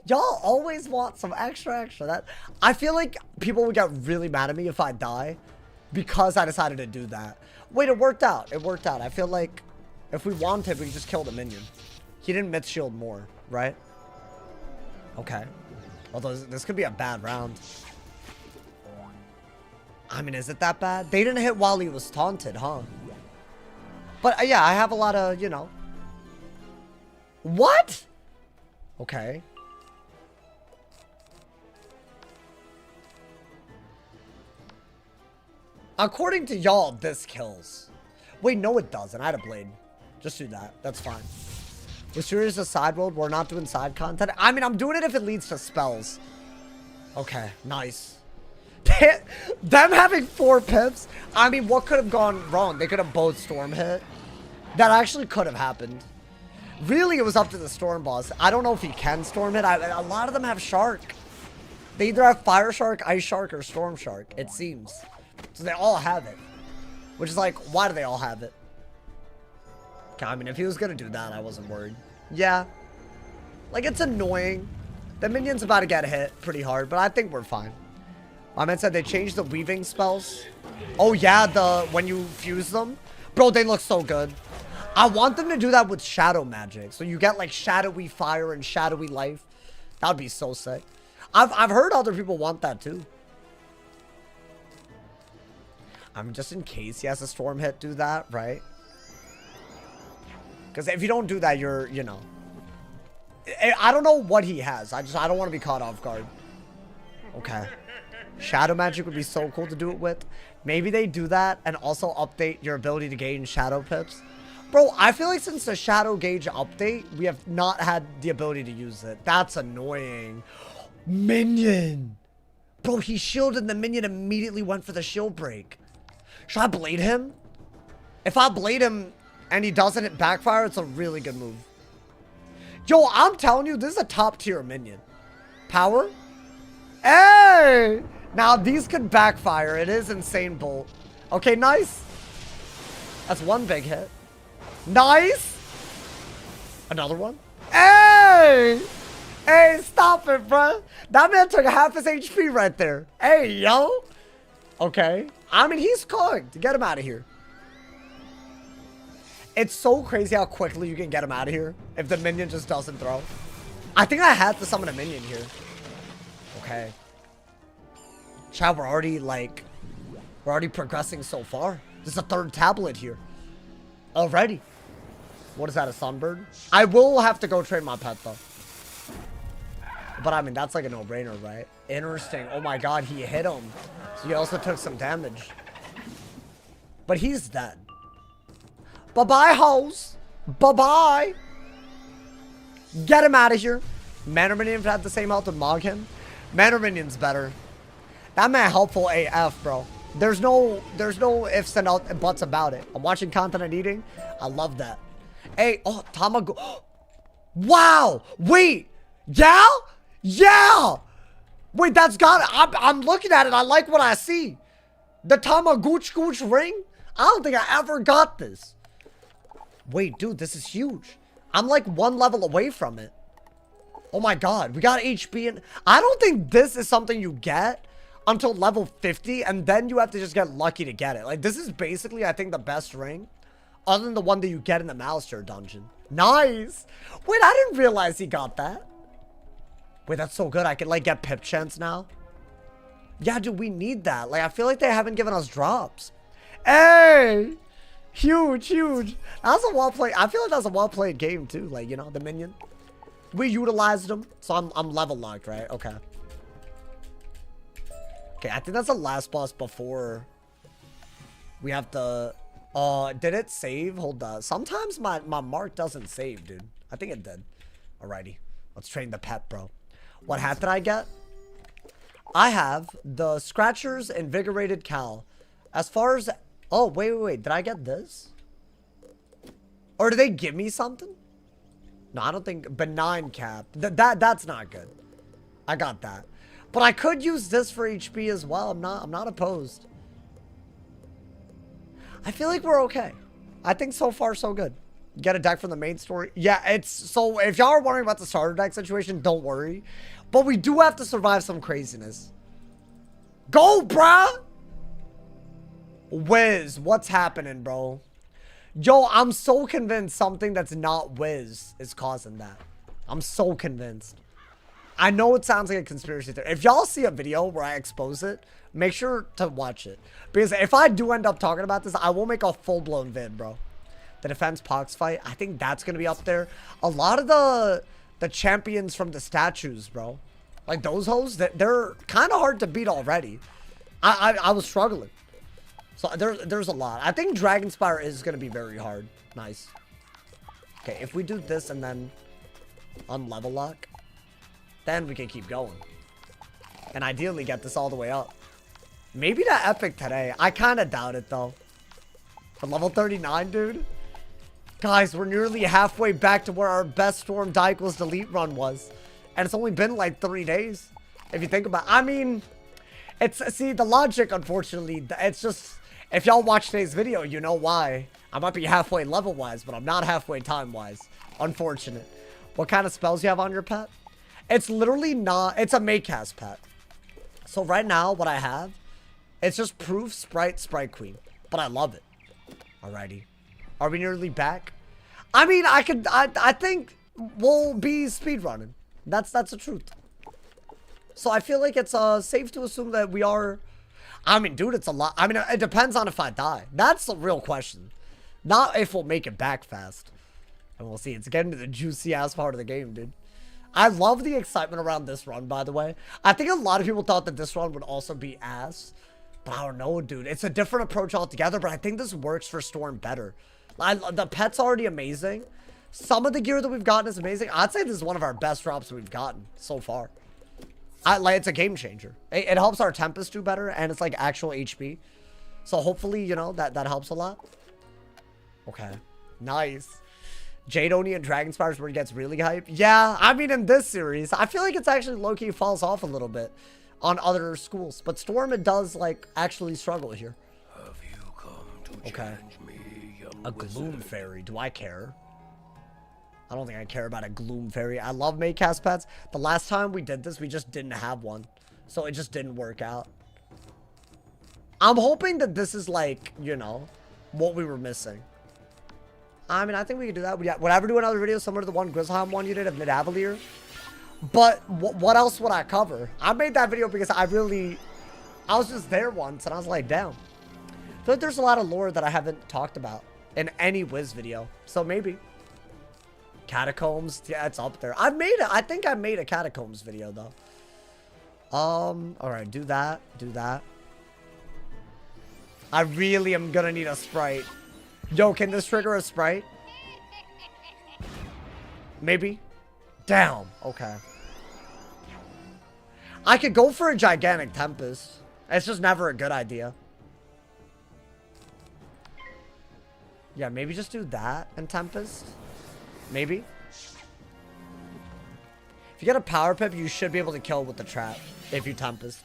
Y'all always want some extra. That I feel like people would get really mad at me if I die because I decided to do that. Wait, it worked out. It worked out. I feel like if we wanted, we could just kill the minion. He didn't myth shield more, right? Okay. Although this could be a bad round. I mean, is it that bad? They didn't hit while he was taunted, huh? But yeah, I have a lot of, you know. What? Okay. According to y'all, this kills. Wait, no it doesn't. I had a blade. Just do that. That's fine. We're serious a side road. We're not doing side content. I mean, I'm doing it if it leads to spells. Okay, nice. Them having 4 pips. I mean, what could have gone wrong? They could have both storm hit. That actually could have happened. Really, it was up to the storm boss. I don't know if he can storm hit. A lot of them have shark. They either have fire shark, ice shark, or storm shark, it seems. So they all have it. Which is like, why do they all have it? Okay, I mean, if he was going to do that, I wasn't worried. Yeah. Like, it's annoying. The minion's about to get hit pretty hard, but I think we're fine. My man said they changed the weaving spells. Oh, yeah, when you fuse them. Bro, they look so good. I want them to do that with shadow magic. So you get, like, shadowy fire and shadowy life. That would be so sick. I've heard other people want that, too. I mean, just in case he has a storm hit, do that, right? Because if you don't do that, you're, you know. I don't know what he has. I don't want to be caught off guard. Okay. Shadow magic would be so cool to do it with. Maybe they do that and also update your ability to gain shadow pips. Bro, I feel like since the shadow gauge update, we have not had the ability to use it. That's annoying. Minion. Bro, he shielded, the minion immediately went for the shield break. Should I blade him? If I blade him and he doesn't hit backfire, it's a really good move. Yo, I'm telling you, this is a top tier minion. Power? Hey! Now, these could backfire. It is Insane Bolt. Okay, nice. That's one big hit. Nice. Another one. Hey! Hey, stop it, bro. That man took half his HP right there. Hey, yo. Okay. I mean, he's cooked. Get him out of here. It's so crazy how quickly you can get him out of here if the minion just doesn't throw. I think I had to summon a minion here. Okay. Chat, we're already progressing so far. There's a third tablet here. Already. What is that, a sunbird? I will have to go train my pet, though. But, I mean, that's like a no-brainer, right? Interesting. Oh, my God, he hit him. So he also took some damage. But he's dead. Bye-bye, hoes. Bye-bye. Get him out of here. Manor Minion had the same health with Moghin. Manor Minion's better. That man helpful AF, bro. There's no ifs and buts about it. I'm watching content and eating. I love that. Hey, oh, Tamago. Wow. Wait. Yeah? Yeah. Wait, that's got it. I'm looking at it. I like what I see. The Tamagooch ring? I don't think I ever got this. Wait, dude, this is huge. I'm like one level away from it. Oh my God, we got HP and I don't think this is something you get until level 50 and then you have to just get lucky to get it. Like this is basically, I think, the best ring other than the one that you get in the Malister dungeon. Nice. Wait, I didn't realize he got that. Wait, that's so good. I can like get pip chance now. Yeah, dude, we need that. Like, I feel like they haven't given us drops. Hey, huge. That's a well-played. I feel like that's a well-played game too. Like, you know, the minion. We utilized them, so I'm level locked, right? Okay. Okay, I think that's the last boss before we have to. Did it save? Hold on. Sometimes my mark doesn't save, dude. I think it did. Alrighty, let's train the pet, bro. What hat did I get? I have the Scratcher's Invigorated Cal. As far as... Oh, wait. Did I get this? Or did they give me something? No, I don't think... Benign Cap. That's not good. I got that. But I could use this for HP as well. I'm not opposed. I feel like we're okay. I think so far so good. Get a deck from the main story. Yeah, it's... So, if y'all are wondering about the starter deck situation, don't worry. But we do have to survive some craziness. Go, bruh! Wiz, what's happening, bro? Yo, I'm so convinced something that's not Wiz is causing that. I'm so convinced. I know it sounds like a conspiracy theory. If y'all see a video where I expose it, make sure to watch it. Because if I do end up talking about this, I will make a full-blown vid, bro. The defense pox fight, I think that's going to be up there. A lot of the champions from the statues, bro. Like those hoes, they're kind of hard to beat already. I was struggling. So there's a lot. I think Dragonspire is going to be very hard. Nice. Okay, if we do this and then unlevel lock, then we can keep going. And ideally get this all the way up. Maybe the epic today. I kind of doubt it though. For level 39, dude. Guys, we're nearly halfway back to where our best Storm Die equals Delete run was. And it's only been like 3 days. If you think about it. I mean, see, the logic, unfortunately, it's just, if y'all watch today's video, you know why. I might be halfway level-wise, but I'm not halfway time-wise. Unfortunate. What kind of spells you have on your pet? It's literally not, it's a Maycast pet. So right now, what I have, it's just Proof, Sprite Queen. But I love it. Alrighty. Are we nearly back? I mean, I think we'll be speedrunning. That's the truth. So I feel like it's safe to assume that we are. I mean, dude, it's a lot. I mean, it depends on if I die. That's the real question. Not if we'll make it back fast. And we'll see. It's getting to the juicy ass part of the game, dude. I love the excitement around this run, by the way. I think a lot of people thought that this run would also be ass. But I don't know, dude. It's a different approach altogether, but I think this works for Storm better. The pet's already amazing. Some of the gear that we've gotten is amazing. I'd say this is one of our best drops we've gotten so far. Like, it's a game changer. It helps our Tempest do better, and it's like actual HP. So hopefully, you know, that helps a lot. Okay. Nice. Jade Oni and Dragonspire is where it gets really hype. Yeah, I mean, in this series, I feel like it's actually low-key falls off a little bit. on other schools. But Storm, it does, like, actually struggle here. Have you come to Okay. challenge me, young A Gloom wizard? Fairy. Do I care? I don't think I care about a Gloom Fairy. I love Maycast pets. The last time we did this, we just didn't have one. So it just didn't work out. I'm hoping that this is like, you know, what we were missing. I mean, I think we could do that. Would I ever do another video similar to the one Grizzlehound one you did of Nidavellir? But what else would I cover? I made that video because I was just there once and I was like, damn. I feel like there's a lot of lore that I haven't talked about in any Wiz video. So maybe. Catacombs, yeah, it's up there. I think I made a Catacombs video though. Alright, do that. I really am gonna need a sprite. Yo, can this trigger a sprite? Maybe. Damn. Okay. I could go for a gigantic Tempest. It's just never a good idea. Yeah, maybe just do that and Tempest. Maybe. If you get a power pip, you should be able to kill with the trap if you Tempest.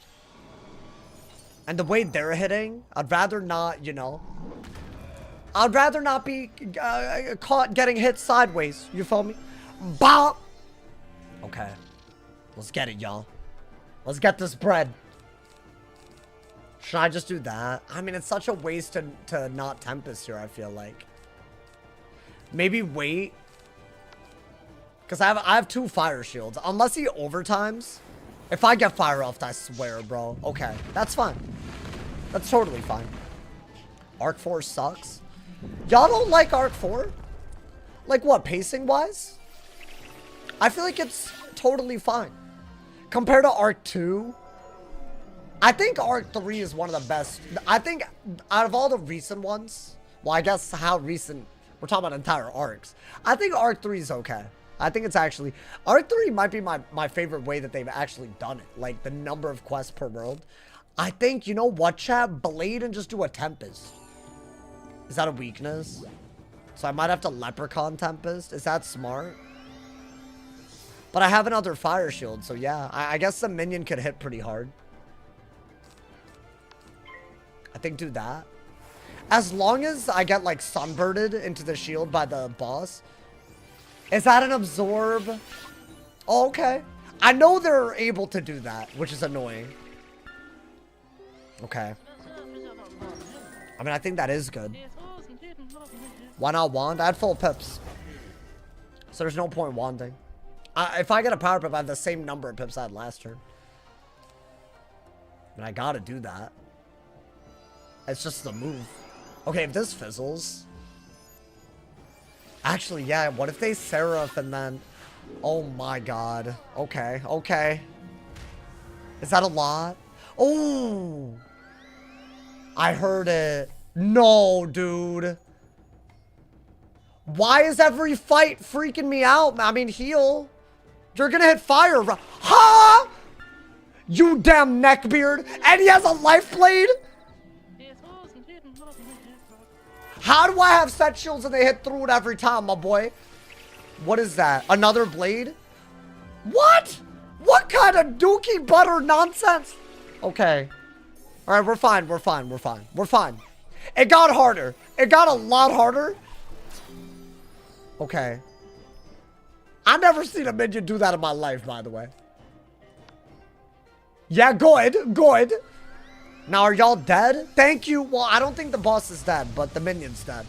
And the way they're hitting, I'd rather not, you know. I'd rather not be caught getting hit sideways. You feel me? Bop! Okay. Let's get it, y'all. Let's get this bread. Should I just do that? I mean, it's such a waste to not Tempest here, I feel like. Maybe wait. Because I have 2 fire shields. Unless he overtimes. If I get fire off, I swear, bro. Okay, that's fine. That's totally fine. Arc 4 sucks. Y'all don't like Arc 4? Like what, pacing-wise? I feel like it's totally fine. Compared to Arc 2, I think Arc 3 is one of the best. I think out of all the recent ones, well, I guess how recent, we're talking about entire arcs. I think Arc 3 is okay. I think it's actually, Arc 3 might be my favorite way that they've actually done it. Like the number of quests per world. I think, you know what, chat? Blade and just do a Tempest. Is that a weakness? So I might have to Leprechaun Tempest. Is that smart? But I have another fire shield, so yeah. I guess the minion could hit pretty hard. I think do that. As long as I get like sunbirded into the shield by the boss. Is that an absorb? Oh, okay. I know they're able to do that, which is annoying. Okay. I mean, I think that is good. Why not wand? I had full pips. So there's no point wanding. If I get a power pip, I have the same number of pips I had last turn. And I gotta do that. It's just the move. Okay, if this fizzles... Actually, yeah, what if they Seraph and then... Oh my god. Okay, okay. Is that a lot? Oh! I heard it. No, dude. Why is every fight freaking me out? I mean, heal. You're gonna hit fire. Ha! You damn neckbeard. And he has a life blade? How do I have set shields and they hit through it every time, my boy? What is that? Another blade? What? What kind of dookie butter nonsense? Okay. Alright, we're fine. We're fine. We're fine. We're fine. It got harder. It got a lot harder. Okay. I've never seen a minion do that in my life, by the way. Yeah, good. Good. Now, are y'all dead? Thank you. Well, I don't think the boss is dead, but the minion's dead.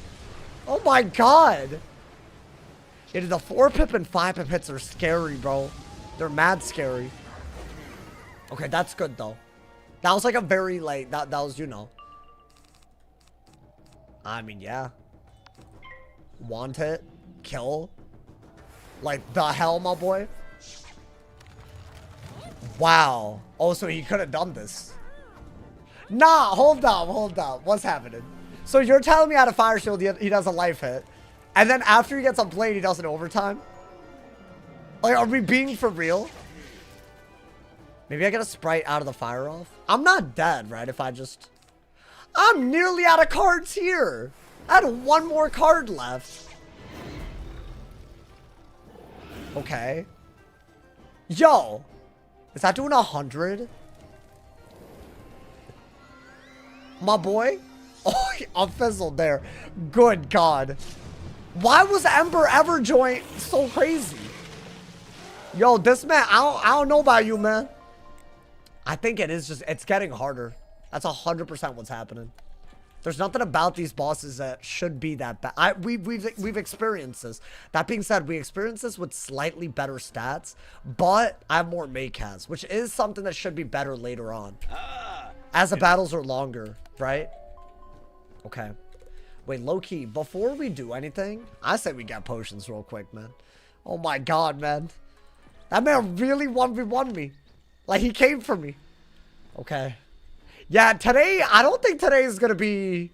Oh my god. Yeah, the 4-pip and 5-pip hits are scary, bro. They're mad scary. Okay, that's good, though. That was like a very, like, that was, you know. I mean, yeah. Want it. Kill. Like, the hell, my boy. Wow. Oh, so he could have done this. Nah, hold up, hold up. What's happening? So you're telling me out of fire shield he does a life hit, and then after he gets a blade, he does an overtime? Like, are we being for real? Maybe I get a sprite out of the fire off? I'm not dead, right? If I just... I'm nearly out of cards here. I had one more card left. Okay. Yo. Is that doing 100? My boy. Oh, I'm fizzled there. Good God. Why was Ember Ever Joint so crazy? Yo, this man, I don't know about you, man. I think it is just, it's getting harder. That's 100% what's happening. There's nothing about these bosses that should be that bad. We've experienced this. That being said, we experienced this with slightly better stats, but I have more Maycas, which is something that should be better later on. As the battles are longer, right? Okay. Wait, low-key, before we do anything, I say we get potions real quick, man. Oh my God, man. That man really 1v1 me. Like, he came for me. Okay. Yeah, today, I don't think today is going to be...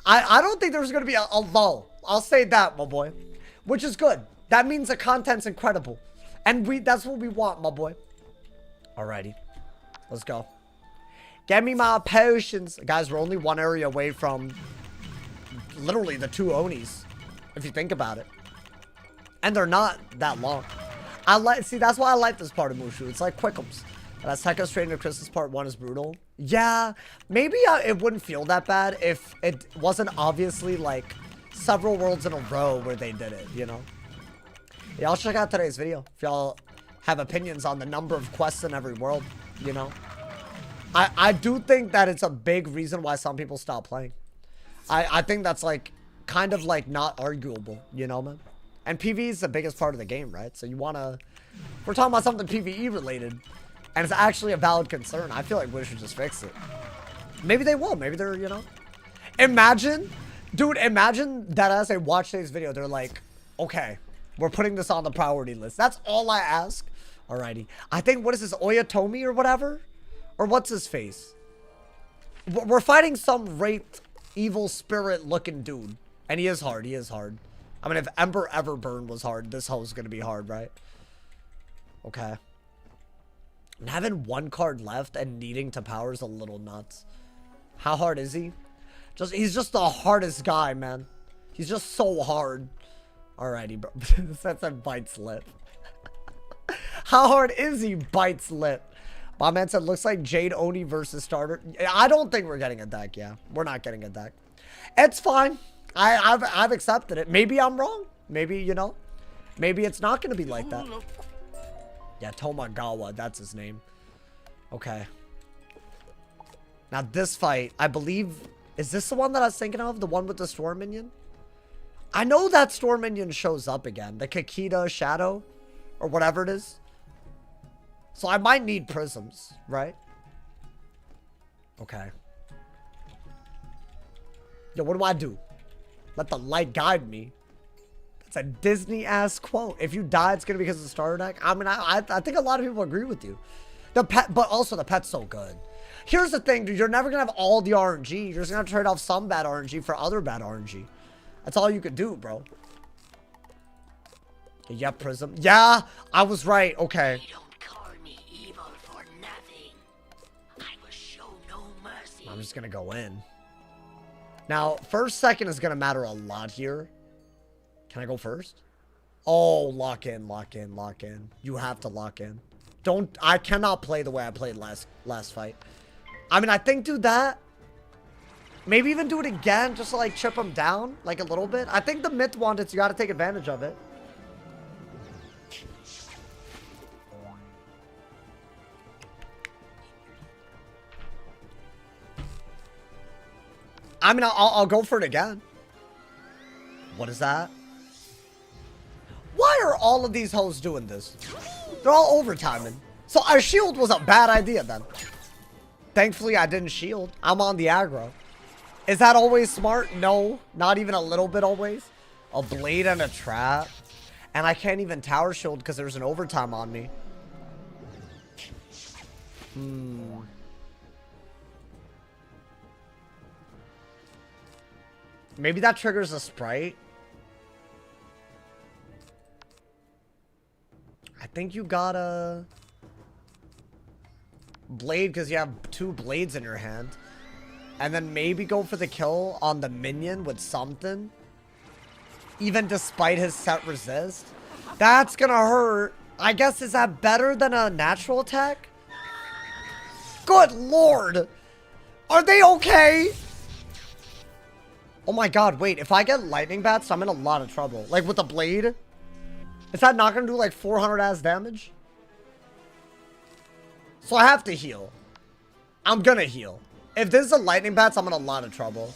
I don't think there's going to be a lull. I'll say that, my boy. Which is good. That means the content's incredible. And that's what we want, my boy. Alrighty. Let's go. Get me my potions. Guys, we're only one area away from... literally the 2 Onis. If you think about it. And they're not that long. See, that's why I like this part of Mushu. It's like Quickums. That's Tekka Strain of Christmas Part 1 is brutal. Yeah, maybe it wouldn't feel that bad if it wasn't obviously like several worlds in a row where they did it, you know? Y'all check out today's video if y'all have opinions on the number of quests in every world, you know? I do think that it's a big reason why some people stop playing. I think that's like kind of like not arguable, you know, man? And PvE is the biggest part of the game, right? So you want to... We're talking about something PvE related. And it's actually a valid concern. I feel like we should just fix it. Maybe they will. Maybe they're, you know... Imagine... Dude, imagine that as they watch today's video, they're like, okay, we're putting this on the priority list. That's all I ask. Alrighty. I think, what is this, Oyatomi or whatever? Or what's his face? We're fighting some raped, evil spirit looking dude. And he is hard. He is hard. I mean, if Ember Ever Burn was hard, this hoe's gonna be hard, right? Okay. And having 1 card left and needing to power is a little nuts. How hard is he? He's just the hardest guy, man. He's just so hard. Alrighty, bro. That's a Bite's lip. How hard is he? Bite's lip. My man said, looks like Jade Oni versus starter. I don't think we're getting a deck, yeah. We're not getting a deck. It's fine. I've accepted it. Maybe I'm wrong. Maybe, you know, maybe it's not going to be like that. Yeah, Tomagawa, that's his name. Okay. Now this fight, I believe, is this the one that I was thinking of? The one with the Storm Minion? I know that Storm Minion shows up again. The Kakita Shadow, or whatever it is. So I might need prisms, right? Okay. Yo, what do I do? Let the light guide me. That's a Disney-ass quote. If you die, it's going to be because of the starter deck. I mean, I think a lot of people agree with you. The pet, but also the pet's so good. Here's the thing, dude. You're never going to have all the RNG. You're just going to have to trade off some bad RNG for other bad RNG. That's all you could do, bro. Yeah, Prism. Yeah, I was right. Okay. You don't call me evil for nothing. I will show no mercy. I'm just going to go in. Now, first, second is going to matter a lot here. Can I go first? Oh, lock in, lock in, lock in. You have to lock in. I cannot play the way I played last fight. I mean, I think do that. Maybe even do it again, just to like chip him down, like a little bit. I think the myth wants, you got to take advantage of it. I mean, I'll go for it again. What is that? Why are all of these hoes doing this? They're all overtiming. So our shield was a bad idea then. Thankfully, I didn't shield. I'm on the aggro. Is that always smart? No, not even a little bit always. A blade and a trap. And I can't even tower shield because there's an overtime on me. Maybe that triggers a sprite. I think you got a blade because you have 2 blades in your hand. And then maybe go for the kill on the minion with something. Even despite his set resist. That's gonna hurt. I guess, is that better than a natural attack? Good lord. Are they okay? Oh my god, wait. If I get lightning bats, I'm in a lot of trouble. Like with the blade? Is that not gonna do like 400 ass damage? So I have to heal. I'm gonna heal. If this is a lightning bats, I'm in a lot of trouble.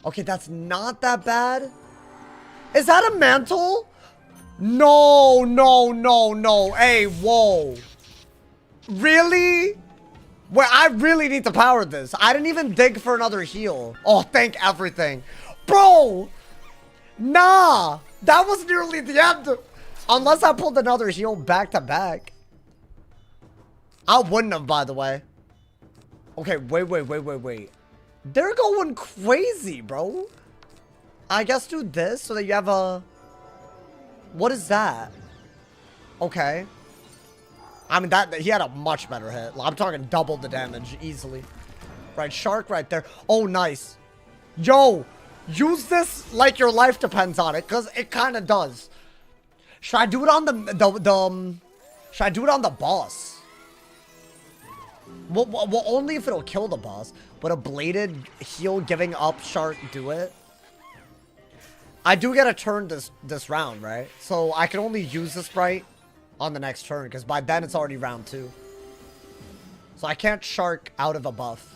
Okay, that's not that bad. Is that a mantle? No, no, no, no. Hey, whoa. Really? Wait, I really need to power this. I didn't even dig for another heal. Oh, thank everything. Bro! Nah! That was nearly the end. Unless I pulled another heal back to back. I wouldn't have, by the way. Okay, wait. They're going crazy, bro. I guess do this so that you have a... What is that? Okay. I mean, that he had a much better hit. I'm talking double the damage easily. Right, shark right there. Oh, nice. Yo, use this like your life depends on it, because it kind of does. Should I do it on should I do it on the boss? Well, only if it'll kill the boss. But a bladed heal giving up shark do it? I do get a turn this round, right? So I can only use the sprite on the next turn, because by then it's already round 2. So I can't shark out of a buff.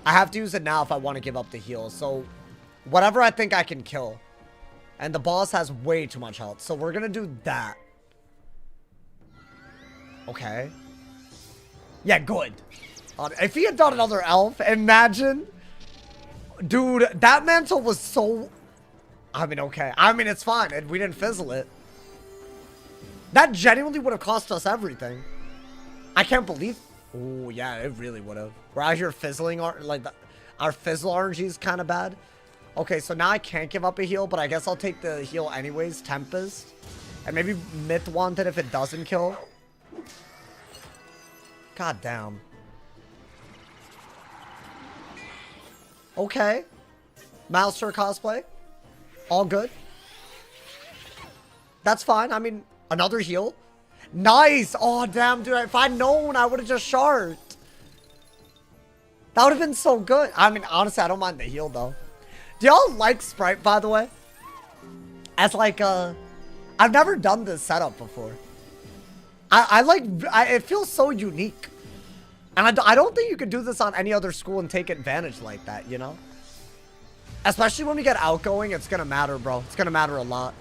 I have to use it now if I want to give up the heal. So whatever I think I can kill. And the boss has way too much health. So we're going to do that. Okay. Yeah, good. If he had done another elf, imagine. Dude, that mantle was so... I mean, okay. I mean, it's fine. We didn't fizzle it. That genuinely would have cost us everything. I can't believe... Oh, yeah, it really would have. We're out here fizzling. Our fizzle RNG is kind of bad. Okay, so now I can't give up a heal, but I guess I'll take the heal anyways. Tempest. And maybe Myth Wanted if it doesn't kill. God damn. Okay. Mouser cosplay. All good. That's fine. I mean, another heal. Nice. Oh, damn, dude. If I'd known, I would have just sharked. That would have been so good. I mean, honestly, I don't mind the heal, though. Do y'all like Sprite, by the way? As like, I've never done this setup before. It feels so unique. And I don't think you could do this on any other school and take advantage like that, you know? Especially when we get outgoing, it's gonna matter, bro. It's gonna matter a lot.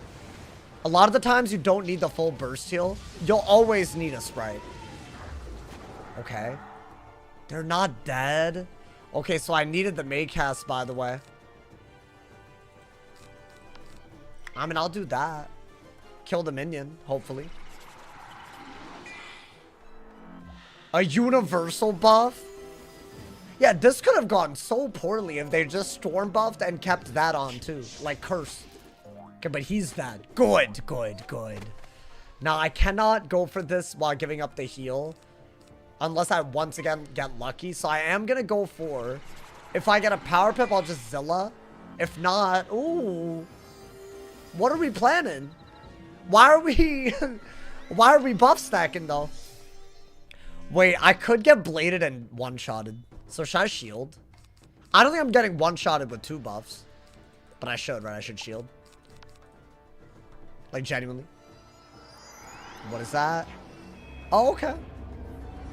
A lot of the times you don't need the full burst heal. You'll always need a Sprite. Okay. They're not dead. Okay, so I needed the Maycast, by the way. I mean, I'll do that. Kill the minion, hopefully. A universal buff? Yeah, this could have gone so poorly if they just storm buffed and kept that on too. Like curse. Okay, but he's dead. Good. Now, I cannot go for this while giving up the heal. Unless I once again get lucky. So I am going to go for... If I get a power pip, I'll just Zilla. If not... Ooh. What are we planning? Why are we... Why are we buff stacking though? Wait, I could get bladed and one-shotted. So should I shield? I don't think I'm getting one-shotted with 2 buffs. But I should, right? I should shield. Like, genuinely. What is that? Oh, okay.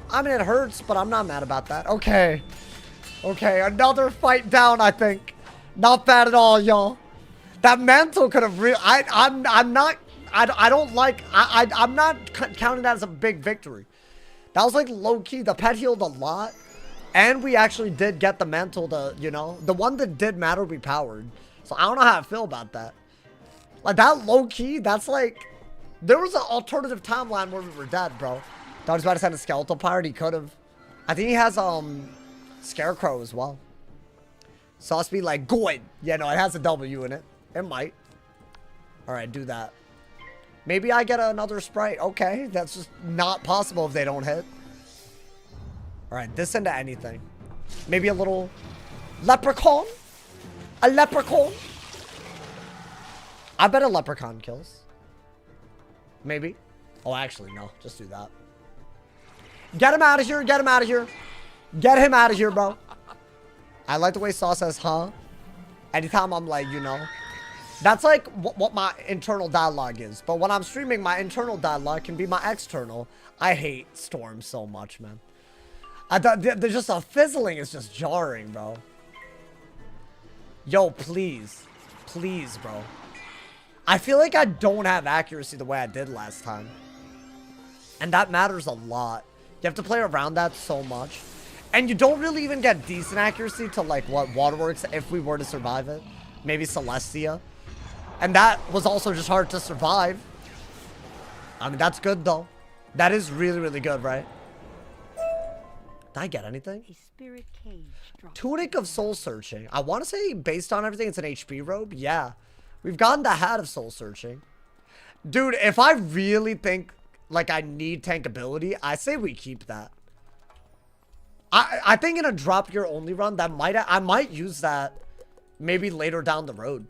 I mean, it hurts, but I'm not mad about that. Okay. Okay, another fight down, I think. Not bad at all, y'all. That mantle could have really... I'm not... I don't like... I'm not counting that as a big victory. That was like low-key. The pet healed a lot. And we actually did get the mantle to, you know... The one that did matter, we powered. So I don't know how I feel about that. Like, that low-key, that's like... There was an alternative timeline where we were dead, bro. Thought he was about to send a skeletal pirate. He could have. I think he has, Scarecrow as well. So let's be like, good. Yeah, no, it has a W in it. It might. Alright, do that. Maybe I get another Sprite. Okay, that's just not possible if they don't hit. Alright, this into anything. Maybe a little leprechaun? A leprechaun? I bet a leprechaun kills. Maybe. Oh, actually, no. Just do that. Get him out of here. Get him out of here. Get him out of here, bro. I like the way Saw says, huh? Anytime I'm like, you know. That's like what my internal dialogue is. But when I'm streaming, my internal dialogue can be my external. I hate Storm so much, man. There's just a fizzling. It's just jarring, bro. Yo, please. Please, bro. I feel like I don't have accuracy the way I did last time. And that matters a lot. You have to play around that so much. And you don't really even get decent accuracy to, like, what, Waterworks if we were to survive it. Maybe Celestia. And that was also just hard to survive. I mean, that's good, though. That is really, really good, right? Did I get anything? A spirit cage dropped. Tunic of Soul Searching. I want to say, based on everything, it's an HP robe. Yeah. We've gotten the hat of Soul Searching. Dude, if I really think, like, I need tankability, I say we keep that. I think in a drop gear only run, that I might use that maybe later down the road.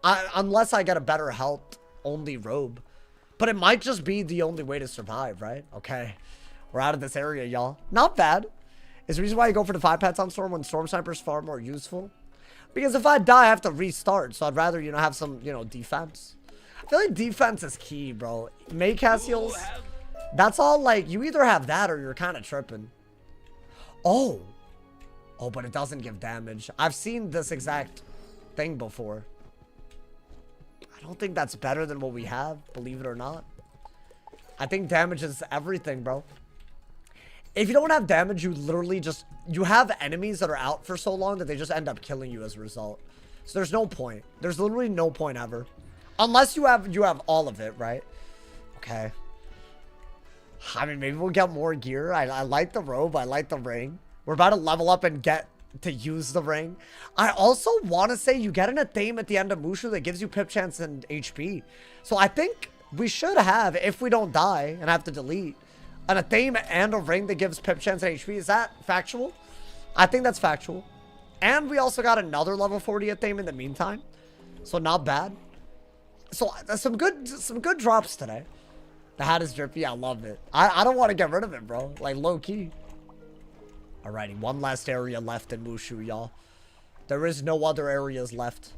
Unless I get a better health only robe. But it might just be the only way to survive, right? Okay. We're out of this area, y'all. Not bad. Is the reason why you go for the 5 pets on Storm when Storm Sniper is far more useful? Because if I die, I have to restart. So I'd rather, you know, have some, you know, defense. I feel like defense is key, bro. Make Cassiels. That's all, like, you either have that or you're kind of tripping. Oh. Oh, but it doesn't give damage. I've seen this exact thing before. I don't think that's better than what we have, believe it or not. I think damage is everything, bro. If you don't have damage, you literally just... You have enemies that are out for so long that they just end up killing you as a result. So there's no point. There's literally no point ever. Unless you have all of it, right? Okay. I mean, maybe we'll get more gear. I like the robe. I like the ring. We're about to level up and get to use the ring. I also want to say you get an theme at the end of Mushu that gives you pip chance and HP. So I think we should have, if we don't die and have to delete, an theme and a ring that gives pip chance and HP. Is that factual? I think that's factual. And we also got another level 40 theme in the meantime. So not bad. So some good drops today. The hat is drippy. I love it. I don't want to get rid of it, bro. Like, low key. Alrighty, one last area left in Mushu, y'all. There is no other areas left.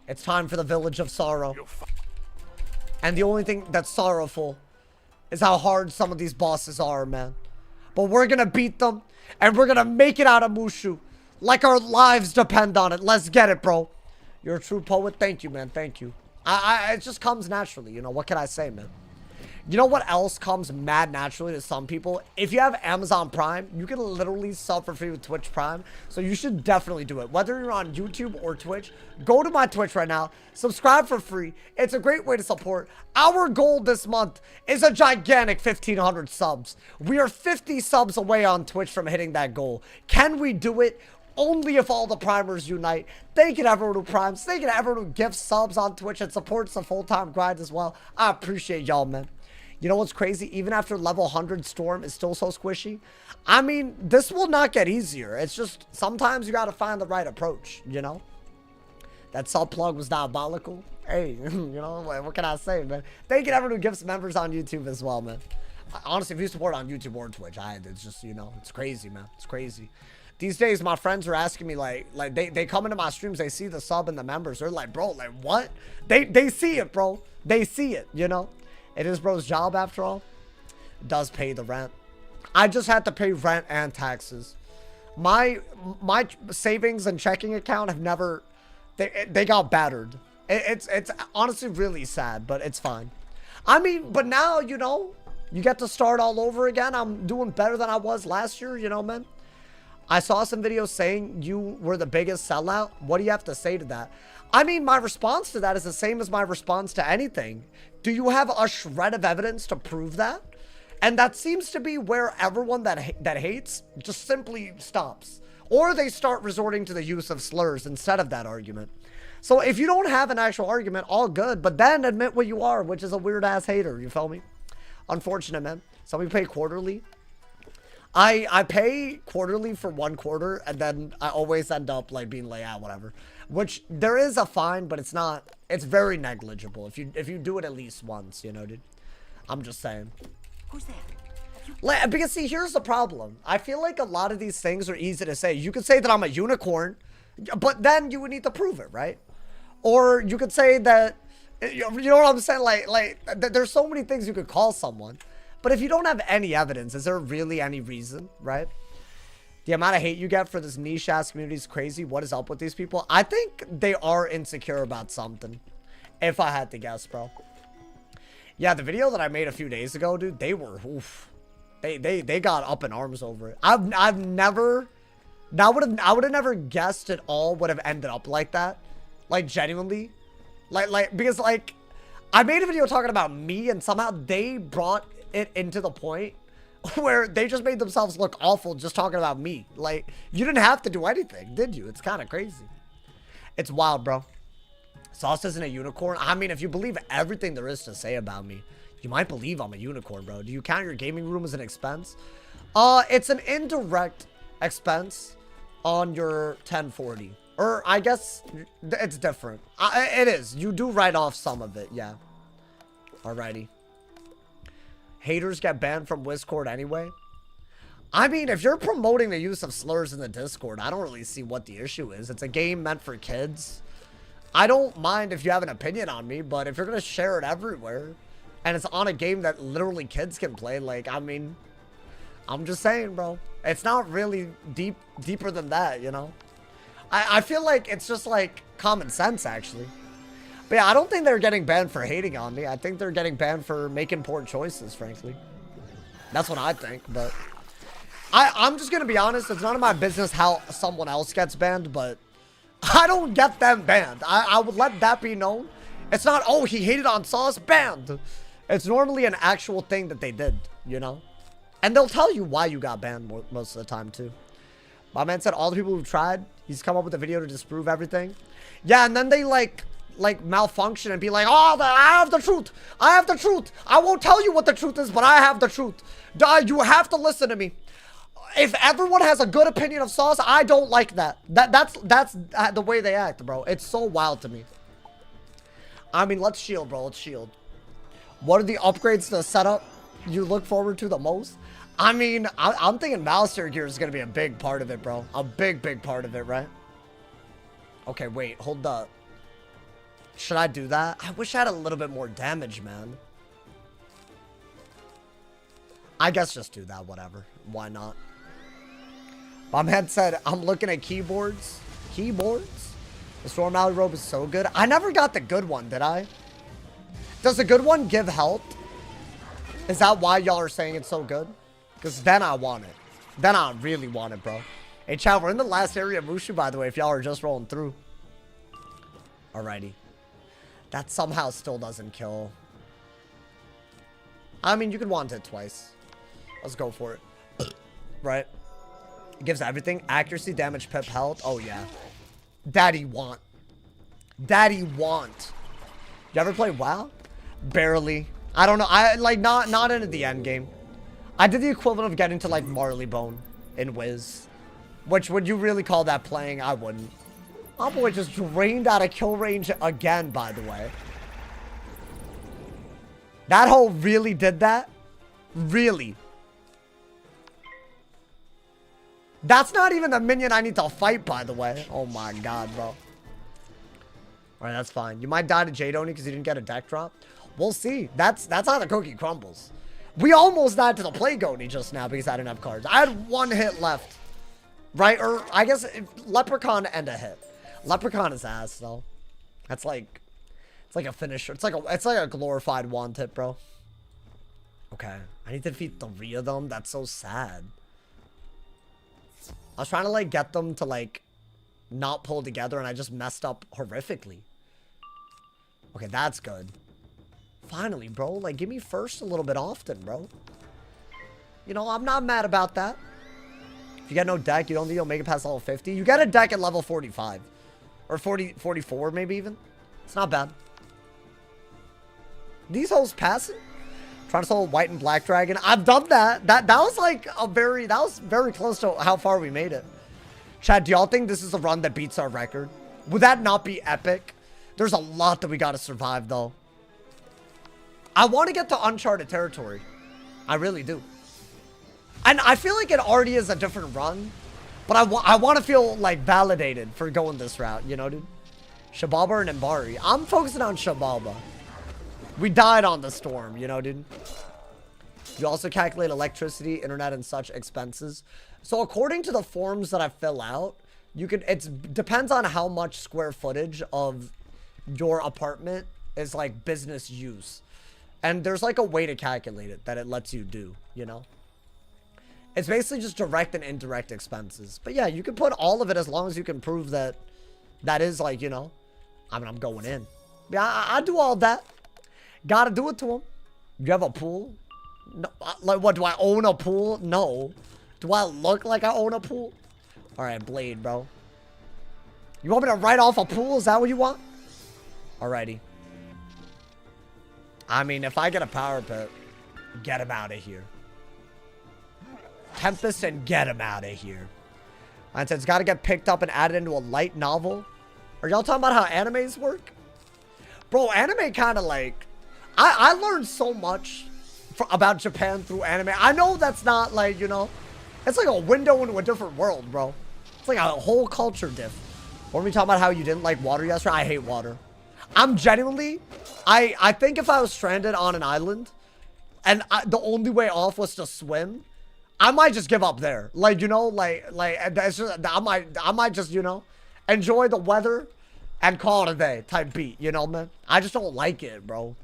It's time for the Village of Sorrow. And the only thing that's sorrowful is how hard some of these bosses are, man. But we're gonna beat them, and we're gonna make it out of Mushu. Like our lives depend on it. Let's get it, bro. You're a true poet. Thank you, man. Thank you. It just comes naturally, you know. What can I say, man? You know what else comes mad naturally to some people? If you have Amazon Prime, you can literally sub for free with Twitch Prime. So you should definitely do it. Whether you're on YouTube or Twitch, go to my Twitch right now. Subscribe for free. It's a great way to support. Our goal this month is a gigantic 1,500 subs. We are 50 subs away on Twitch from hitting that goal. Can we do it? Only if all the primers unite. Thank you to everyone who primes. Thank you to everyone who gives subs on Twitch and supports the full-time grind as well. I appreciate y'all, man. You know what's crazy? Even after level 100, Storm is still so squishy. I mean, this will not get easier. It's just sometimes you got to find the right approach, you know? That sub plug was diabolical. Hey, you know, what can I say, man? Thank you to everyone who gives members on YouTube as well, man. Honestly, if you support on YouTube or Twitch, it's just, you know, it's crazy, man. It's crazy. These days, my friends are asking me, like they come into my streams, they see the sub and the members. They're like, bro, like, what? They see it, bro. They see it, you know? It is bro's job after all. It does pay the rent. I just had to pay rent and taxes. My savings and checking account have never... They got battered. It's honestly really sad, but it's fine. I mean, but now, you know, you get to start all over again. I'm doing better than I was last year, you know, man. I saw some videos saying you were the biggest sellout. What do you have to say to that? I mean, my response to that is the same as my response to anything. Do you have a shred of evidence to prove that? And that seems to be where everyone that hates just simply stops. Or they start resorting to the use of slurs instead of that argument. So if you don't have an actual argument, all good. But then admit what you are, which is a weird-ass hater. You feel me? Unfortunate, man. Some people pay quarterly. I pay quarterly for 1 quarter, and then I always end up like being like, ah, whatever. Which there is a fine, but it's not. It's very negligible if you do it at least once, you know, dude. I'm just saying. Who's there? Like, because see, here's the problem. I feel like a lot of these things are easy to say. You could say that I'm a unicorn, but then you would need to prove it, right? Or you could say that, you know what I'm saying? Like there's so many things you could call someone. But if you don't have any evidence, is there really any reason, right? The amount of hate you get for this niche-ass community is crazy. What is up with these people? I think they are insecure about something. If I had to guess, bro. Yeah, the video that I made a few days ago, dude, they were, oof. They got up in arms over it. I've never, I would have never guessed it all would have ended up like that. Like, genuinely. Because, like, I made a video talking about me, and somehow they brought it into the point where they just made themselves look awful just talking about me. Like, you didn't have to do anything, did you? It's kind of crazy. It's wild, bro. Sauce isn't a unicorn. I mean, if you believe everything there is to say about me, you might believe I'm a unicorn, bro. Do you count your gaming room as an expense? It's an indirect expense on your 1040. Or, I guess, it's different. It is. You do write off some of it, yeah. Alrighty. Haters get banned from Discord anyway. I mean, if you're promoting the use of slurs in the Discord, I don't really see what the issue is. It's a game meant for kids. I don't mind if you have an opinion on me, but if you're going to share it everywhere, and it's on a game that literally kids can play, like, I mean, I'm just saying, bro. It's not really deeper than that, you know? I feel like it's just, like, common sense, actually. But yeah, I don't think they're getting banned for hating on me. I think they're getting banned for making poor choices, frankly. That's what I think, but... I'm just going to be honest. It's none of my business how someone else gets banned, but... I don't get them banned. I would let that be known. It's not, oh, he hated on Sauce, banned. It's normally an actual thing that they did, you know? And they'll tell you why you got banned most of the time, too. My man said all the people who tried, he's come up with a video to disprove everything. Yeah, and then they, like malfunction and be like, oh, I have the truth. I have the truth. I won't tell you what the truth is, but I have the truth. You have to listen to me. If everyone has a good opinion of Sauce, I don't like that. That's the way they act, bro. It's so wild to me. I mean, let's shield, bro. Let's shield. What are the upgrades to the setup you look forward to the most? I mean, I'm thinking Malister gear is going to be a big part of it, bro. A big part of it, right? Okay, wait. Hold up. Should I do that? I wish I had a little bit more damage, man. I guess just do that, whatever. Why not? My man said, I'm looking at keyboards. Keyboards? The Storm Alley robe is so good. I never got the good one, did I? Does the good one give health? Is that why y'all are saying it's so good? Because then I want it. Then I really want it, bro. Hey, chat, we're in the last area of Mushu, by the way, if y'all are just rolling through. Alrighty. That somehow still doesn't kill. I mean, you could want it twice. Let's go for it. Right? It gives everything. Accuracy, damage, pip, health. Oh, yeah. Daddy want. Daddy want. You ever play WoW? Barely. I don't know. I, like, not into the end game. I did the equivalent of getting to, like, Marleybone in Wiz. Which, would you really call that playing? I wouldn't. Oh, boy, just drained out of kill range again, by the way. That hole really did that? Really? That's not even the minion I need to fight, by the way. Oh my god, bro. Alright, that's fine. You might die to Jade Oni because you didn't get a deck drop. We'll see. That's how the cookie crumbles. We almost died to the Plague Oni just now because I didn't have cards. I had one hit left. Right? Or, I guess, Leprechaun and a hit. Leprechaun is ass, though. That's like... It's like a finisher. It's like a glorified wand tip, bro. Okay. I need to defeat 3 of them. That's so sad. I was trying to, like, get them to, like, not pull together, and I just messed up horrifically. Okay, that's good. Finally, bro. Like, give me first a little bit often, bro. You know, I'm not mad about that. If you get no deck, you don't think you'll make it past level 50. You get a deck at level 45. Or 44, maybe even. It's not bad. These hoes passing? Trying to solo white and black dragon. I've done that. That was like that was very close to how far we made it. Chad, do y'all think this is a run that beats our record? Would that not be epic? There's a lot that we gotta survive, though. I want to get to uncharted territory. I really do. And I feel like it already is a different run. But I want to feel, like, validated for going this route. You know, dude? Shababa and Mbari. I'm focusing on Shababa. We died on the storm, you know, dude? You also calculate electricity, internet, and such expenses. So according to the forms that I fill out, you can, it depends on how much square footage of your apartment is like business use. And there's like a way to calculate it that it lets you do, you know? It's basically just direct and indirect expenses. But yeah, you can put all of it as long as you can prove that that is like, you know, I mean, I'm going in. Yeah, I do all that. Gotta do it to him. You have a pool? No, like, what, do I own a pool? No. Do I look like I own a pool? Alright, Blade, bro. You want me to write off a pool? Is that what you want? Alrighty. I mean, if I get a power pit, get him out of here. Tempest and get him out of here. And it's got to get picked up and added into a light novel. Are y'all talking about how animes work? Bro, anime kind of like... I learned so much about Japan through anime. I know that's not like, you know... It's like a window into a different world, bro. It's like a whole culture diff. What were we talking about how you didn't like water yesterday? I hate water. I'm genuinely... I think if I was stranded on an island and the only way off was to swim, I might just give up there. Like, you know, it's just, I might just, you know, enjoy the weather and call it a day type beat, you know, man? I just don't like it, bro.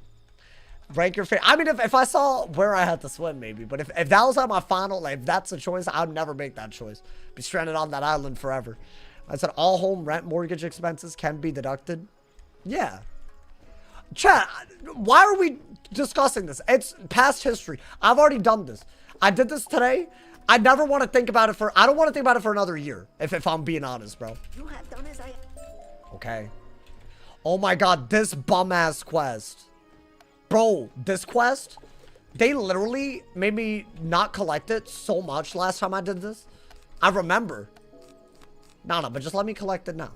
Rank your favorite. I mean, if I saw where I had to swim, maybe. But if that was on my final, like, if that's a choice, I'd never make that choice. Be stranded on that island forever. I said all home rent mortgage expenses can be deducted. Yeah. Chat, why are we discussing this? It's past history. I've already done this. I did this today. I never want to think about it I don't want to think about it for another year, if I'm being honest, bro. You have done as I... Okay. Oh my god, this bum-ass quest. Bro, this quest, they literally made me not collect it so much last time I did this. I remember. No, but just let me collect it now.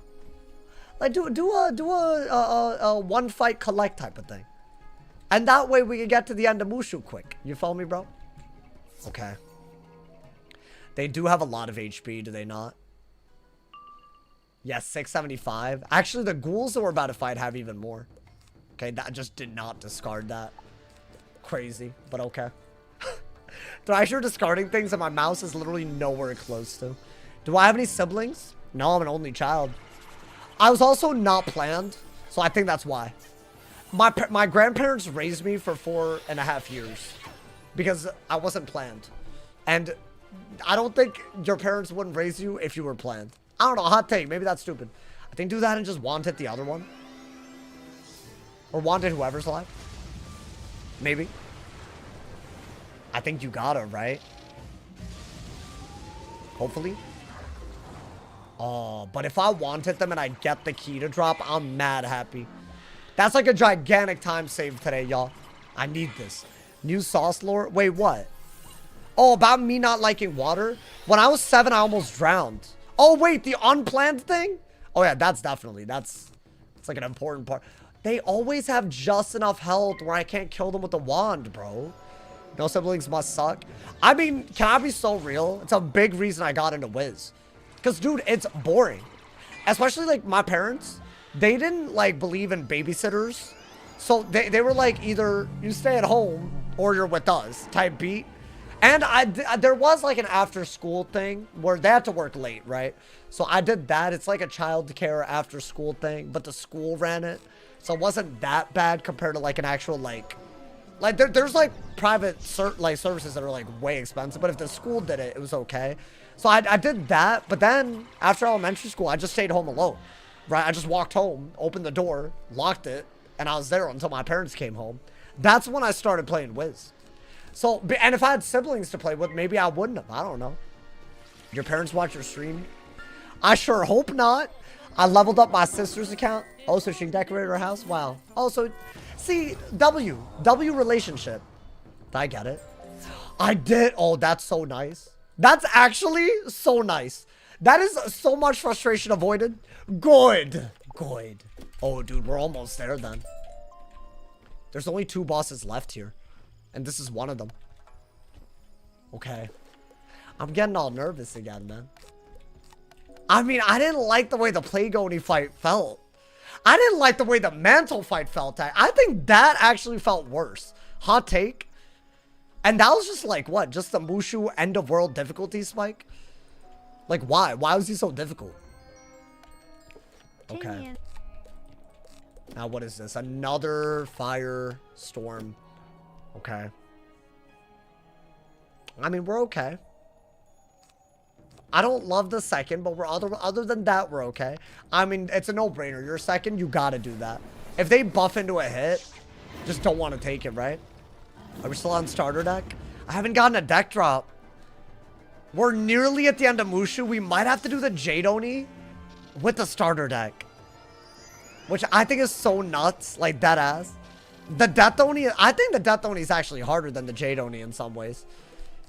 Like, do a one fight collect type of thing. And that way we can get to the end of Mushu quick. You follow me, bro? Okay. They do have a lot of HP, do they not? Yes, 675. Actually, the ghouls that we're about to fight have even more. Okay, that just did not discard that. Crazy, but okay. Dude, I sure discarding things and my mouse is literally nowhere close to. Do I have any siblings? No, I'm an only child. I was also not planned, so I think that's why. My grandparents raised me for 4.5 years because I wasn't planned. And I don't think your parents wouldn't raise you if you were planned. I don't know, hot take. Maybe that's stupid. I think do that and just want it the other one. Or want it whoever's alive. Maybe. I think you gotta, right? Hopefully. Oh, but if I wanted them and I get the key to drop, I'm mad happy. That's like a gigantic time save today, y'all. I need this. New sauce lore? Wait, what? Oh, about me not liking water? When I was 7, I almost drowned. Oh, wait, the unplanned thing? Oh, yeah, that's definitely, it's like an important part. They always have just enough health where I can't kill them with the wand, bro. No siblings must suck. I mean, can I be so real? It's a big reason I got into Wiz. Because, dude, it's boring. Especially, like, my parents, they didn't, like, believe in babysitters. So, they were, like, either you stay at home or you're with us type beat. And there was, like, an after-school thing where they had to work late, right? So, I did that. It's, like, a child care after-school thing, but the school ran it. So, it wasn't that bad compared to, like, an actual, like there's, like, private, services that are, like, way expensive. But if the school did it, it was okay. So I did that, but then after elementary school, I just stayed home alone, right? I just walked home, opened the door, locked it, and I was there until my parents came home. That's when I started playing Wiz. So, and if I had siblings to play with, maybe I wouldn't have. I don't know. Your parents watch your stream? I sure hope not. I leveled up my sister's account. Oh, so she decorated her house? Wow. Oh, so, see, W relationship. I get it. I did. Oh, that's so nice. That's actually so nice. That is so much frustration avoided. Good. Good. Oh, dude, we're almost there then. There's only 2 bosses left here. And this is one of them. Okay. I'm getting all nervous again, man. I mean, I didn't like the way the Plague Oni fight felt. I didn't like the way the Mantle fight felt. I think that actually felt worse. Hot take. And that was just like, what? Just the Mushu end of world difficulty spike? Like, why? Why was he so difficult? Okay. Now, what is this? Another fire storm. Okay. I mean, we're okay. I don't love the second, but we're other than that, we're okay. I mean, it's a no-brainer. You're second, you gotta do that. If they buff into a hit, just don't want to take it, right? Are we still on starter deck? I haven't gotten a deck drop. We're nearly at the end of Mushu. We might have to do the Jade Oni with the starter deck, which I think is so nuts, like dead ass. The Death Oni, I think the Death Oni is actually harder than the Jade Oni in some ways.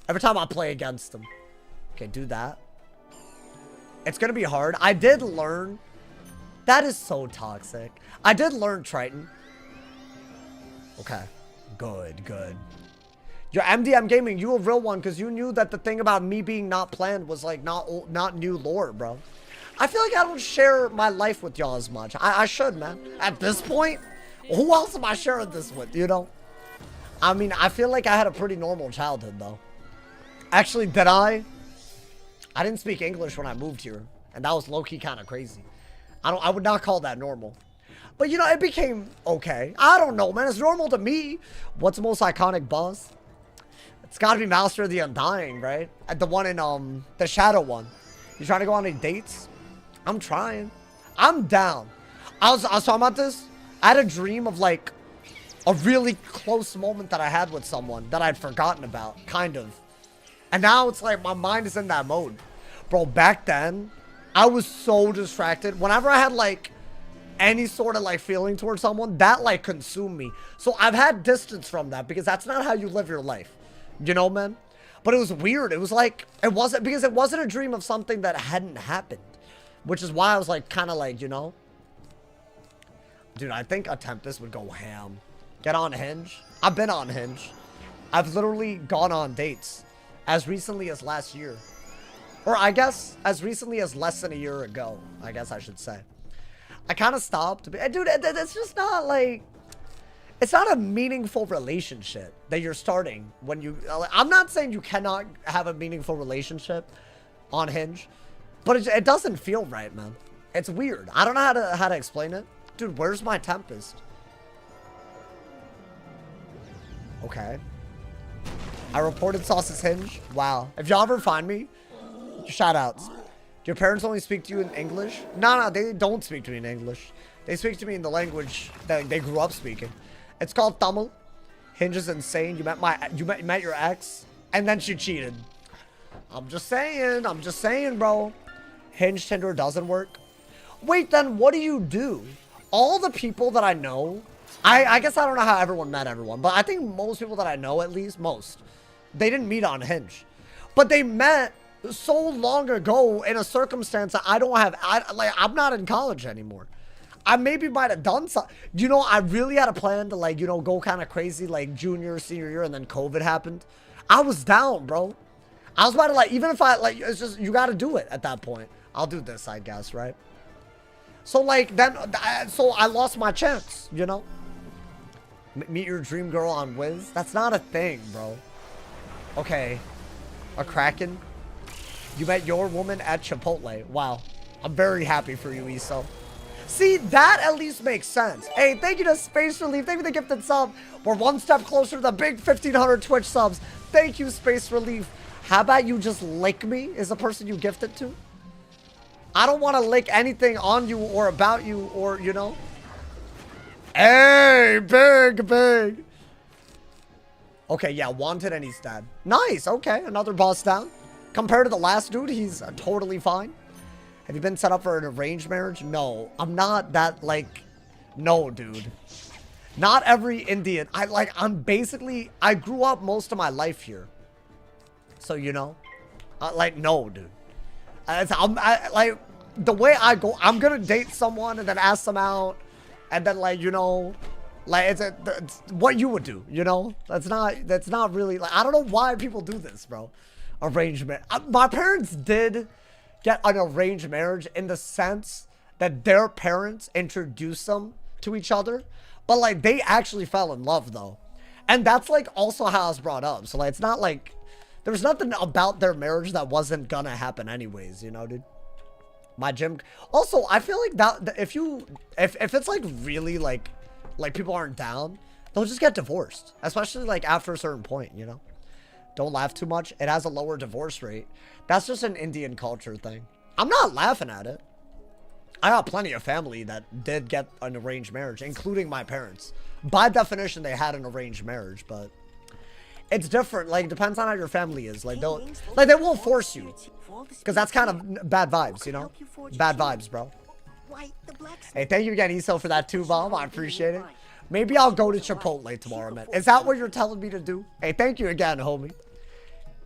Every time I play against them. Okay, do that. It's gonna be hard. I did learn. That is so toxic. I did learn Triton. Okay. Good, good. Your MDM Gaming, you a real one because you knew that the thing about me being not planned was like not new lore, bro. I feel like I don't share my life with y'all as much. I should, man. At this point, who else am I sharing this with, you know? I mean, I feel like I had a pretty normal childhood, though. Actually, did I? I didn't speak English when I moved here, and that was low-key kind of crazy. I would not call that normal. But, you know, it became okay. I don't know, man. It's normal to me. What's the most iconic boss? It's got to be Master of the Undying, right? The one in, the Shadow one. You trying to go on any dates? I'm trying. I'm down. I was talking about this. I had a dream of, like, a really close moment that I had with someone that I'd forgotten about, kind of. And now it's like my mind is in that mode. Bro, back then, I was so distracted. Whenever I had, like, any sort of, like, feeling towards someone, that, like, consumed me. So I've had distance from that because that's not how you live your life. You know, man? But it was weird. It was like, it wasn't, because it wasn't a dream of something that hadn't happened. Which is why I was, like, kind of like, you know? Dude, I think a Tempest would go ham. Get on Hinge. I've been on Hinge. I've literally gone on dates. As recently as last year. Or I guess as recently as less than a year ago. I guess I should say. I kind of stopped. Dude, it's just not like... It's not a meaningful relationship that you're starting when you... I'm not saying you cannot have a meaningful relationship on Hinge. But it doesn't feel right, man. It's weird. I don't know how to explain it. Dude, where's my Tempest? Okay. I reported Sauce's Hinge. Wow. If y'all ever find me, shout outs. Do your parents only speak to you in English? No, they don't speak to me in English. They speak to me in the language that they grew up speaking. It's called Tamil. Hinge is insane. You met your ex, and then she cheated. I'm just saying, bro. Hinge Tinder doesn't work. Wait, then what do you do? All the people that I know, I guess I don't know how everyone met everyone, but I think most people that I know, at least, they didn't meet on Hinge. But they met so long ago in a circumstance that I don't have, I'm not in college anymore. I maybe might have done something. You know, I really had a plan to, like, you know, go kind of crazy, like, junior, senior year, and then COVID happened. I was down, bro. I was about to, like, even if I, like, it's just, you got to do it at that point. I'll do this, I guess, right? So, like, then, so I lost my chance, you know? Meet your dream girl on Wiz? That's not a thing, bro. Okay. A Kraken? You met your woman at Chipotle. Wow. I'm very happy for you, Iso. See, that at least makes sense. Hey, thank you to Space Relief. Thank you for the gifted sub. We're one step closer to the big 1,500 Twitch subs. Thank you, Space Relief. How about you just lick me? Is the person you gifted to? I don't want to lick anything on you or about you or, you know. Hey, big. Okay, yeah, wanted and he's dead. Nice, okay, another boss down. Compared to the last dude, he's totally fine. Have you been set up for an arranged marriage? No, I'm not that, like, no, dude. Not every Indian. I grew up most of my life here. So, you know, like, no, dude. Like, the way I go, I'm gonna date someone and then ask them out. And then, like, you know, like, it's what you would do, you know? That's not really, like, I don't know why people do this, bro. arrangement. My parents did get an arranged marriage in the sense that their parents introduced them to each other, but like they actually fell in love though. And that's like also how I was brought up. So like it's not like there's nothing about their marriage that wasn't gonna happen anyways, you know, dude. My gym. Also, I feel like that if it's like really like people aren't down, they'll just get divorced, especially like after a certain point, you know. Don't laugh too much. It has a lower divorce rate. That's just an Indian culture thing. I'm not laughing at it. I got plenty of family that did get an arranged marriage, including my parents. By definition, they had an arranged marriage, but it's different. Like, depends on how your family is. Like, they won't force you, because that's kind of bad vibes, you know? Bad vibes, bro. Hey, thank you again, Eso, for that too, Bob. I appreciate it. Maybe I'll go to Chipotle tomorrow, man. Is that what you're telling me to do? Hey, thank you again, homie.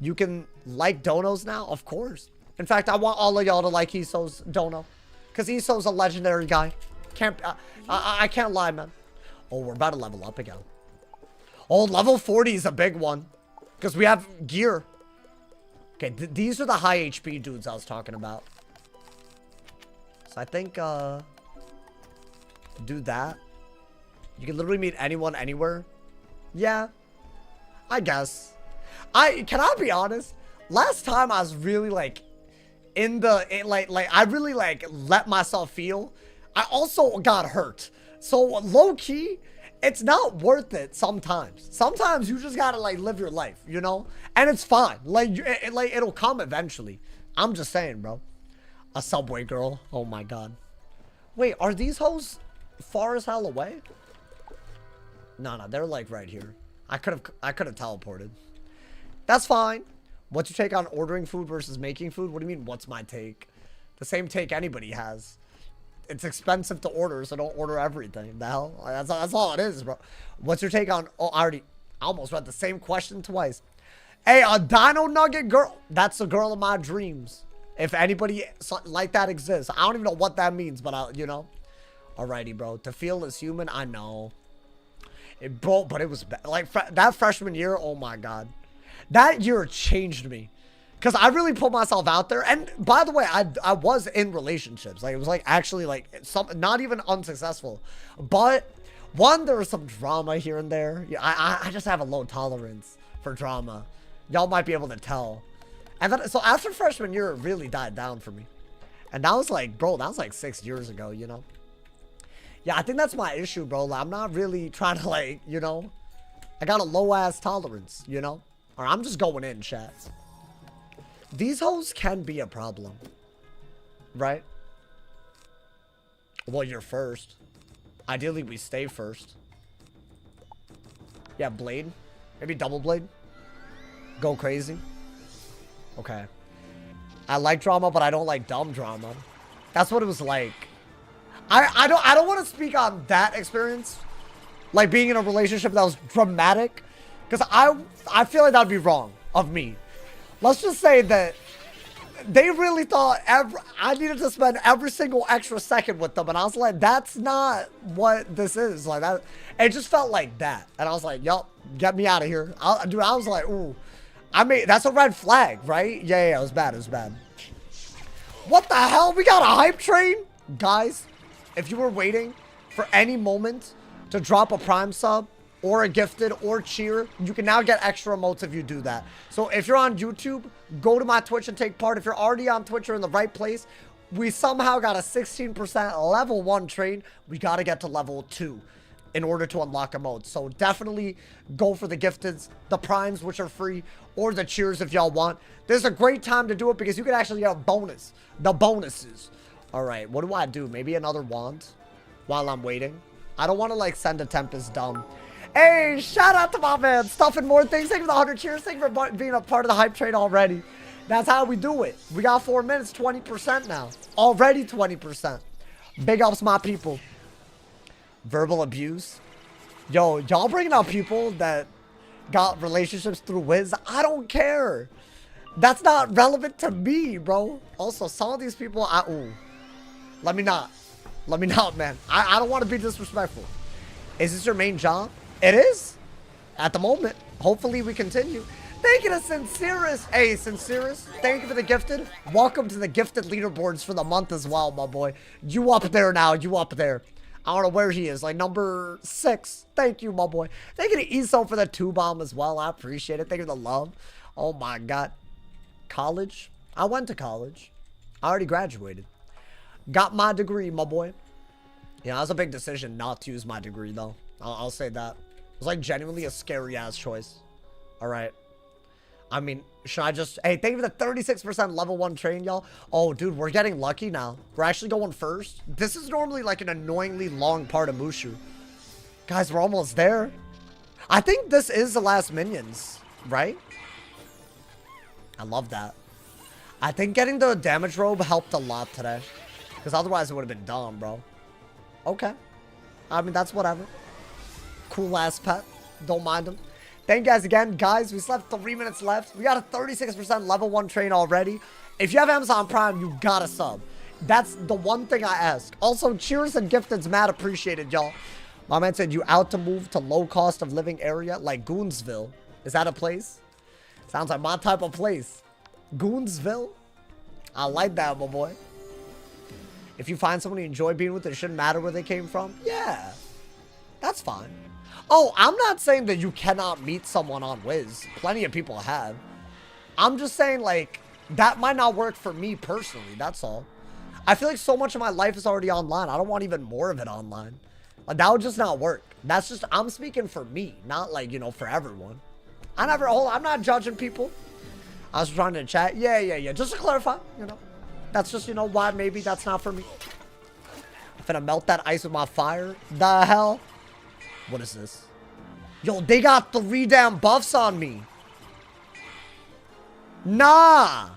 You can like donos now? Of course. In fact, I want all of y'all to like Eso's dono. Because Eso's a legendary guy. I can't lie, man. Oh, we're about to level up again. Oh, level 40 is a big one. Because we have gear. Okay, these are the high HP dudes I was talking about. So I think, do that. You can literally meet anyone, anywhere. Yeah. I guess. Can I be honest? Last time I was really like I really like let myself feel. I also got hurt. So low key, it's not worth it sometimes. Sometimes you just gotta like live your life, you know? And it's fine. Like, it'll come eventually. I'm just saying, bro. A subway girl. Oh my god. Wait, are these hoes far as hell away? No, they're like right here. I could have teleported. That's fine. What's your take on ordering food versus making food? What do you mean, what's my take? The same take anybody has. It's expensive to order, so don't order everything. The hell? That's all it is, bro. What's your take on... Oh, I almost read the same question twice. Hey, a Dino Nugget girl. That's the girl of my dreams. If anybody like that exists. I don't even know what that means, but you know. Alrighty, bro. To feel is human, I know. Bro, but it was... Like, that freshman year, oh my god. That year changed me. Because I really put myself out there. And by the way, I was in relationships. Like, it was like actually like not even unsuccessful. But one, there was some drama here and there. Yeah, I just have a low tolerance for drama. Y'all might be able to tell. And then, so after freshman year, it really died down for me. And that was like, bro, that was like 6 years ago, you know? Yeah, I think that's my issue, bro. Like, I'm not really trying to like, you know? I got a low ass tolerance, you know? Or I'm just going in, chat. These hoes can be a problem. Right? Well, you're first. Ideally, we stay first. Yeah, blade. Maybe double blade. Go crazy. Okay. I like drama, but I don't like dumb drama. That's what it was like. I don't want to speak on that experience. Like being in a relationship that was dramatic. Because I feel like that would be wrong of me. Let's just say that they really thought I needed to spend every single extra second with them. And I was like, that's not what this is. Like that, it just felt like that. And I was like, yup, get me out of here. Dude, I was like, ooh. That's a red flag, right? Yeah, it was bad. It was bad. What the hell? We got a hype train? Guys, if you were waiting for any moment to drop a prime sub, or a gifted, or cheer, you can now get extra emotes if you do that. So if you're on YouTube, go to my Twitch and take part. If you're already on Twitch, you're in the right place. We somehow got a 16% level 1 train. We got to get to level 2 in order to unlock emotes. So definitely go for the gifteds, the primes, which are free, or the cheers if y'all want. This is a great time to do it because you can actually get a bonus. The bonuses. All right, what do I do? Maybe another wand while I'm waiting. I don't want to like send a Tempest dumb. Hey, shout out to my man, Stuff and More Things. Thank you for the 100 cheers. Thank you for being a part of the hype train already. That's how we do it. We got 4 minutes, 20% now. Already 20%. Big ups, my people. Verbal abuse. Yo, y'all bringing up people that got relationships through Wiz. I don't care. That's not relevant to me, bro. Also, some of these people, ooh. Let me not, man. I don't want to be disrespectful. Is this your main job? It is. At the moment. Hopefully we continue. Thank you to Sincerest. Hey, Sincerest, thank you for the gifted. Welcome to the gifted leaderboards for the month as well, my boy. You up there now. You up there. I don't know where he is. Like number 6. Thank you, my boy. Thank you to Eso for the 2-bomb as well. I appreciate it. Thank you for the love. Oh, my God. College? I went to college. I already graduated. Got my degree, my boy. Yeah, that was a big decision not to use my degree, though. I'll say that. It was like genuinely a scary-ass choice. All right. I mean, should I just... Hey, thank you for the 36% level 1 train, y'all. Oh, dude, we're getting lucky now. We're actually going first. This is normally like an annoyingly long part of Mushu. Guys, we're almost there. I think this is the last minions, right? I love that. I think getting the damage robe helped a lot today. Because otherwise it would have been dumb, bro. Okay. I mean, that's whatever. Cool ass pet. Don't mind him. Thank you guys again. Guys, we still have 3 minutes left. We got a 36% level 1 train already. If you have Amazon Prime, you gotta sub. That's the one thing I ask. Also, cheers and gifted's mad appreciated, y'all. My man said you out to move to low cost of living area like Goonsville. Is that a place? Sounds like my type of place. Goonsville? I like that, my boy. If you find someone you enjoy being with, it shouldn't matter where they came from. Yeah. That's fine. Oh, I'm not saying that you cannot meet someone on Wiz. Plenty of people have. I'm just saying, like, that might not work for me personally. That's all. I feel like so much of my life is already online. I don't want even more of it online. Like, that would just not work. That's just, I'm speaking for me, not like, you know, for everyone. I'm not judging people. I was trying to chat. Yeah. Just to clarify, you know. That's just, you know, why maybe that's not for me. I'm finna melt that ice with my fire. The hell? What is this? Yo, they got 3 damn buffs on me. Nah.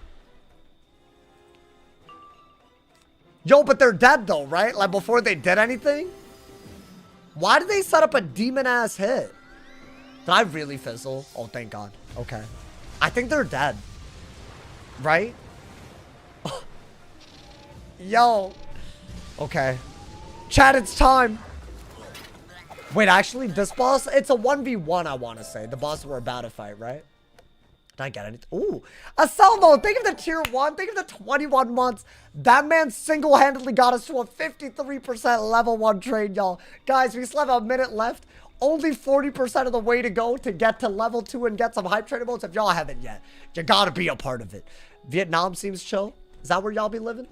Yo, but they're dead though, right? Like before they did anything? Why did they set up a demon-ass hit? Did I really fizzle? Oh, thank God. Okay. I think they're dead. Right? Yo. Okay. Chat, it's time. Wait, actually, this boss, it's a 1v1, I want to say. The boss we're about to fight, right? Did I get anything? Ooh. A Salmo, think of the tier 1. Think of the 21 months. That man single-handedly got us to a 53% level 1 trade, y'all. Guys, we still have a minute left. Only 40% of the way to go to get to level 2 and get some hype trade modes. If y'all haven't yet, you gotta be a part of it. Vietnam seems chill. Is that where y'all be living?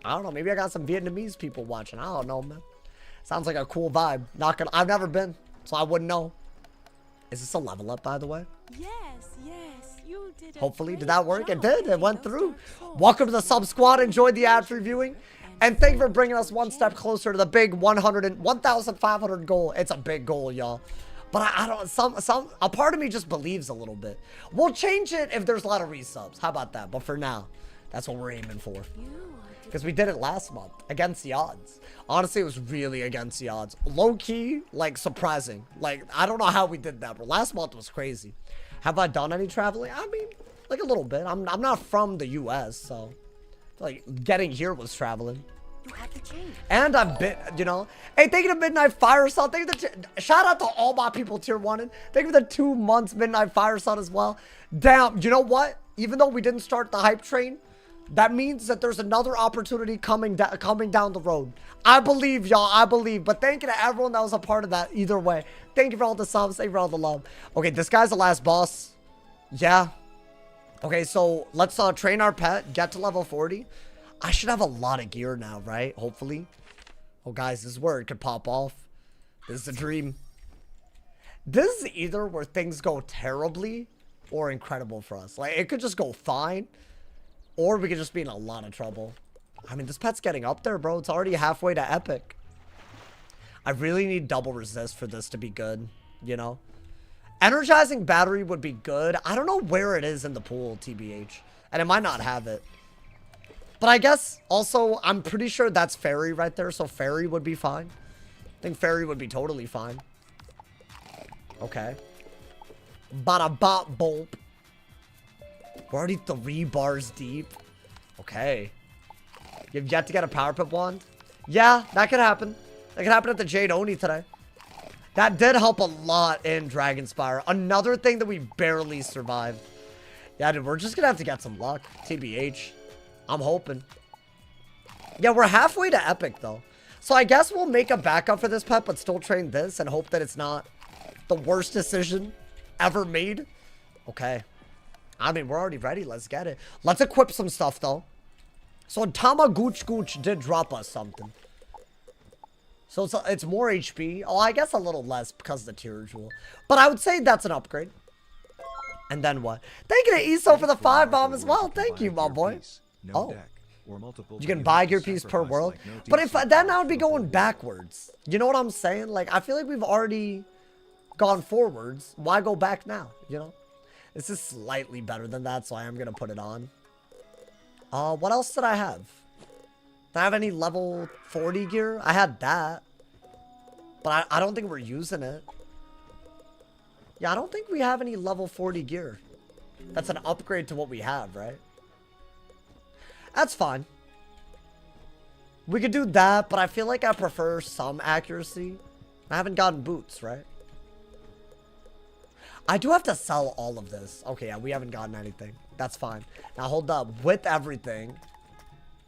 I don't know. Maybe I got some Vietnamese people watching. I don't know, man. Sounds like a cool vibe. I've never been, so I wouldn't know. Is this a level up, by the way? Yes, you did. Hopefully, did that work? It did. It went through. Welcome to the sub squad. Enjoyed the ad reviewing. And thank you for bringing us one step closer to the big 1,500 goal. It's a big goal, y'all. But I don't, a part of me just believes a little bit. We'll change it if there's a lot of resubs. How about that? But for now, that's what we're aiming for. Because we did it last month against the odds. Honestly, it was really against the odds. Low-key, like, surprising. Like, I don't know how we did that, but last month was crazy. Have I done any traveling? I mean, like a little bit. I'm not from the U.S., so like getting here was traveling. You have to change. And I've been, you know. Hey, thank you to Midnight Fire Sun. Thank you to shout out to all my people tier 1. And thank you for the 2 months Midnight Fire Sun as well. Damn, you know what? Even though we didn't start the hype train, that means that there's another opportunity coming down the road. I believe, y'all. I believe. But thank you to everyone that was a part of that either way. Thank you for all the subs. Thank you for all the love. Okay, this guy's the last boss. Yeah. Okay, so let's train our pet. Get to level 40. I should have a lot of gear now, right? Hopefully. Oh, guys, this is where it could pop off. This is a dream. This is either where things go terribly or incredible for us. Like, it could just go fine. Or we could just be in a lot of trouble. I mean, this pet's getting up there, bro. It's already halfway to epic. I really need double resist for this to be good, you know? Energizing battery would be good. I don't know where it is in the pool, TBH. And it might not have it. But I guess, also, I'm pretty sure that's fairy right there. So fairy would be fine. I think fairy would be totally fine. Okay. Bada bop bulb. We're already 3 bars deep. Okay. You've yet to get a power pip wand? Yeah, that could happen. That could happen at the Jade Oni today. That did help a lot in Dragonspire. Another thing that we barely survived. Yeah, dude, we're just gonna have to get some luck. TBH. I'm hoping. Yeah, we're halfway to Epic, though. So I guess we'll make a backup for this pet, but still train this and hope that it's not the worst decision ever made. Okay. I mean, we're already ready. Let's get it. Let's equip some stuff, though. So Tamagooch Gooch did drop us something. So it's more HP. Oh, I guess a little less because of the tier jewel. But I would say that's an upgrade. And then what? Thank you to Iso for the 5 bomb as well. Thank you, my boy. Oh. You can buy gear piece per world. But if then I would be going backwards. You know what I'm saying? Like, I feel like we've already gone forwards. Why go back now? You know? This is slightly better than that, so I am going to put it on. What else did I have? Did I have any level 40 gear? I had that. But I don't think we're using it. Yeah, I don't think we have any level 40 gear. That's an upgrade to what we have, right? That's fine. We could do that, but I feel like I prefer some accuracy. I haven't gotten boots, right? I do have to sell all of this. Okay, yeah, we haven't gotten anything. That's fine. Now, hold up. With everything,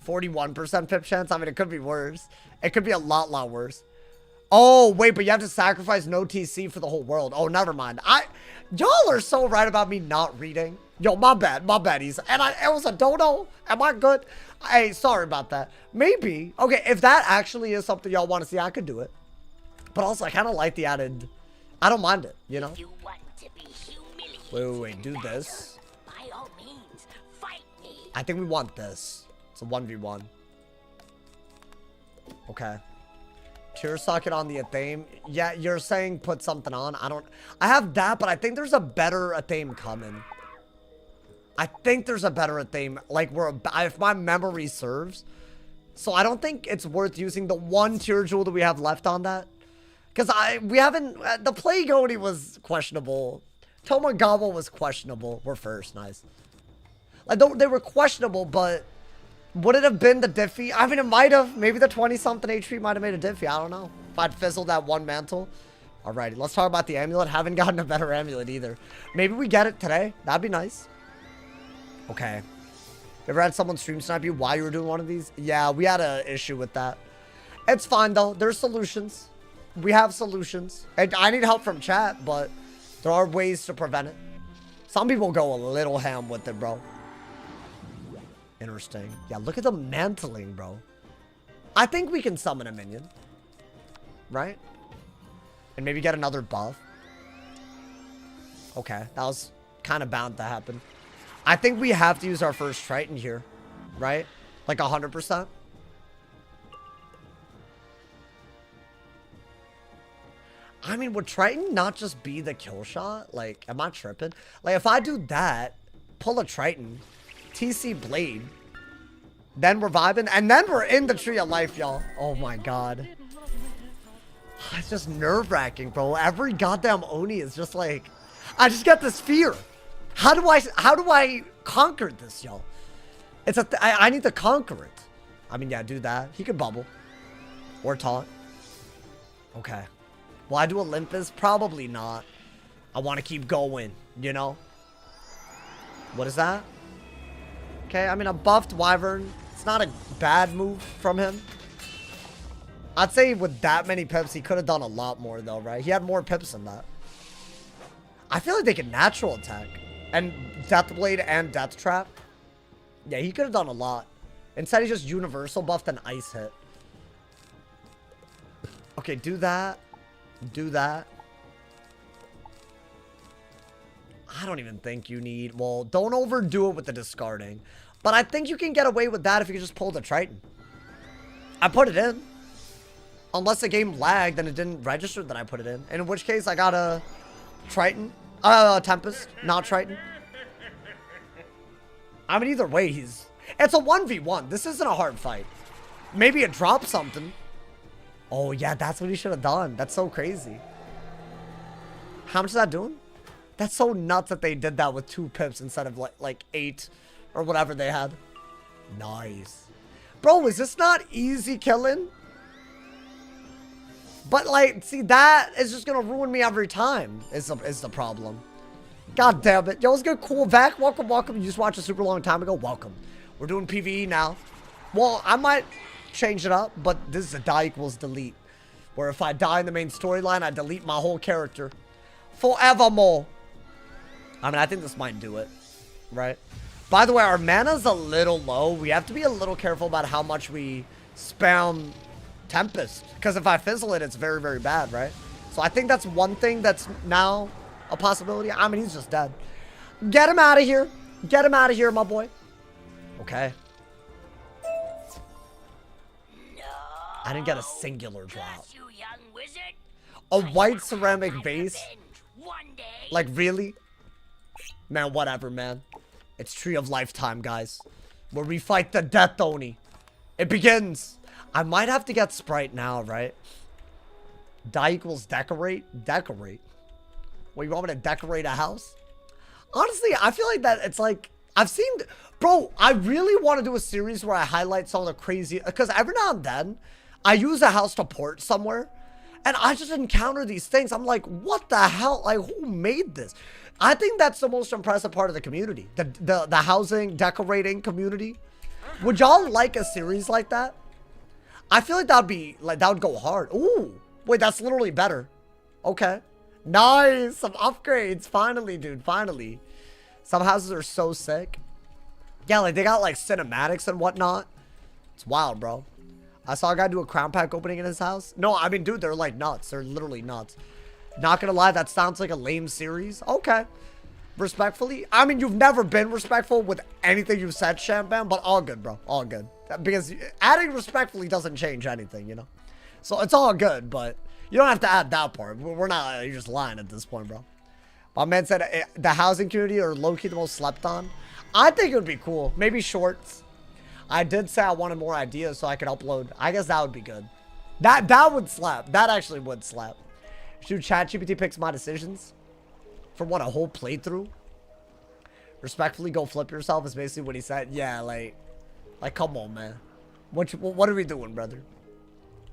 41% pip chance. I mean, it could be worse. It could be a lot worse. Oh, wait, but you have to sacrifice no TC for the whole world. Oh, never mind. Y'all are so right about me not reading. Yo, my bad, He's, and it was a dodo. Am I good? Hey, sorry about that. Maybe. Okay, if that actually is something y'all want to see, I could do it. But also, I kind of like the added, I don't mind it, you know? If you want to be humiliated, Wait, do this. by all means, fight me. I think we want this. It's a 1v1. Okay. Tier socket on the Athame. Yeah, you're saying put something on. I have that, but I think there's a better Athame coming. I think there's a better Athame. Like, if my memory serves. So I don't think it's worth using the one tier jewel that we have left on that. Because we haven't, the Plague Oni was questionable. Tomagawa was questionable. We're first, nice. Like, they were questionable, but would it have been the Diffie? I mean, it might have. Maybe the 20-something HP might have made a Diffie. I don't know. If I'd fizzled that one mantle. Alrighty, let's talk about the amulet. Haven't gotten a better amulet either. Maybe we get it today. That'd be nice. Okay. You ever had someone stream snipe you while you were doing one of these? Yeah, we had an issue with that. It's fine, though. There's solutions. We have solutions. And I need help from chat, but there are ways to prevent it. Some people go a little ham with it, bro. Interesting. Yeah, look at the mantling, bro. I think we can summon a minion. Right? And maybe get another buff. Okay, that was kind of bound to happen. I think we have to use our first Triton here. Right? Like 100%. I mean, would Triton not just be the kill shot? Like, am I tripping? Like, if I do that, pull a Triton, TC Blade, then we're vibing, and then we're in the Tree of Life, y'all. Oh my god. It's just nerve-wracking, bro. Every goddamn Oni is just like, I just get this fear. How do I conquer this, y'all? I need to conquer it. I mean, yeah, do that. He could bubble. Or taunt. Okay. Will I do Olympus? Probably not. I want to keep going, you know? What is that? Okay, I mean, a buffed Wyvern. It's not a bad move from him. I'd say with that many pips, he could have done a lot more, though, right? He had more pips than that. I feel like they can natural attack. And Death Blade and Death Trap. Yeah, he could have done a lot. Instead, he just universal buffed an ice hit. Okay, do that. Do that. I don't even think you need... Well, don't overdo it with the discarding. But I think you can get away with that if you just pull the Triton. I put it in. Unless the game lagged and it didn't register that I put it in. In which case, I got a Triton. Tempest, not Triton. I mean, either way, it's a 1v1. This isn't a hard fight. Maybe it drops something. Oh, yeah, that's what he should have done. That's so crazy. How much is that doing? That's so nuts that they did that with 2 pips instead of like 8 or whatever they had. Nice. Bro, is this not easy killing? But like, see, that is just gonna ruin me every time. Is the problem. God damn it. Yo, what's good? Cool. Vac, welcome, welcome. You just watched a super long time ago. Welcome. We're doing PvE now. Well, I might change it up, but this is a die equals delete. Where if I die in the main storyline, I delete my whole character. Forevermore. I mean, I think this might do it. Right? By the way, our mana's a little low. We have to be a little careful about how much we spam Tempest. Because if I fizzle it, it's very, very bad, right? So I think that's one thing that's now a possibility. I mean, he's just dead. Get him out of here. Get him out of here, my boy. Okay. No. I didn't get a singular drop. Curse you, young wizard. A white ceramic vase? One day. Like, really? Man, whatever, man. It's Tree of Lifetime, guys. Where we fight the Death Oni. It begins. I might have to get Sprite now, right? Die equals decorate? Decorate. Well, you want me to decorate a house? Honestly, I feel like that it's like... I've seen... Bro, I really want to do a series where I highlight some of the crazy... Because every now and then, I use a house to port somewhere. And I just encounter these things. I'm like, what the hell? Like, who made this? I think that's the most impressive part of the community. The housing, decorating community. Would y'all like a series like that? I feel like that would be... Like, that would go hard. Ooh. Wait, that's literally better. Okay. Nice. Some upgrades. Finally, dude. Finally. Some houses are so sick. Yeah, like, they got, like, cinematics and whatnot. It's wild, bro. I saw a guy do a crown pack opening in his house. No, I mean, dude, they're, like, nuts. They're literally nuts. Not gonna lie, that sounds like a lame series. Okay. Respectfully. I mean, you've never been respectful with anything you've said, Champagne, but all good, bro. All good. Because adding respectfully doesn't change anything, you know? So it's all good, but you don't have to add that part. We're not, you're just lying at this point, bro. My man said the housing community are low-key the most slept on. I think it would be cool. Maybe shorts. I did say I wanted more ideas so I could upload. I guess that would be good. That would slap. That actually would slap. Shoot, ChatGPT picks my decisions. For what, a whole playthrough? Respectfully, go flip yourself is basically what he said. Yeah, like come on, man. What are we doing, brother?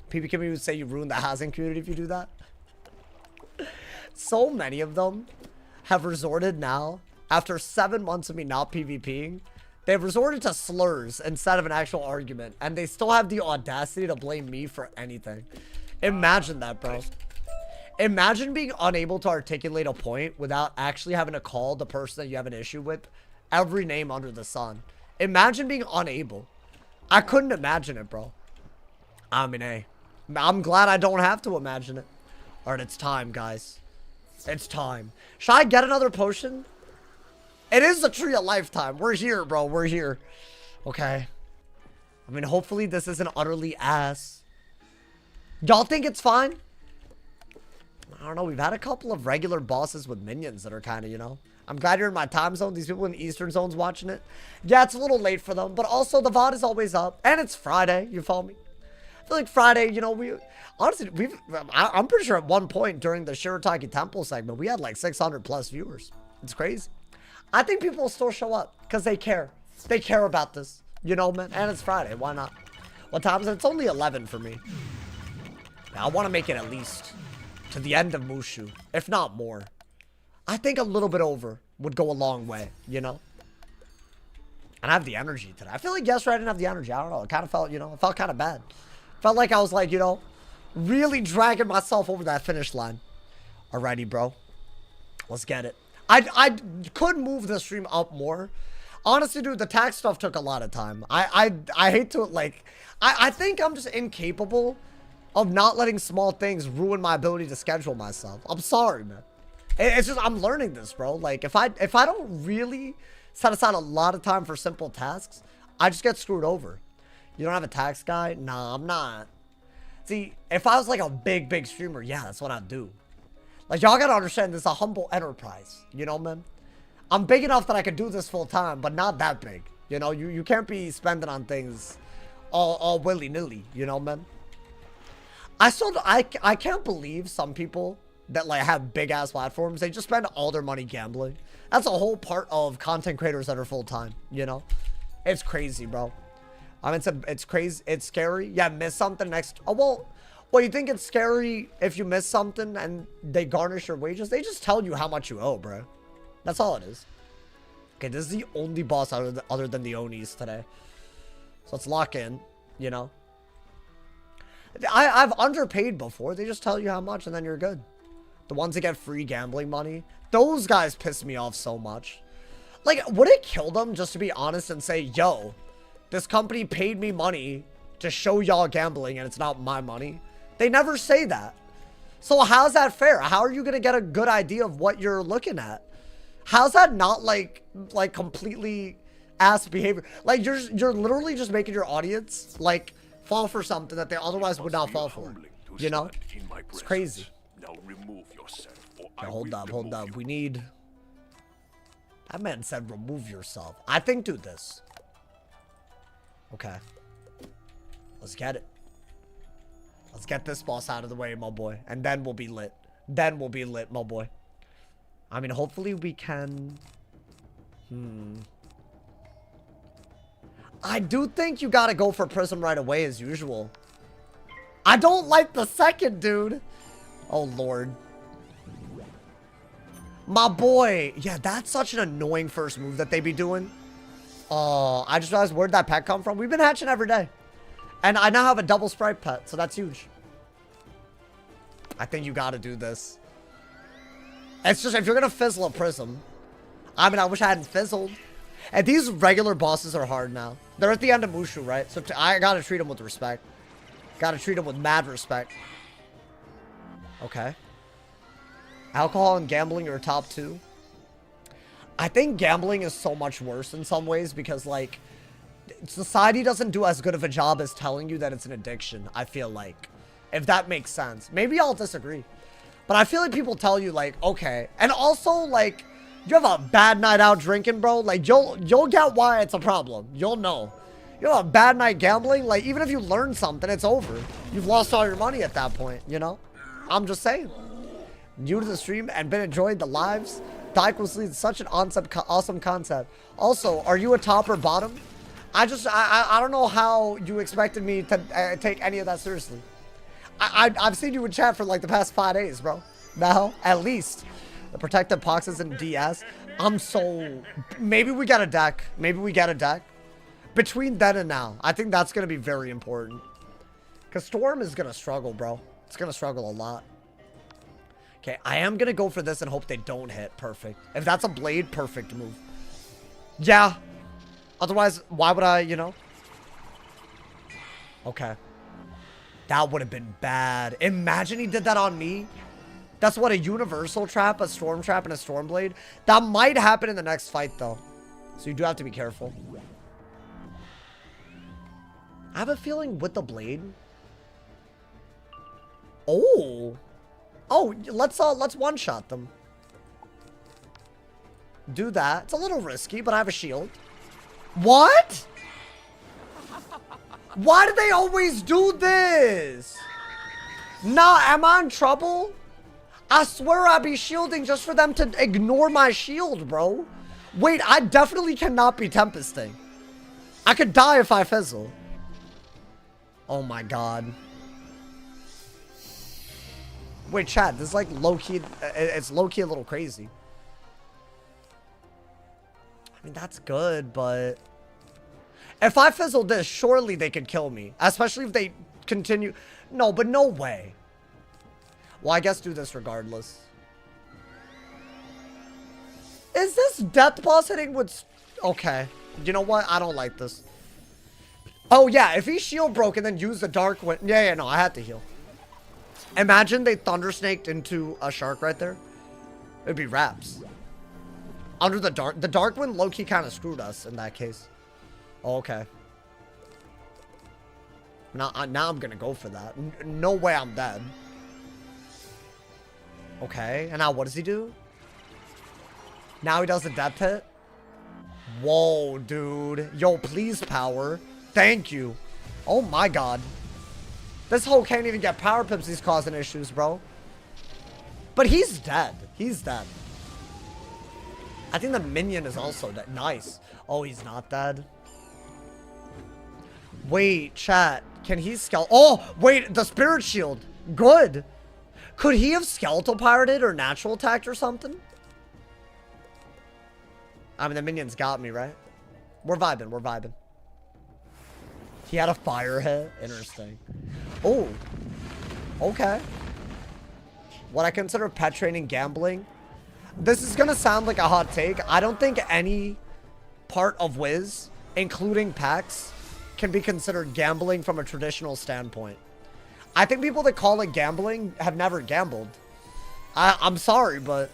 PB Kimmy would say you ruin the housing community if you do that. So many of them have resorted now, after 7 months of me not PvPing, they've resorted to slurs instead of an actual argument, and they still have the audacity to blame me for anything. Imagine that, bro. Imagine being unable to articulate a point without actually having to call the person that you have an issue with every name under the sun. Imagine being unable. I couldn't imagine it, bro. I mean, hey, I'm glad I don't have to imagine it. All right, it's time, guys. It's time. Should I get another potion? It is the Tree of Lifetime. We're here, bro. We're here. Okay. I mean, hopefully this isn't utterly ass. Y'all think it's fine? I don't know. We've had a couple of regular bosses with minions that are kind of, you know. I'm glad you're in my time zone. These people in the Eastern zone's watching it. Yeah, it's a little late for them. But also, the VOD is always up. And it's Friday. You follow me? I feel like Friday, you know, honestly, I'm pretty sure at one point during the Sherataki Temple segment, we had like 600 plus viewers. It's crazy. I think people will still show up because they care. They care about this. You know, man. And it's Friday. Why not? What time is it? It's only 11 for me. Now, I want to make it at least to the end of Mushu, if not more. I think a little bit over would go a long way, you know? And I have the energy today. I feel like yesterday I didn't have the energy. I don't know. It kind of felt, you know, it felt kind of bad. Felt like I was like, you know, really dragging myself over that finish line. Alrighty, bro. Let's get it. I could move the stream up more. Honestly, dude, the tax stuff took a lot of time. I hate to, like, I think I'm just incapable of not letting small things ruin my ability to schedule myself. I'm sorry, man. It's just, I'm learning this, bro. Like, if I don't really set aside a lot of time for simple tasks, I just get screwed over. You don't have a tax guy? Nah, I'm not. See, if I was like a big streamer, yeah, that's what I'd do. Like, y'all gotta understand, this is a humble enterprise. You know, man? I'm big enough that I could do this full time, but not that big. You know, you can't be spending on things all willy-nilly. You know, man? I can't believe some people that like have big ass platforms, they just spend all their money gambling. That's a whole part of content creators that are full time, you know? It's crazy, bro. I mean, it's crazy. It's scary. Yeah, miss something next. Oh, well, Well, you think it's scary if you miss something and they garnish your wages? They just tell you how much you owe, bro. That's all it is. Okay, this is the only boss other than the Onis today. So let's lock in, you know. I've underpaid before. They just tell you how much and then you're good. The ones that get free gambling money, those guys piss me off so much. Like, would it kill them just to be honest and say, yo, this company paid me money to show y'all gambling and it's not my money? They never say that. So how's that fair? How are you going to get a good idea of what you're looking at? How's that not like completely ass behavior? Like you're literally just making your audience like fall for something that they otherwise would not fall for. You know? It's crazy. Now remove yourself. Now, hold up. We need... That man said remove yourself. I think do this. Okay. Let's get it. Let's get this boss out of the way, my boy. And then we'll be lit. Then we'll be lit, my boy. I mean, hopefully we can... I do think you gotta go for Prism right away as usual. I don't like the second, dude. Oh, Lord. My boy. Yeah, that's such an annoying first move that they be doing. Oh, I just realized where'd that pet come from? We've been hatching every day. And I now have a double sprite pet, so that's huge. I think you gotta do this. It's just, if you're gonna fizzle a Prism. I mean, I wish I hadn't fizzled. And these regular bosses are hard now. They're at the end of Mushu, right? So I gotta treat them with respect. Gotta treat them with mad respect. Okay. Alcohol and gambling are top 2. I think gambling is so much worse in some ways because, like, society doesn't do as good of a job as telling you that it's an addiction, I feel like. If that makes sense. Maybe I'll disagree. But I feel like people tell you, like, okay. And also, like, you have a bad night out drinking, bro. Like, you'll get why it's a problem. You'll know. You have a bad night gambling. Like, even if you learn something, it's over. You've lost all your money at that point, you know? I'm just saying. New to the stream and been enjoying the lives. Dichotomy is such an awesome concept. Also, are you a top or bottom? I don't know how you expected me to take any of that seriously. I've seen you in chat for like the past 5 days, bro. Now, at least. The protective boxes in DS. Maybe we get a deck. Maybe we get a deck. Between then and now, I think that's going to be very important. Because Storm is going to struggle, bro. It's going to struggle a lot. Okay, I am going to go for this and hope they don't hit. Perfect. If that's a blade, perfect move. Yeah. Otherwise, why would I, you know? Okay. That would have been bad. Imagine he did that on me. That's what, a universal trap, a storm trap, and a storm blade. That might happen in the next fight, though. So you do have to be careful. I have a feeling with the blade. Oh. Oh, let's one-shot them. Do that. It's a little risky, but I have a shield. What? Why do they always do this? Nah, am I in trouble? I swear I'd be shielding just for them to ignore my shield, bro. Wait, I definitely cannot be Tempesting. I could die if I fizzle. Oh my god. Wait, chat, this is like low-key, it's low-key a little crazy. I mean, that's good, but... If I fizzle this, surely they could kill me. Especially if they continue... No, but no way. Well, I guess do this regardless. Is this death boss hitting with... Okay. You know what? I don't like this. Oh, yeah. If he shield broke and then used the dark wind... Yeah, no. I had to heal. Imagine they thunder snaked into a shark right there. It'd be wraps. Under the dark... The dark wind low-key kind of screwed us in that case. Oh, okay. Now I'm gonna go for that. No way I'm dead. Okay, and now what does he do? Now he does a death hit? Whoa, dude. Yo, please power. Thank you. Oh my god. This hoe can't even get power pips. He's causing issues, bro. But he's dead. He's dead. I think the minion is also dead. Nice. Oh, he's not dead. Wait, chat. Can he skeletal? Oh, wait, the spirit shield. Good. Could he have skeletal pirated or natural attacked or something? I mean, the minions got me, right? We're vibing, we're vibing. He had a fire hit. Interesting. Oh. Okay. What I consider pet training gambling. This is gonna sound like a hot take. I don't think any part of Wiz, including packs, can be considered gambling from a traditional standpoint. I think people that call it gambling have never gambled. I'm sorry, but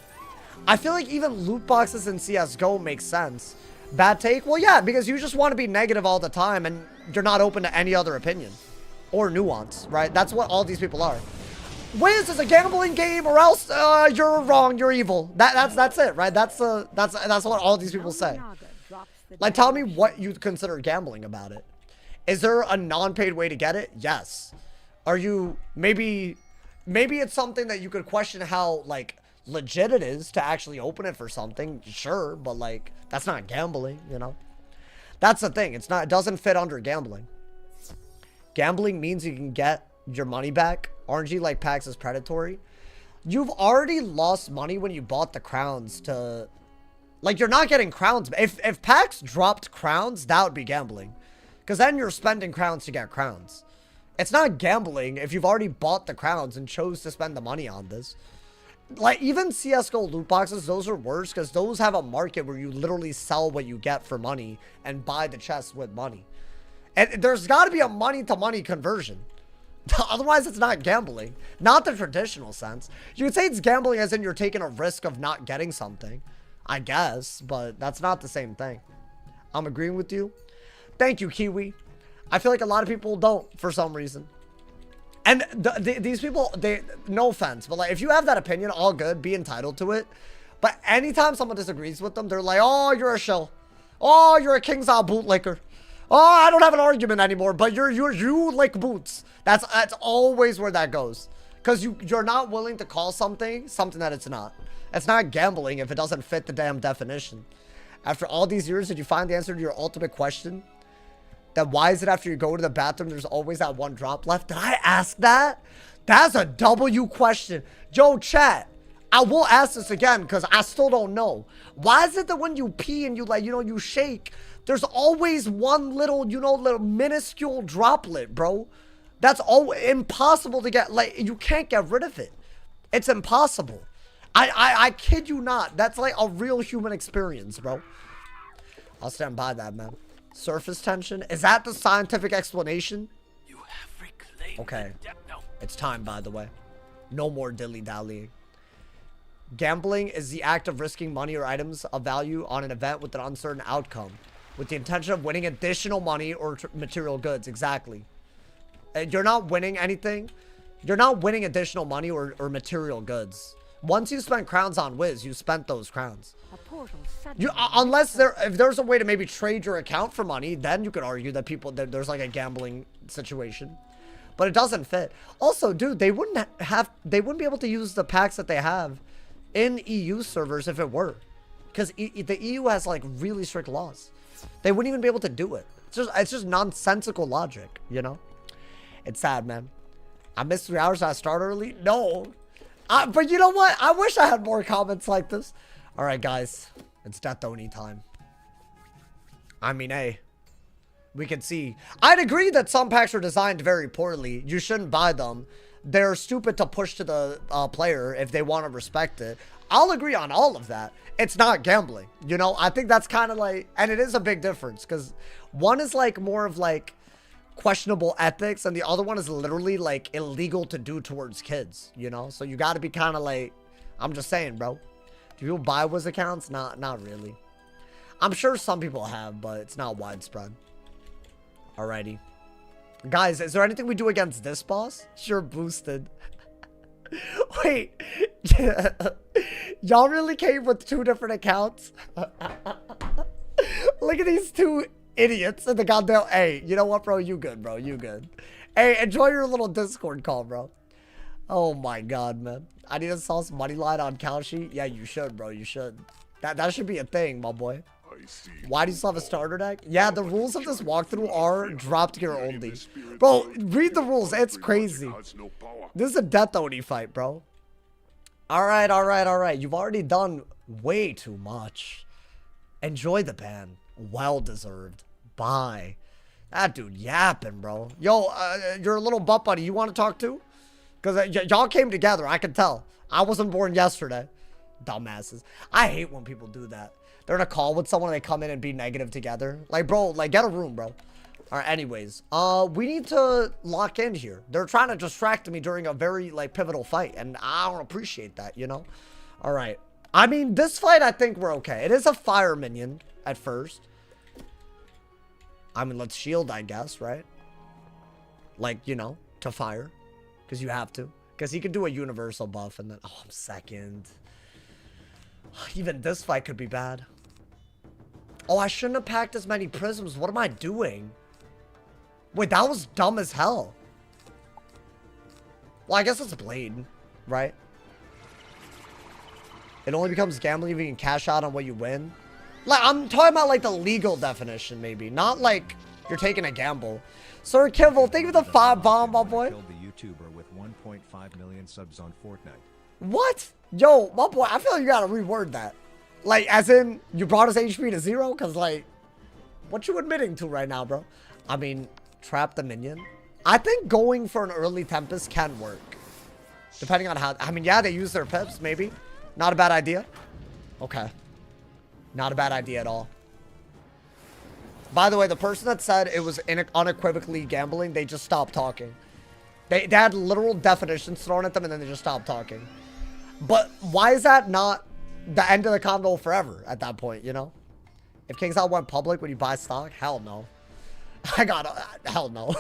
I feel like even loot boxes in CSGO make sense. Bad take? Well, yeah, because you just want to be negative all the time and you're not open to any other opinion or nuance, right? That's what all these people are. Wiz is a gambling game, or else you're wrong, you're evil. That's it, right? That's what all these people say. Like, tell me what you consider gambling about it. Is there a non-paid way to get it? Yes. Are you maybe it's something that you could question how like legit it is to actually open it for something? Sure, but like that's not gambling, you know. That's the thing. It doesn't fit under gambling. Gambling means you can get your money back. RNG like packs is predatory. You've already lost money when you bought the crowns to... Like, you're not getting crowns. If packs dropped crowns, that would be gambling. Because then you're spending crowns to get crowns. It's not gambling if you've already bought the crowns and chose to spend the money on this. Like, even CSGO loot boxes, those are worse because those have a market where you literally sell what you get for money and buy the chests with money. And there's got to be a money-to-money conversion. Otherwise, it's not gambling. Not the traditional sense. You could say it's gambling as in you're taking a risk of not getting something. I guess, but that's not the same thing. I'm agreeing with you. Thank you, Kiwi. I feel like a lot of people don't for some reason. And these people, no offense, but like if you have that opinion, all good, be entitled to it. But anytime someone disagrees with them, they're like, oh, you're a shill. Oh, you're a King's Out bootlicker. Oh, I don't have an argument anymore, but you like boots. That's always where that goes. Because you're not willing to call something that it's not. It's not gambling if it doesn't fit the damn definition. After all these years, did you find the answer to your ultimate question? That why is it after you go to the bathroom, there's always that one drop left? Did I ask that? That's a W question. Joe, chat. I will ask this again because I still don't know. Why is it that when you pee and you like, you shake, there's always one little, little minuscule droplet, bro? That's all impossible to get. Like, you can't get rid of it. It's impossible. I kid you not. That's like a real human experience, bro. I'll stand by that, man. Surface tension? Is that the scientific explanation? You have reclaimed Okay. the depth. No. It's time, by the way. No more dilly-dallying. Gambling is the act of risking money or items of value on an event with an uncertain outcome, with the intention of winning additional money or material goods. Exactly. You're not winning anything. You're not winning additional money or material goods. Once you spend crowns on Wiz, you spent those crowns. Unless if there's a way to maybe trade your account for money, then you could argue that there's like a gambling situation. But it doesn't fit. Also, dude, they wouldn't be able to use the packs that they have in EU servers if it were. Because the EU has like really strict laws. They wouldn't even be able to do it. It's just nonsensical logic, you know? It's sad, man. I missed 3 hours. Did I start early? No. But you know what? I wish I had more comments like this. All right, guys. It's Death Oni time. I mean, hey. We can see. I'd agree that some packs are designed very poorly. You shouldn't buy them. They're stupid to push to the player if they want to respect it. I'll agree on all of that. It's not gambling. You know, I think that's kind of like... And it is a big difference. Because one is like more of like... questionable ethics, and the other one is literally like illegal to do towards kids, you know? So you got to be kind of like, I'm just saying, bro. Do people buy Wiz accounts? Not really. I'm sure some people have, but it's not widespread. Alrighty. Guys, is there anything we do against this boss? Sure, boosted. Wait. Y'all really came with 2 different accounts? Look at these 2 idiots in the goddamn... Hey, you know what, bro? You good, bro. You good. Hey, enjoy your little Discord call, bro. Oh, my God, man. I need to sell some money line on Kalshi. Yeah, you should, bro. You should. That should be a thing, my boy. Why do you still have a starter deck? Yeah, the rules of this walkthrough are drop gear only. Bro, read the rules. It's crazy. This is a Death Oni fight, bro. Alright, alright, alright. You've already done way too much. Enjoy the ban. Well deserved. Bye. That dude yapping, bro. Yo, you're a little butt buddy. You want to talk too? Because y'all came together. I can tell. I wasn't born yesterday. Dumbasses. I hate when people do that. They're in a call with someone and they come in and be negative together. Like, bro, like, get a room, bro. All right, anyways. We need to lock in here. They're trying to distract me during a very, like, pivotal fight. And I don't appreciate that, you know? All right. I mean, this fight, I think we're okay. It is a fire minion at first. I mean, let's shield, I guess, right? Like, you know, to fire. Because you have to. Because he could do a universal buff and then... Oh, I'm second. Even this fight could be bad. Oh, I shouldn't have packed as many prisms. What am I doing? Wait, that was dumb as hell. Well, I guess it's a blade, right? It only becomes gambling if you can cash out on what you win. Like, I'm talking about, like, the legal definition, maybe. Not, like, you're taking a gamble. Sir Kimball, thank you for the 5 bomb, my boy. Killed the YouTuber with 1.5 million subs on Fortnite. What? Yo, my boy, I feel like you gotta reword that. Like, as in, you brought his HP to 0? Because, like, what you admitting to right now, bro? I mean, trap the minion. I think going for an early Tempest can work. Depending on how... I mean, yeah, they use their pips, maybe. Not a bad idea. Okay. Not a bad idea at all. By the way, the person that said it was unequivocally gambling, they just stopped talking. They had literal definitions thrown at them, and then they just stopped talking. But why is that not the end of the convo forever at that point, you know? If King's Out went public, would you buy stock? Hell no. Hell no.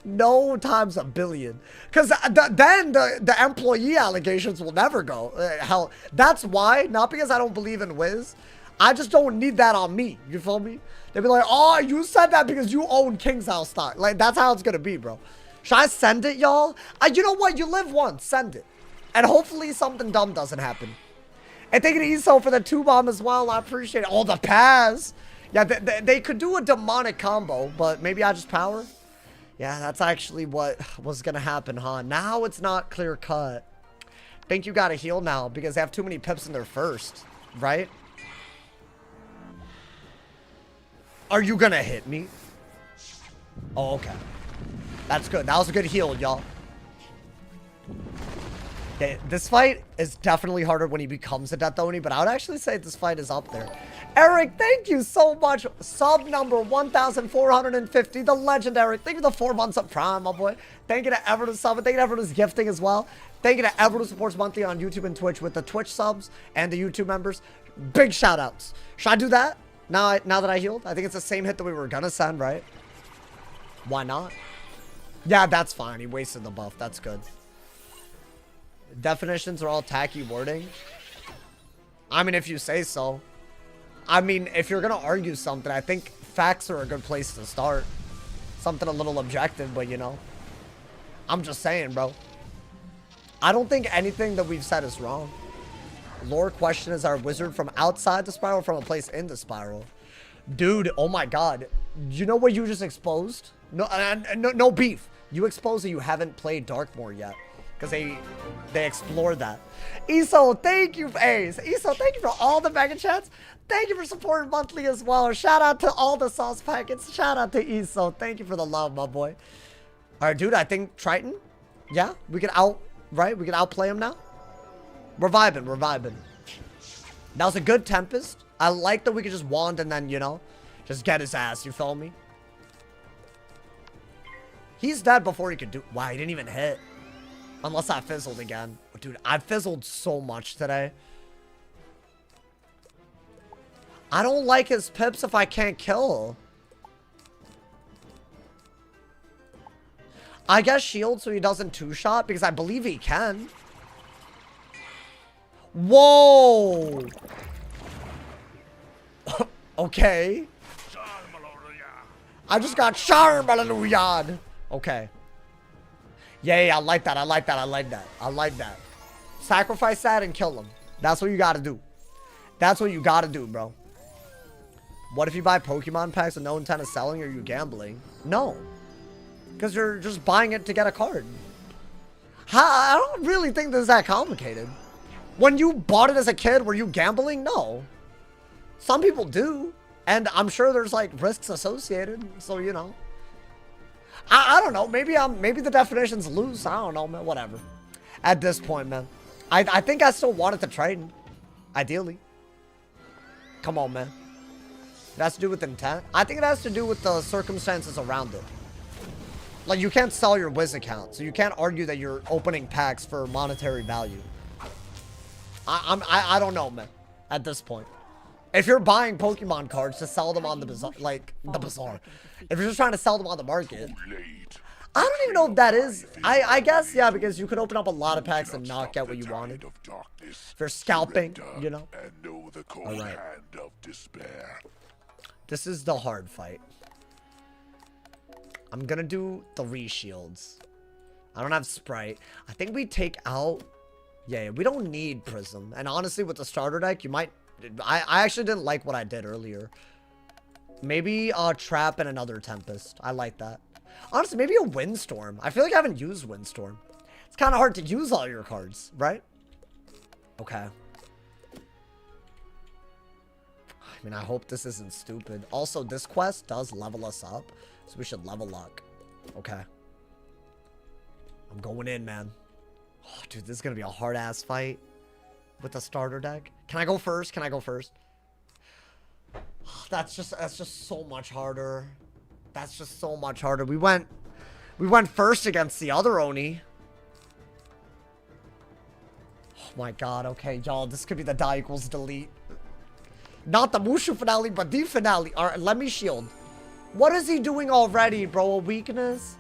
No times a billion. Because then the employee allegations will never go. Hell, that's why. Not because I don't believe in Wiz. I just don't need that on me. You feel me? They'd be like, oh, you said that because you own King's House stock. Like, that's how it's going to be, bro. Should I send it, y'all? You know what? You live once. Send it. And hopefully something dumb doesn't happen. And thank you to ESO for the 2 bomb as well. I appreciate it. Oh, the pass. Yeah, they could do a demonic combo, but maybe I just power. Yeah, that's actually what was going to happen, huh? Now it's not clear cut. Think you got to heal now because they have too many pips in their first, right? Are you going to hit me? Oh, okay. That's good. That was a good heal, y'all. Okay, this fight is definitely harder when he becomes a Death Oni, but I would actually say this fight is up there. Eric, thank you so much. Sub number 1,450, the legend Eric. Thank you for the 4 months of Prime, my boy. Thank you to everyone who's subbing. Thank you to everyone who's gifting as well. Thank you to everyone who supports monthly on YouTube and Twitch with the Twitch subs and the YouTube members. Big shout outs. Should I do that now that I healed? I think it's the same hit that we were gonna send, right? Why not? Yeah, that's fine. He wasted the buff. That's good. Definitions are all tacky wording. I mean, if you say so. I mean, if you're gonna argue something, I think facts are a good place to start. Something a little objective, but you know. I'm just saying, bro. I don't think anything that we've said is wrong. Lore question is our wizard from outside the spiral or from a place in the spiral? Dude, oh my god. You know what you just exposed? No beef. You exposed that you haven't played Darkmoor yet. Because they explored that. ESO, thank you. Hey, ESO, thank you for all the mega chats. Thank you for supporting monthly as well. Shout out to all the sauce packets. Shout out to ESO. Thank you for the love, my boy. All right, dude, I think Triton. Yeah, we can we can outplay him now. We're vibing. We're vibing. That was a good Tempest. I like that we could just wand and then, you know, just get his ass. You feel me? He's dead before he could do... Wow, he didn't even hit. Unless I fizzled again. Dude, I fizzled so much today. I don't like his pips if I can't kill. I guess shield so he doesn't two-shot because I believe he can. Whoa! Okay. I just got Charmaluyad. Okay. Yeah, I like that. I like that. I like that. I like that. Sacrifice that and kill him. That's what you gotta do. That's what you gotta do, bro. What if you buy Pokemon packs with no intent of selling? Or are you gambling? No. Because you're just buying it to get a card. I don't really think this is that complicated. When you bought it as a kid, were you gambling? No. Some people do. And I'm sure there's like risks associated. So, you know. I don't know. Maybe the definition's loose. I don't know, man. Whatever. At this point, man. I think I still wanted to trade. Ideally. Come on, man. It has to do with intent. I think it has to do with the circumstances around it. Like, you can't sell your Wiz account, so you can't argue that you're opening packs for monetary value. I don't know, man. At this point, if you're buying Pokemon cards to sell them on the Bazaar, like the Bazaar, if you're just trying to sell them on the market, I don't even know if that is. I guess, yeah, because you could open up a lot of packs and not get what you wanted. If you're scalping, you know. All right. This is the hard fight. I'm gonna do 3 shields. I don't have Sprite. I think we take out... Yeah, we don't need Prism. And honestly, with the starter deck, you might... I actually didn't like what I did earlier. Maybe a Trap and another Tempest. I like that. Honestly, maybe a Windstorm. I feel like I haven't used Windstorm. It's kind of hard to use all your cards, right? Okay. I mean, I hope this isn't stupid. Also, this quest does level us up. So we should level luck. Okay. I'm going in, man. Oh, dude, this is going to be a hard-ass fight with the starter deck. Can I go first? Can I go first? Oh, that's just so much harder. That's just so much harder. We went first against the other Oni. Oh my god, okay, y'all. This could be the die equals delete. Not the Mushu finale, but the finale. Alright, let me shield. What is he doing already, bro? A weakness?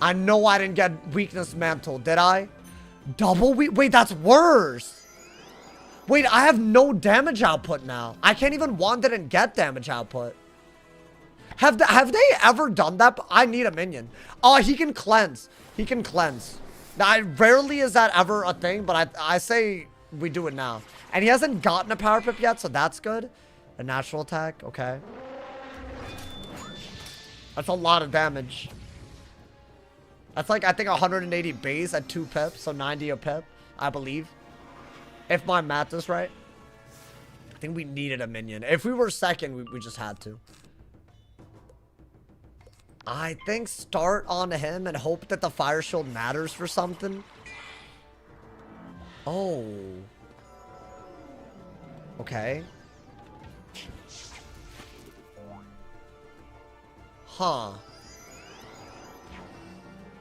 I know I didn't get weakness mantle, did I? Double weak? Wait, that's worse. Wait, I have no damage output now. I can't even want it and get damage output. Have they ever done that? I need a minion. Oh, he can cleanse. He can cleanse. Now, rarely is that ever a thing, but I say we do it now. And he hasn't gotten a power pip yet, so that's good. A natural attack, okay. That's a lot of damage. That's like, I think 180 base at 2 pips, so 90 a pip, I believe. If my math is right. I think we needed a minion. If we were second, we just had to. I think start on him and hope that the fire shield matters for something. Oh. Okay. Huh.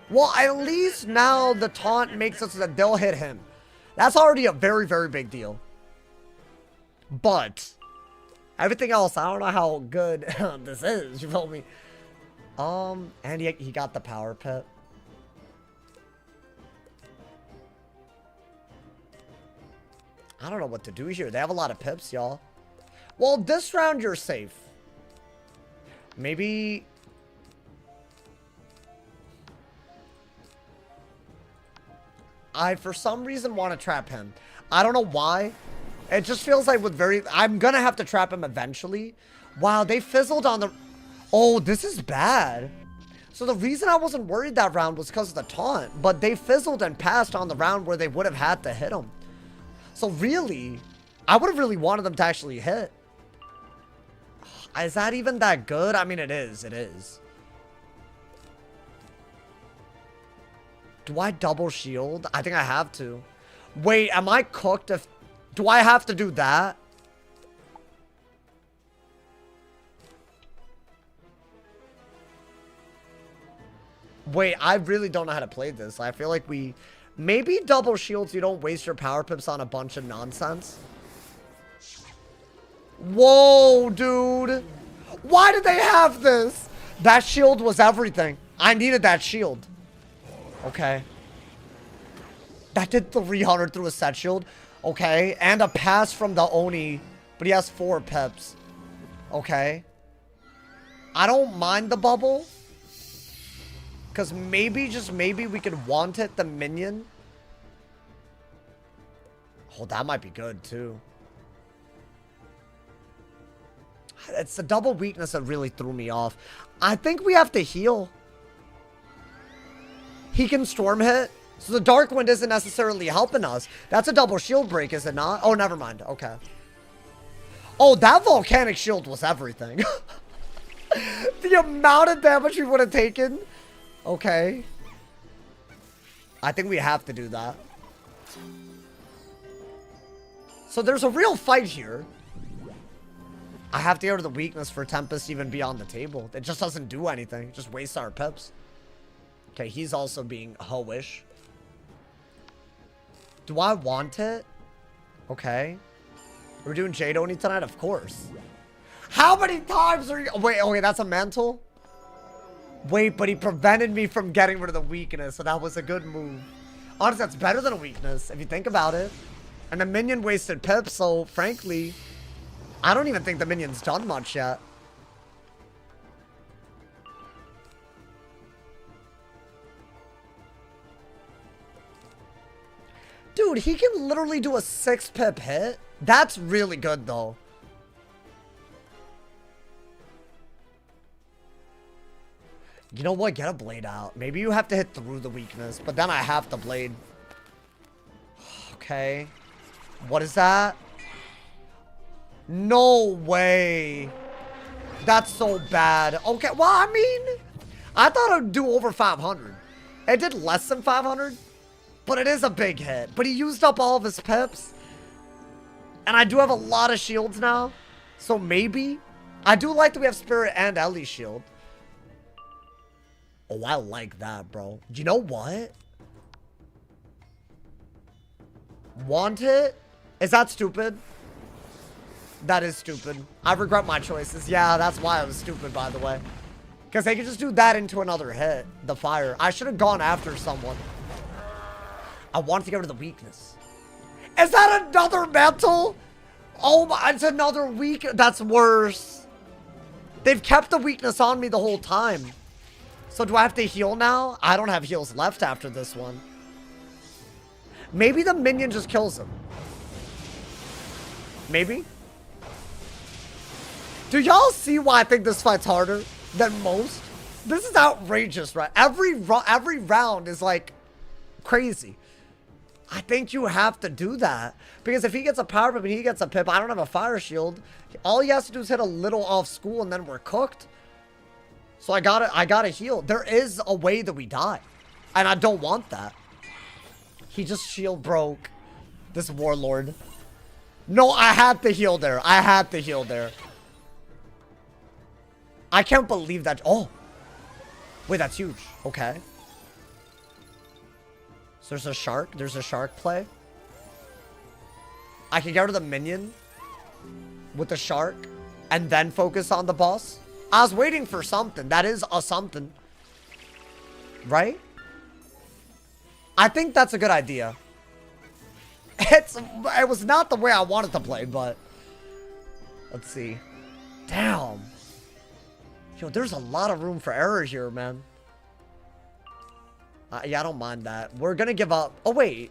Well, at least now the taunt makes it so that they'll hit him. That's already a very, very big deal. But everything else, I don't know how good this is. You feel me? And he got the power pit. I don't know what to do here. They have a lot of pips, y'all. Well, this round you're safe. Maybe... I, for some reason, want to trap him. I don't know why. It just feels like with very... I'm going to have to trap him eventually. Wow, they fizzled on the... Oh, this is bad. So the reason I wasn't worried that round was because of the taunt. But they fizzled and passed on the round where they would have had to hit him. So really, I would have really wanted them to actually hit. Is that even that good? I mean, it is. It is. Do I double shield? I think I have to. Wait, am I cooked if... Do I have to do that? Wait, I really don't know how to play this. I feel like we... Maybe double shields, you don't waste your power pips on a bunch of nonsense. Whoa, dude. Why did they have this? That shield was everything. I needed that shield. Okay. That did 300 through a set shield. Okay. And a pass from the Oni. But he has 4 pips. Okay. I don't mind the bubble. Because maybe, just maybe, we could want it the minion. Oh, that might be good, too. It's the double weakness that really threw me off. I think we have to heal. He can storm hit. So the Dark Wind isn't necessarily helping us. That's a double shield break, is it not? Oh, never mind. Okay. Oh, that volcanic shield was everything. The amount of damage we would have taken. Okay. I think we have to do that. So there's a real fight here. I have to go to the weakness for Tempest to even be on the table. It just doesn't do anything. It just wastes our pips. Okay, he's also being ho-ish. Do I want it? Okay. We're doing Jade Oni tonight? Of course. How many times are you... Wait, okay, that's a mantle? Wait, but he prevented me from getting rid of the weakness, so that was a good move. Honestly, that's better than a weakness, if you think about it. And the minion wasted pips, so frankly... I don't even think the minion's done much yet. Dude, he can literally do a 6-pip hit. That's really good, though. You know what? Get a blade out. Maybe you have to hit through the weakness, but then I have the blade. Okay. What is that? No way. That's so bad. Okay, well, I mean, I thought it would do over 500. It did less than 500, but it is a big hit. But he used up all of his pips. And I do have a lot of shields now. So maybe. I do like that we have Spirit and Ellie's shield. Oh, I like that, bro. You know what? Want it? Is that stupid? That is stupid. I regret my choices. Yeah, that's why I was stupid, by the way. Because they could just do that into another hit. The fire. I should have gone after someone. I wanted to get rid of the weakness. Is that another mantle? Oh my, it's another weak. That's worse. They've kept the weakness on me the whole time. So do I have to heal now? I don't have heals left after this one. Maybe the minion just kills him. Maybe. Do y'all see why I think this fight's harder than most? This is outrageous, right? Every round is like crazy. I think you have to do that. Because if he gets a power pip and he gets a pip, I don't have a fire shield. All he has to do is hit a little off school and then we're cooked. So I gotta heal. There is a way that we die. And I don't want that. He just shield broke. This warlord. No, I had to heal there. I had to heal there. I can't believe that. Oh. Wait, that's huge. Okay. So there's a shark. There's a shark play. I can get rid of the minion with the shark and then focus on the boss. I was waiting for something. That is a something. Right? I think that's a good idea. It was not the way I wanted to play, but let's see. Damn. Yo, there's a lot of room for error here, man. Yeah, I don't mind that. We're gonna give up. Oh, wait.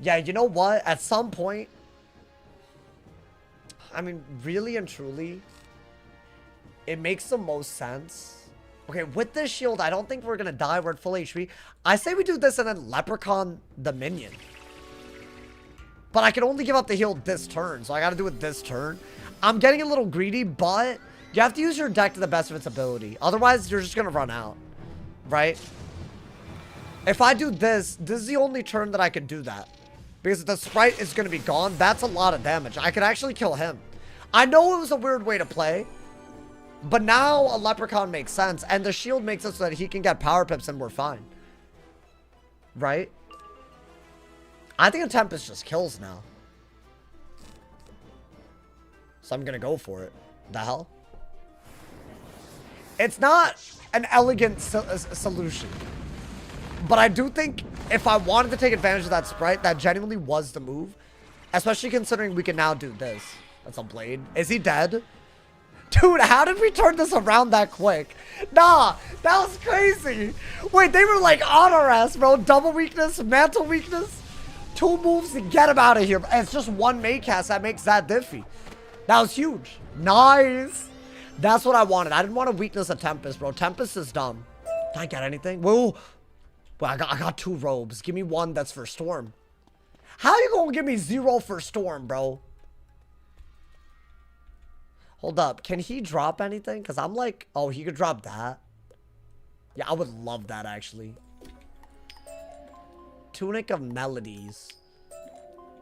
Yeah, you know what? At some point, I mean, really and truly, it makes the most sense. Okay, with this shield, I don't think we're gonna die. We're at full HP. I say we do this and then Leprechaun the minion. But I can only give up the heal this turn, so I gotta do it this turn. I'm getting a little greedy, but you have to use your deck to the best of its ability. Otherwise, you're just gonna run out. Right? If I do this, this is the only turn that I can do that. Because the sprite is gonna be gone. That's a lot of damage. I could actually kill him. I know it was a weird way to play. But now a Leprechaun makes sense. And the shield makes it so that he can get power pips and we're fine. Right? I think a Tempest just kills now. So I'm gonna go for it. The hell? It's not an elegant solution. But I do think if I wanted to take advantage of that sprite, that genuinely was the move. Especially considering we can now do this. That's a blade. Is he dead? Dude, how did we turn this around that quick? Nah, that was crazy. Wait, they were like on our ass, bro. Double weakness, mantle weakness. 2 moves to get him out of here. It's just 1 Maycast that makes that diffy. That was huge. Nice. That's what I wanted. I didn't want to weakness a Tempest, bro. Tempest is dumb. Did I get anything? Whoa. Well, I got 2 robes. Give me 1 that's for Storm. How you gonna give me 0 for Storm, bro? Hold up. Can he drop anything? Because I'm like, oh, he could drop that. Yeah, I would love that, actually. Tunic of Melodies.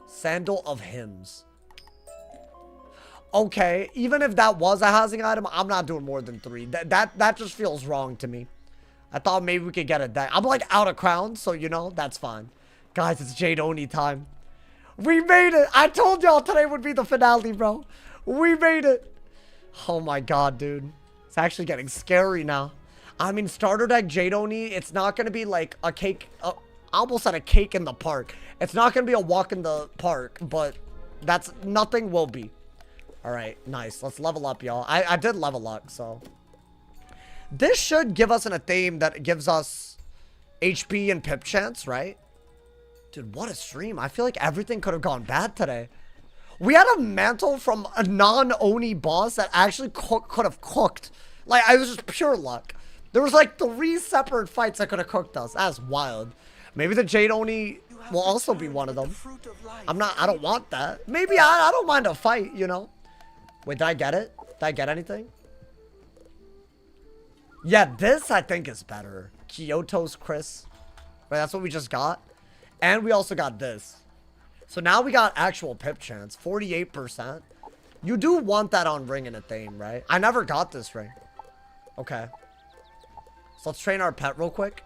Sandal of Hymns. Okay, even if that was a housing item, I'm not doing more than 3. That just feels wrong to me. I thought maybe we could get a deck. I'm like out of crowns, so you know, that's fine. Guys, it's Jade Oni time. We made it. I told y'all today would be the finale, bro. We made it. Oh my god, dude. It's actually getting scary now. I mean, starter deck Jade Oni, it's not going to be like a cake. I almost said a cake in the park. It's not going to be a walk in the park, but that's nothing will be. All right, nice. Let's level up, y'all. I did level up, so. This should give us a theme that gives us HP and pip chance, right? Dude, what a stream. I feel like everything could have gone bad today. We had a mantle from a non-Oni boss that actually could have cooked. Like, it was just pure luck. There was like 3 separate fights that could have cooked us. That's wild. Maybe the Jade Oni will also be one of them. I don't want that. Maybe I don't mind a fight, you know? Wait, did I get it? Did I get anything? Yeah, this I think is better. Kyoto's Chris. Wait, that's what we just got. And we also got this. So now we got actual pip chance. 48%. You do want that on ring and a theme, right? I never got this ring. Okay. So let's train our pet real quick.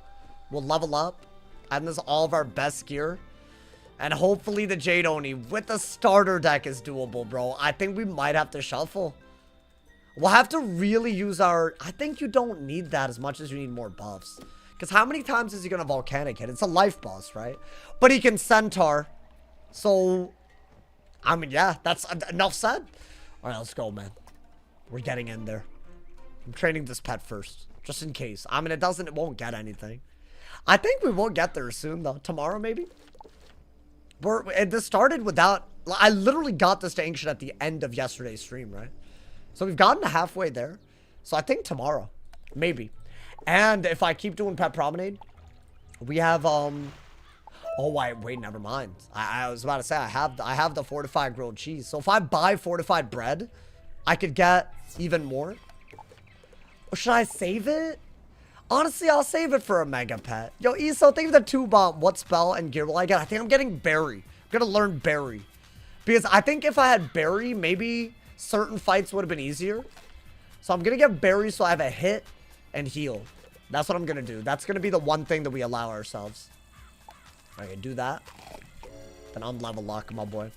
We'll level up. And this is all of our best gear. And hopefully the Jade Oni with the starter deck is doable, bro. I think we might have to shuffle. We'll have to really use our... I think you don't need that as much as you need more buffs. Because how many times is he going to Volcanic hit? It's a life boss, right? But he can Centaur. So, I mean, yeah, that's enough said. All right, let's go, man. We're getting in there. I'm training this pet first, just in case. I mean, it won't get anything. I think we will get there soon, though. Tomorrow, maybe? This started without... I literally got this to Ancient at the end of yesterday's stream, right? So we've gotten halfway there. So I think tomorrow. Maybe. And if I keep doing Pet Promenade, we have, oh, wait, never mind. I was about to say, I have the fortified grilled cheese. So if I buy fortified bread, I could get even more. Or should I save it? Honestly, I'll save it for a mega pet. Yo, Eso, think of the 2 bomb. What spell and gear will I get? I think I'm getting Berry. I'm going to learn Berry. Because I think if I had Berry, maybe certain fights would have been easier. So I'm going to get Berry so I have a hit and heal. That's what I'm going to do. That's going to be the one thing that we allow ourselves. Okay, do that. Then I'm level lock, my boy.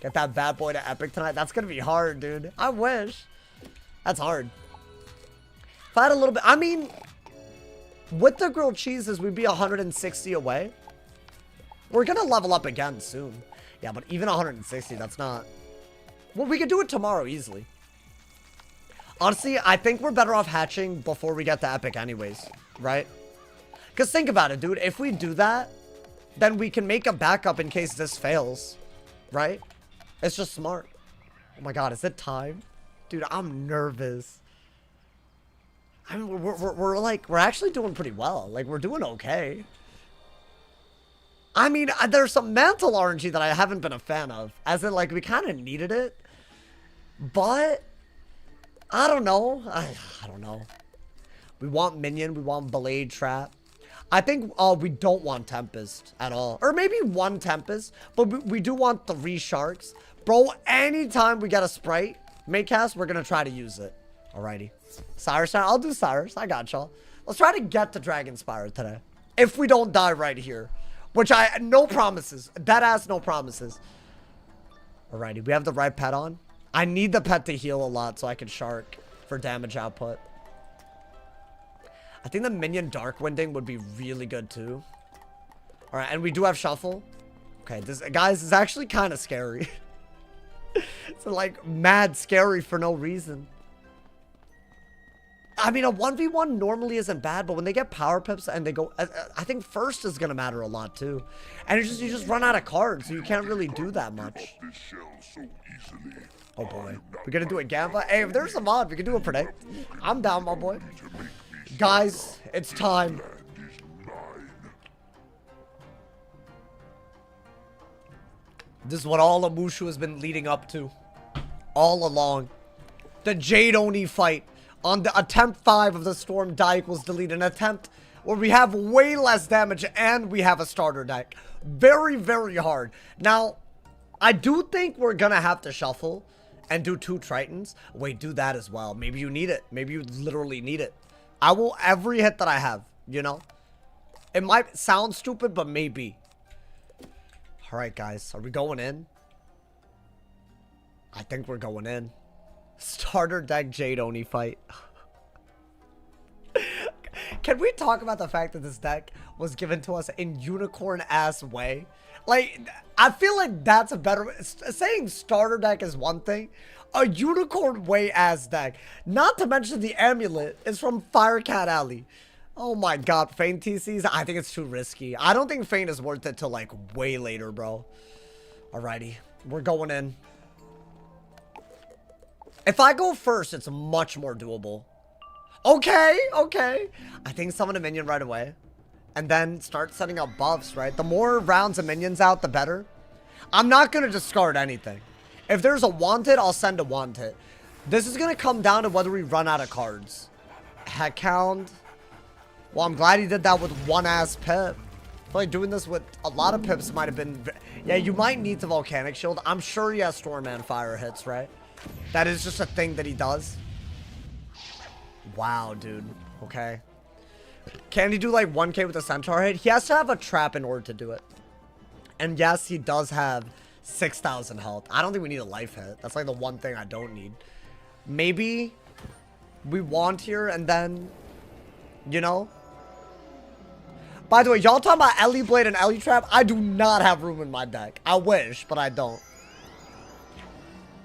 Get that bad boy to epic tonight. That's going to be hard, dude. I wish. That's hard. If I had a little bit... I mean... With the grilled cheeses, we'd be 160 away. We're going to level up again soon. Yeah, but even 160, that's not... Well, we could do it tomorrow easily. Honestly, I think we're better off hatching before we get to epic anyways, right? Because think about it, dude. If we do that, then we can make a backup in case this fails, right? It's just smart. Oh my god, is it time? Dude, I'm nervous. I mean, we're actually doing pretty well. Like, we're doing okay. I mean, there's some mantle RNG that I haven't been a fan of. As in, like, we kind of needed it. But, I don't know. I don't know. We want Minion. We want Blade Trap. I think we don't want Tempest at all. Or maybe 1 Tempest. But we do want 3 Sharks. Bro, anytime we get a Sprite, Maycast, we're going to try to use it. Alrighty. Cyrus, I'll do Cyrus. I got y'all. Let's try to get to Dragon Spire today. If we don't die right here. Which no promises. Deadass, no promises. Alrighty, we have the right pet on. I need the pet to heal a lot so I can Shark for damage output. I think the Minion Dark Winding would be really good too. Alright, and we do have Shuffle. Okay, guys, is actually kind of scary. It's like mad scary for no reason. I mean, a 1v1 normally isn't bad, but when they get power pips and they go, I think first is going to matter a lot too. And it's just, you just run out of cards, so you can't really do that much. Oh boy. We're going to do a Gamba? Hey, if there's a mod, we can do a predict. I'm down, my boy. Guys, it's time. This is what all of Mushu has been leading up to. All along. The Jade Oni fight. On the attempt 5 of the Storm die equals delete. An attempt where we have way less damage and we have a starter deck. Very, very hard. Now, I do think we're going to have to shuffle and do 2 Tritons. Wait, do that as well. Maybe you need it. Maybe you literally need it. I will every hit that I have, you know. It might sound stupid, but maybe. Alright, guys. Are we going in? I think we're going in. Starter deck Jade Oni fight. Can we talk about the fact that this deck was given to us in unicorn-ass way? Like, I feel like that's a better... Saying starter deck is one thing. A unicorn way-ass deck. Not to mention the amulet is from Firecat Alley. Oh my god, Feint TCs? I think it's too risky. I don't think Feint is worth it till like way later, bro. Alrighty. We're going in. If I go first, it's much more doable. Okay, okay. I think summon a minion right away. And then start setting up buffs, right? The more rounds of minions out, the better. I'm not going to discard anything. If there's a wanted, I'll send a wanted. This is going to come down to whether we run out of cards. Heckhound. Well, I'm glad he did that with one ass pip. I feel like doing this with a lot of pips might have been... Yeah, you might need the Volcanic Shield. I'm sure he has Storm and Fire hits, right? That is just a thing that he does. Wow, dude. Okay. Can he do like 1k with a Centaur hit? He has to have a trap in order to do it. And yes, he does have 6,000 health. I don't think we need a life hit. That's like the one thing I don't need. Maybe we want here and then, you know. By the way, y'all talking about Ellie Blade and Ellie Trap? I do not have room in my deck. I wish, but I don't.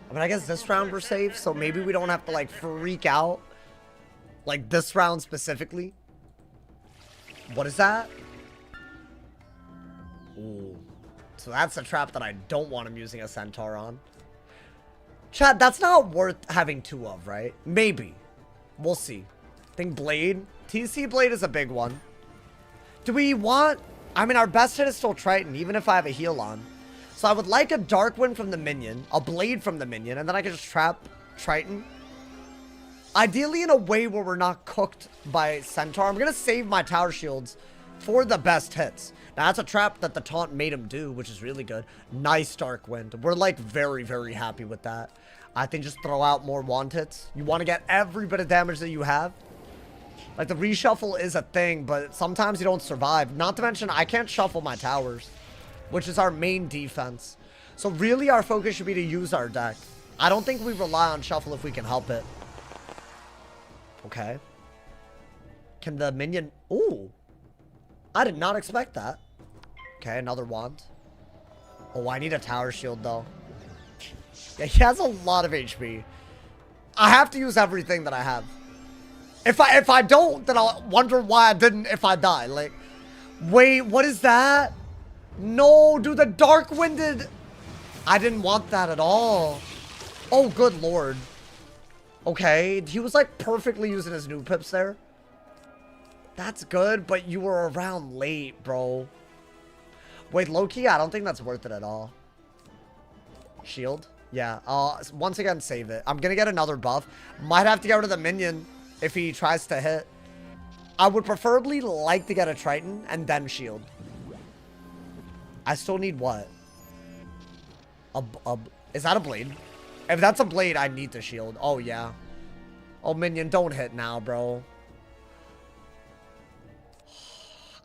I mean, I guess this round we're safe, so maybe we don't have to, like, freak out. Like, this round specifically. What is that? Ooh. So that's a trap that I don't want him using a Centaur on. Chat, that's not worth having 2 of, right? Maybe. We'll see. I think Blade. TC Blade is a big one. Do we want... I mean, our best hit is still Triton, even if I have a heal on. So I would like a Dark Wind from the minion, a Blade from the minion, and then I can just trap Triton. Ideally in a way where we're not cooked by Centaur. I'm going to save my Tower Shields for the best hits. Now that's a trap that the taunt made him do, which is really good. Nice Dark Wind. We're like very, very happy with that. I think just throw out more wand hits. You want to get every bit of damage that you have. Like the reshuffle is a thing, but sometimes you don't survive. Not to mention I can't shuffle my towers, which is our main defense. So really our focus should be to use our deck. I don't think we rely on shuffle if we can help it. Okay. Can the minion... Ooh. I did not expect that. Okay, another wand. Oh, I need a Tower Shield though. Yeah, he has a lot of HP. I have to use everything that I have. If I don't, then I'll wonder why I didn't if I die. Like, wait, what is that? No, dude, the Dark Winded. I didn't want that at all. Oh, good lord. Okay, he was like perfectly using his new pips there. That's good, but you were around late, bro. Wait, low-key, I don't think that's worth it at all. Shield? Yeah, once again, save it. I'm gonna get another buff. Might have to get rid of the minion if he tries to hit. I would preferably like to get a Triton and then shield. I still need what? Is that a blade? If that's a blade, I need to shield. Oh, yeah. Oh, minion, don't hit now, bro.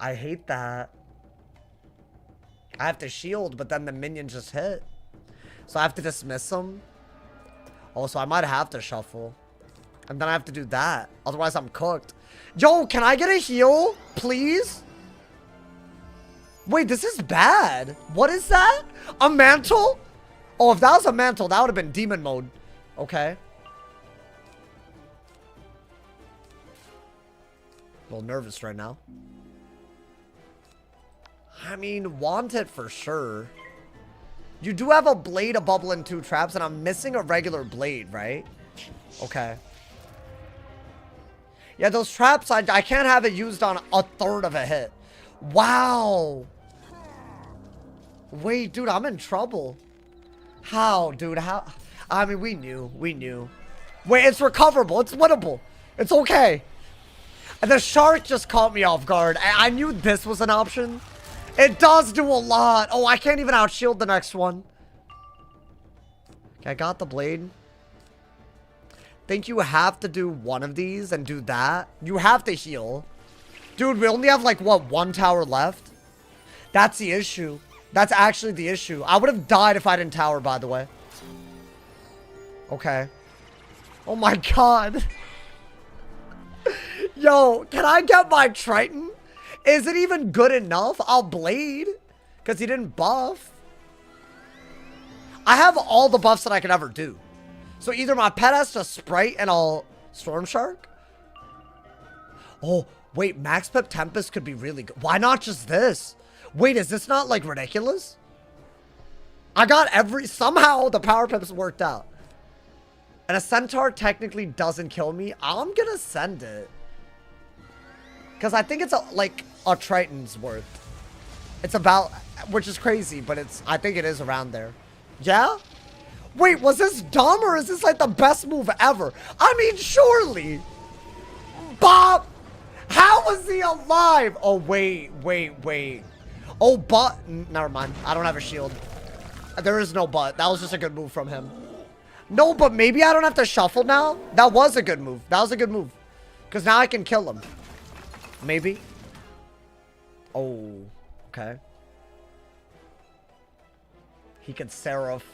I hate that. I have to shield, but then the minion just hit. So I have to dismiss him. Oh, so I might have to shuffle. And then I have to do that. Otherwise, I'm cooked. Yo, can I get a heal? Please? Wait, this is bad. What is that? A mantle? Oh, if that was a mantle, that would have been demon mode. Okay. A little nervous right now. I mean, want it for sure. You do have a blade, a bubble, and 2 traps, and I'm missing a regular blade, right? Okay. Yeah, those traps, I can't have it used on a third of a hit. Wow. Wait, dude, I'm in trouble. How, dude? How? I mean, we knew. Wait, it's recoverable. It's winnable. It's okay. And the shark just caught me off guard. I knew this was an option. It does do a lot. Oh, I can't even outshield the next one. Okay, I got the blade. Think you have to do one of these and do that. You have to heal. Dude, we only have like, what, 1 tower left? That's the issue. That's actually the issue. I would have died if I didn't tower, by the way. Okay. Oh my god. Yo, can I get my Triton? Is it even good enough? I'll blade. Because he didn't buff. I have all the buffs that I could ever do. So either my pet has to Sprite and I'll Storm Shark. Oh, wait. Max Pip Tempest could be really good. Why not just this? Wait, is this not like ridiculous? I got somehow the power pips worked out. And a centaur technically doesn't kill me. I'm gonna send it. Because I think it's like a Triton's worth. It's about, which is crazy, but I think it is around there. Yeah? Wait, was this dumb or is this like the best move ever? I mean, surely. Bob! How was he alive? Oh, wait. Oh, but, never mind. I don't have a shield. There is no but. That was just a good move from him. No, but maybe I don't have to shuffle now. That was a good move. Because now I can kill him. Maybe. Oh, okay. He can Seraph.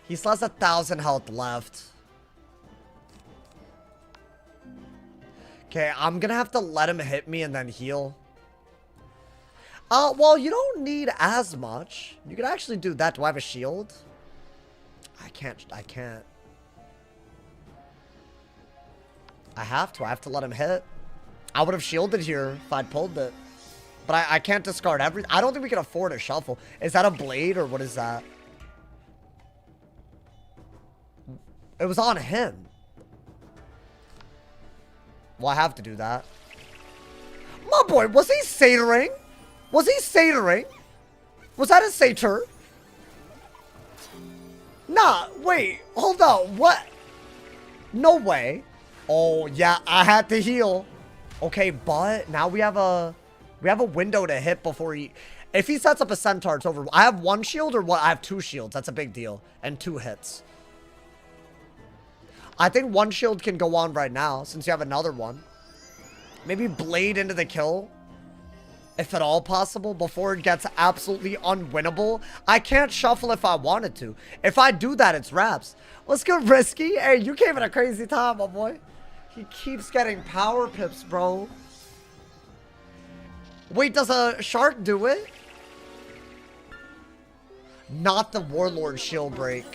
He still has 1,000 health left. Okay, I'm gonna have to let him hit me and then heal. Well, you don't need as much. You can actually do that. Do I have a shield? I can't. I have to let him hit. I would have shielded here if I'd pulled it. But I can't discard everything. I don't think we can afford a shuffle. Is that a blade or what is that? It was on him. Well, I have to do that. My boy, was he satoring? Was that a satyr? Nah, wait. Hold on. What? No way. Oh, yeah. I had to heal. Okay, but now we have a window to hit before he... If he sets up a centaur, it's over. I have 1 shield or what? I have 2 shields. That's a big deal. And 2 hits. I think 1 shield can go on right now since you have another one. Maybe blade into the kill. If at all possible, before it gets absolutely unwinnable. I can't shuffle if I wanted to. If I do that, it's wraps. Let's go risky. Hey, you came at a crazy time, my boy. He keeps getting power pips, bro. Wait, does a shark do it? Not the Warlord shield break.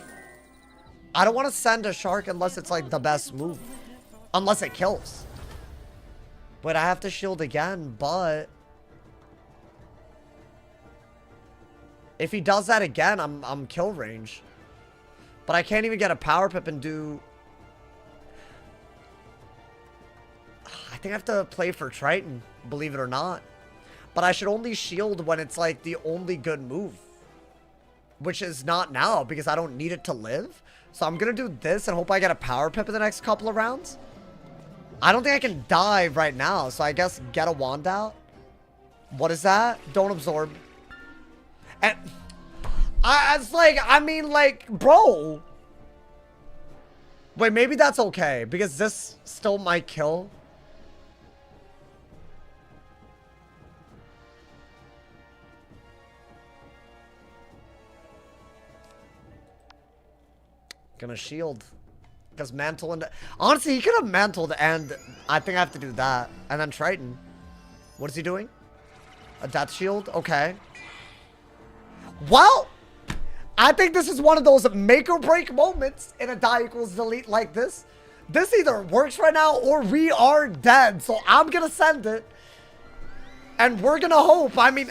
I don't want to send a shark unless it's like the best move. Unless it kills. But I have to shield again, but... If he does that again, I'm kill range. But I can't even get a power pip and do... I think I have to play for Triton, believe it or not. But I should only shield when it's like the only good move. Which is not now, because I don't need it to live. So I'm going to do this and hope I get a power pip in the next couple of rounds. I don't think I can dive right now, so I guess get a wand out. What is that? Don't absorb. And it's like, I mean, like, bro. Wait, maybe that's okay, because this still might kill. Gonna shield. Because mantle and... Honestly, he could have mantled and I think I have to do that. And then Triton. What is he doing? A death shield? Okay. Well, I think this is one of those make or break moments in a die equals delete like this. This either works right now or we are dead. So I'm gonna send it. And we're gonna hope. I mean...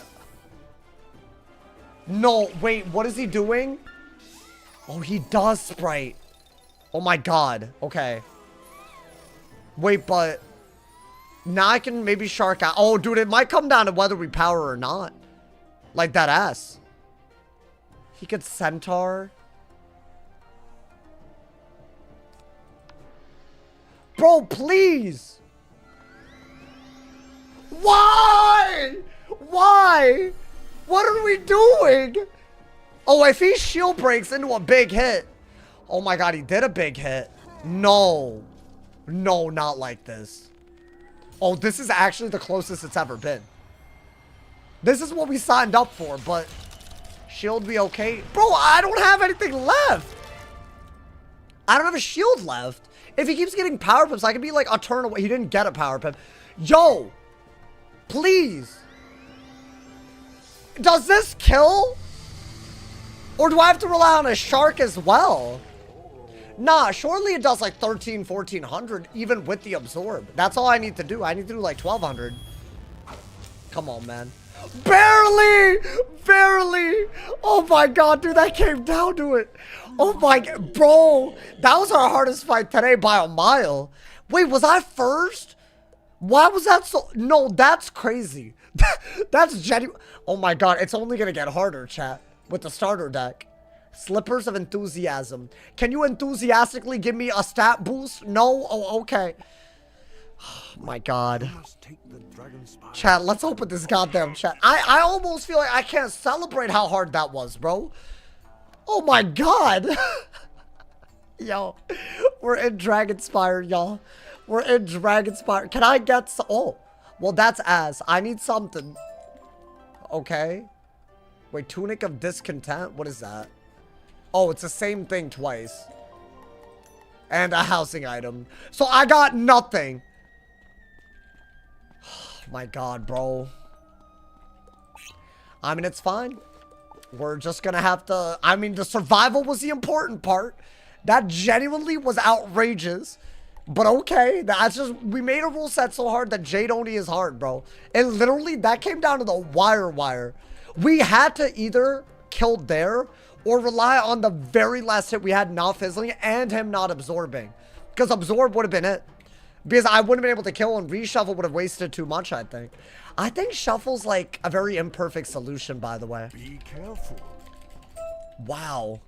No, wait, what is he doing? Oh, he does Sprite. Oh my god. Okay. Wait, but... Now I can maybe shark out. Oh, dude, it might come down to whether we power or not. Like that ass. He could centaur. Bro, please. Why? Why? What are we doing? Oh, if he shield breaks into a big hit. Oh my god, he did a big hit. No. No, not like this. Oh, this is actually the closest it's ever been. This is what we signed up for, but shield be okay? Bro, I don't have anything left. I don't have a shield left. If he keeps getting power pips, I could be like a turn away. He didn't get a power pip. Yo, please. Does this kill? Or do I have to rely on a shark as well? Nah, surely it does like 1400 even with the absorb. That's all I need to do. I need to do like 1200. Come on, man. Barely! Barely! Oh my god, dude, that came down to it. Oh my god, bro. That was our hardest fight today by a mile. Wait, was I first? Why was that so? No, that's crazy. That's genuine. Oh my god, it's only gonna get harder, chat, with the starter deck. Slippers of Enthusiasm. Can you enthusiastically give me a stat boost? No? Oh, okay. Oh my god. Chat, let's open this goddamn chat. I almost feel like I can't celebrate how hard that was, bro. Oh my god. Yo, we're in Dragonspire, y'all. We're in Dragonspire. Can I get some? Oh, well, that's ass. I need something. Okay. Wait, Tunic of Discontent? What is that? Oh, it's the same thing twice. And a housing item. So I got nothing. Oh my god, bro. I mean, it's fine. We're just gonna have to... I mean, the survival was the important part. That genuinely was outrageous. But okay, that's just... We made a rule set so hard that Jade Oni is hard, bro. And literally, that came down to the wire. We had to either kill there or rely on the very last hit we had not fizzling and him not absorbing. Because absorb would have been it. Because I wouldn't have been able to kill and reshuffle would have wasted too much, I think. I think shuffle's like a very imperfect solution, by the way. Be careful. Wow.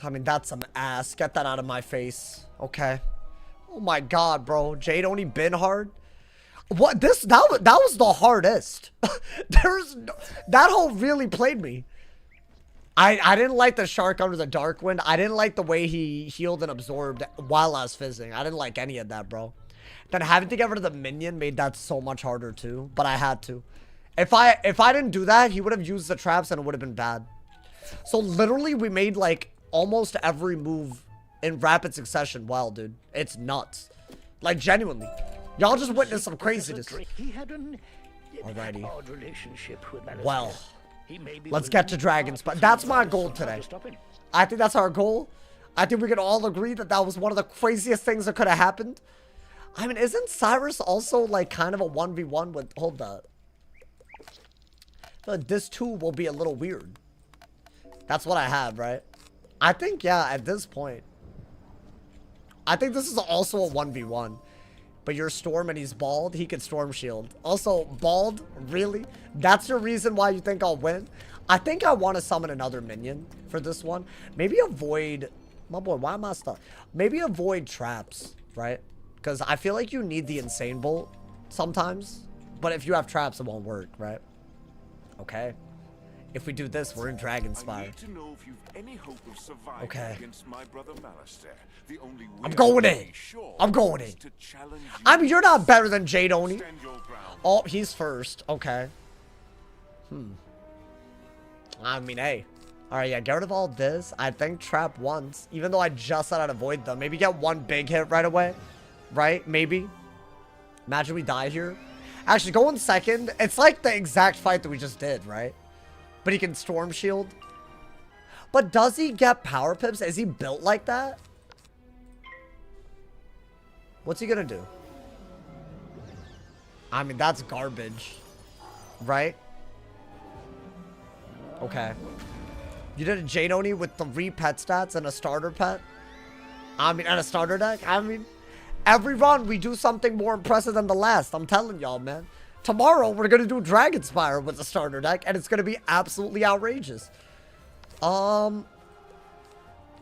I mean, that's some ass. Get that out of my face. Okay. Oh my god, bro. Jade Oni been hard? What? That was the hardest. There's no, that hole really played me. I didn't like the shark under the dark wind. I didn't like the way he healed and absorbed while I was fizzing. I didn't like any of that, bro. Then having to get rid of the minion made that so much harder too. But I had to. If I didn't do that, he would have used the traps and it would have been bad. So literally we made like almost every move in rapid succession well, dude. It's nuts. Like genuinely. Y'all just witnessed some craziness. Alrighty. Well. Let's get to Dragons, but that's my goal today. I think that's our goal. I think we can all agree that that was one of the craziest things that could have happened. I mean, isn't Cyrus also like kind of a 1v1 with... Hold up. But this too will be a little weird. That's what I have, right? I think, yeah, at this point. I think this is also a 1v1. But you're Storm and he's bald, he could Storm Shield. Also, bald? Really? That's your reason why you think I'll win? I think I want to summon another minion for this one. Maybe avoid... My boy, why am I stuck? Maybe avoid traps, right? Because I feel like you need the Insane Bolt sometimes. But if you have traps, it won't work, right? Okay. If we do this, we're in Dragonspire. Okay. I'm going in. I'm going in. I mean, you're not better than Jade Oni. Oh, he's first. Okay. I mean, hey. Alright, yeah, get rid of all this. I think trap once. Even though I just said I'd avoid them. Maybe get one big hit right away. Right? Maybe. Imagine we die here. Actually, go in second. It's like the exact fight that we just did, right? But he can Storm Shield. But does he get Power Pips? Is he built like that? What's he gonna do? I mean, that's garbage. Right? Okay. You did a Jade Oni with 3 pet stats and a starter pet? I mean, and a starter deck? I mean, every run we do something more impressive than the last. I'm telling y'all, man. Tomorrow, we're going to do Dragonspire with the starter deck, and it's going to be absolutely outrageous. I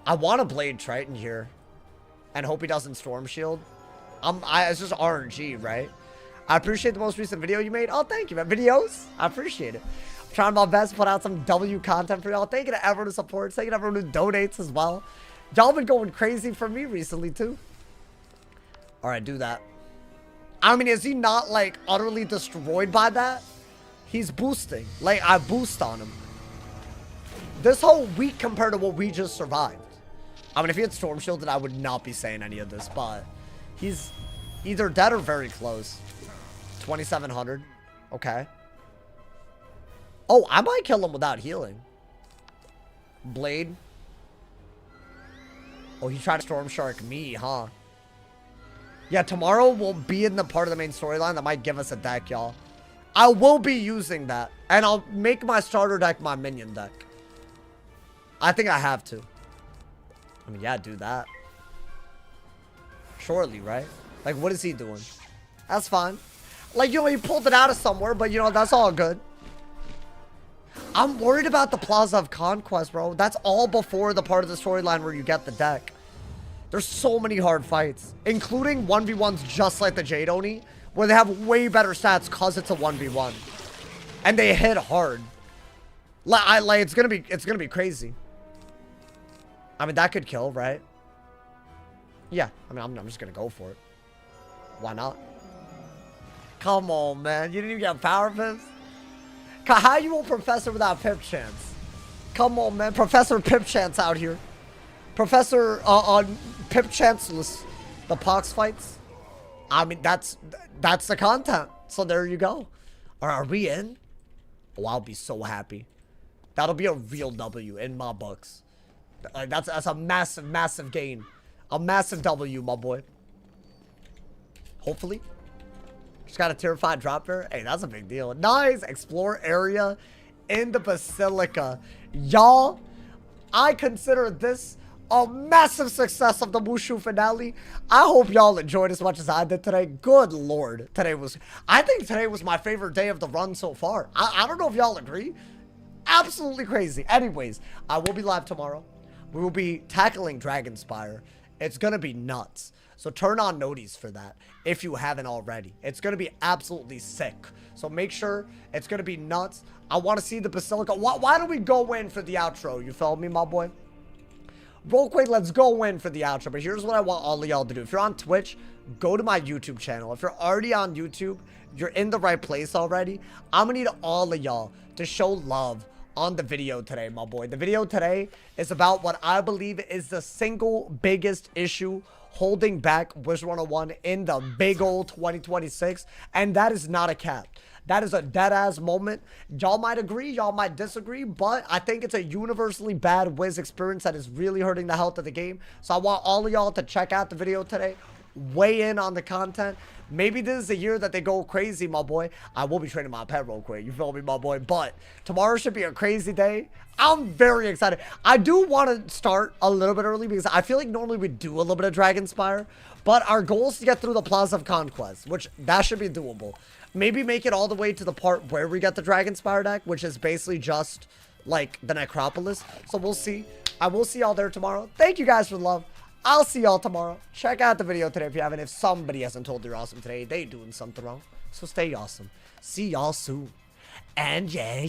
want to Blade Triton here. And hope he doesn't Storm Shield. It's just RNG, right? I appreciate the most recent video you made. Oh, thank you, man. Videos? I appreciate it. I'm trying my best to put out some W content for y'all. Thank you to everyone who supports. Thank you to everyone who donates as well. Y'all been going crazy for me recently, too. Alright, do that. I mean, is he not, like, utterly destroyed by that? He's boosting. Like, I boost on him. This whole week compared to what we just survived. I mean, if he had Storm Shielded, I would not be saying any of this, but he's either dead or very close. 2,700. Okay. Oh, I might kill him without healing. Blade. Oh, he tried to Storm Shark me, huh? Yeah, tomorrow we'll be in the part of the main storyline that might give us a deck, y'all. I will be using that. And I'll make my starter deck my minion deck. I think I have to. I mean, yeah, do that. Surely, right? Like, what is he doing? That's fine. Like, you know, he pulled it out of somewhere, but, you know, that's all good. I'm worried about the Plaza of Conquest, bro. That's all before the part of the storyline where you get the deck. There's so many hard fights, including 1v1s just like the Jade Oni, where they have way better stats because it's a 1v1. And they hit hard. Like, it's gonna be crazy. I mean, that could kill, right? Yeah, I mean, I'm just gonna go for it. Why not? Come on, man. You didn't even get Power Pips? How you a Professor without Pip Chance? Come on, man. Professor Pip Chance out here. Professor Pip Chanceless. The Pox fights. I mean, that's the content. So there you go. Are we in? Oh, I'll be so happy. That'll be a real W in my books. That's a massive, massive gain. A massive W, my boy. Hopefully. Just got a tier 5 drop there. Hey, that's a big deal. Nice. Explore area in the Basilica. Y'all, I consider this a massive success of the Mushu finale. I hope y'all enjoyed as much as I did today. Good Lord. I think today was my favorite day of the run so far. I don't know if y'all agree. Absolutely crazy. Anyways, I will be live tomorrow. We will be tackling Dragonspire. It's going to be nuts. So turn on noties for that if you haven't already. It's going to be absolutely sick. So make sure it's going to be nuts. I want to see the Basilica. Why don't we go in for the outro? You feel me, my boy? Real quick, let's go in for the outro. But here's what I want all of y'all to do. If you're on Twitch, go to my YouTube channel. If you're already on YouTube, you're in the right place already. I'm going to need all of y'all to show love on the video today, my boy. The video today is about what I believe is the single biggest issue holding back Wizard101 in the big old 2026, and that is not a cap. That is a dead-ass moment. Y'all might agree, y'all might disagree, but I think it's a universally bad Wiz experience that is really hurting the health of the game. So I want all of y'all to check out the video today, weigh in on the content. Maybe this is the year that they go crazy, my boy. I will be training my pet real quick. You feel me, my boy? But tomorrow should be a crazy day. I'm very excited. I do want to start a little bit early because I feel like normally we do a little bit of Dragonspire. But our goal is to get through the Plaza of Conquest, which that should be doable. Maybe make it all the way to the part where we get the Dragonspire deck, which is basically just like the Necropolis. So we'll see. I will see y'all there tomorrow. Thank you guys for the love. I'll see y'all tomorrow. Check out the video today if you haven't. If somebody hasn't told you you're awesome today, they doing something wrong. So stay awesome. See y'all soon. And yeah.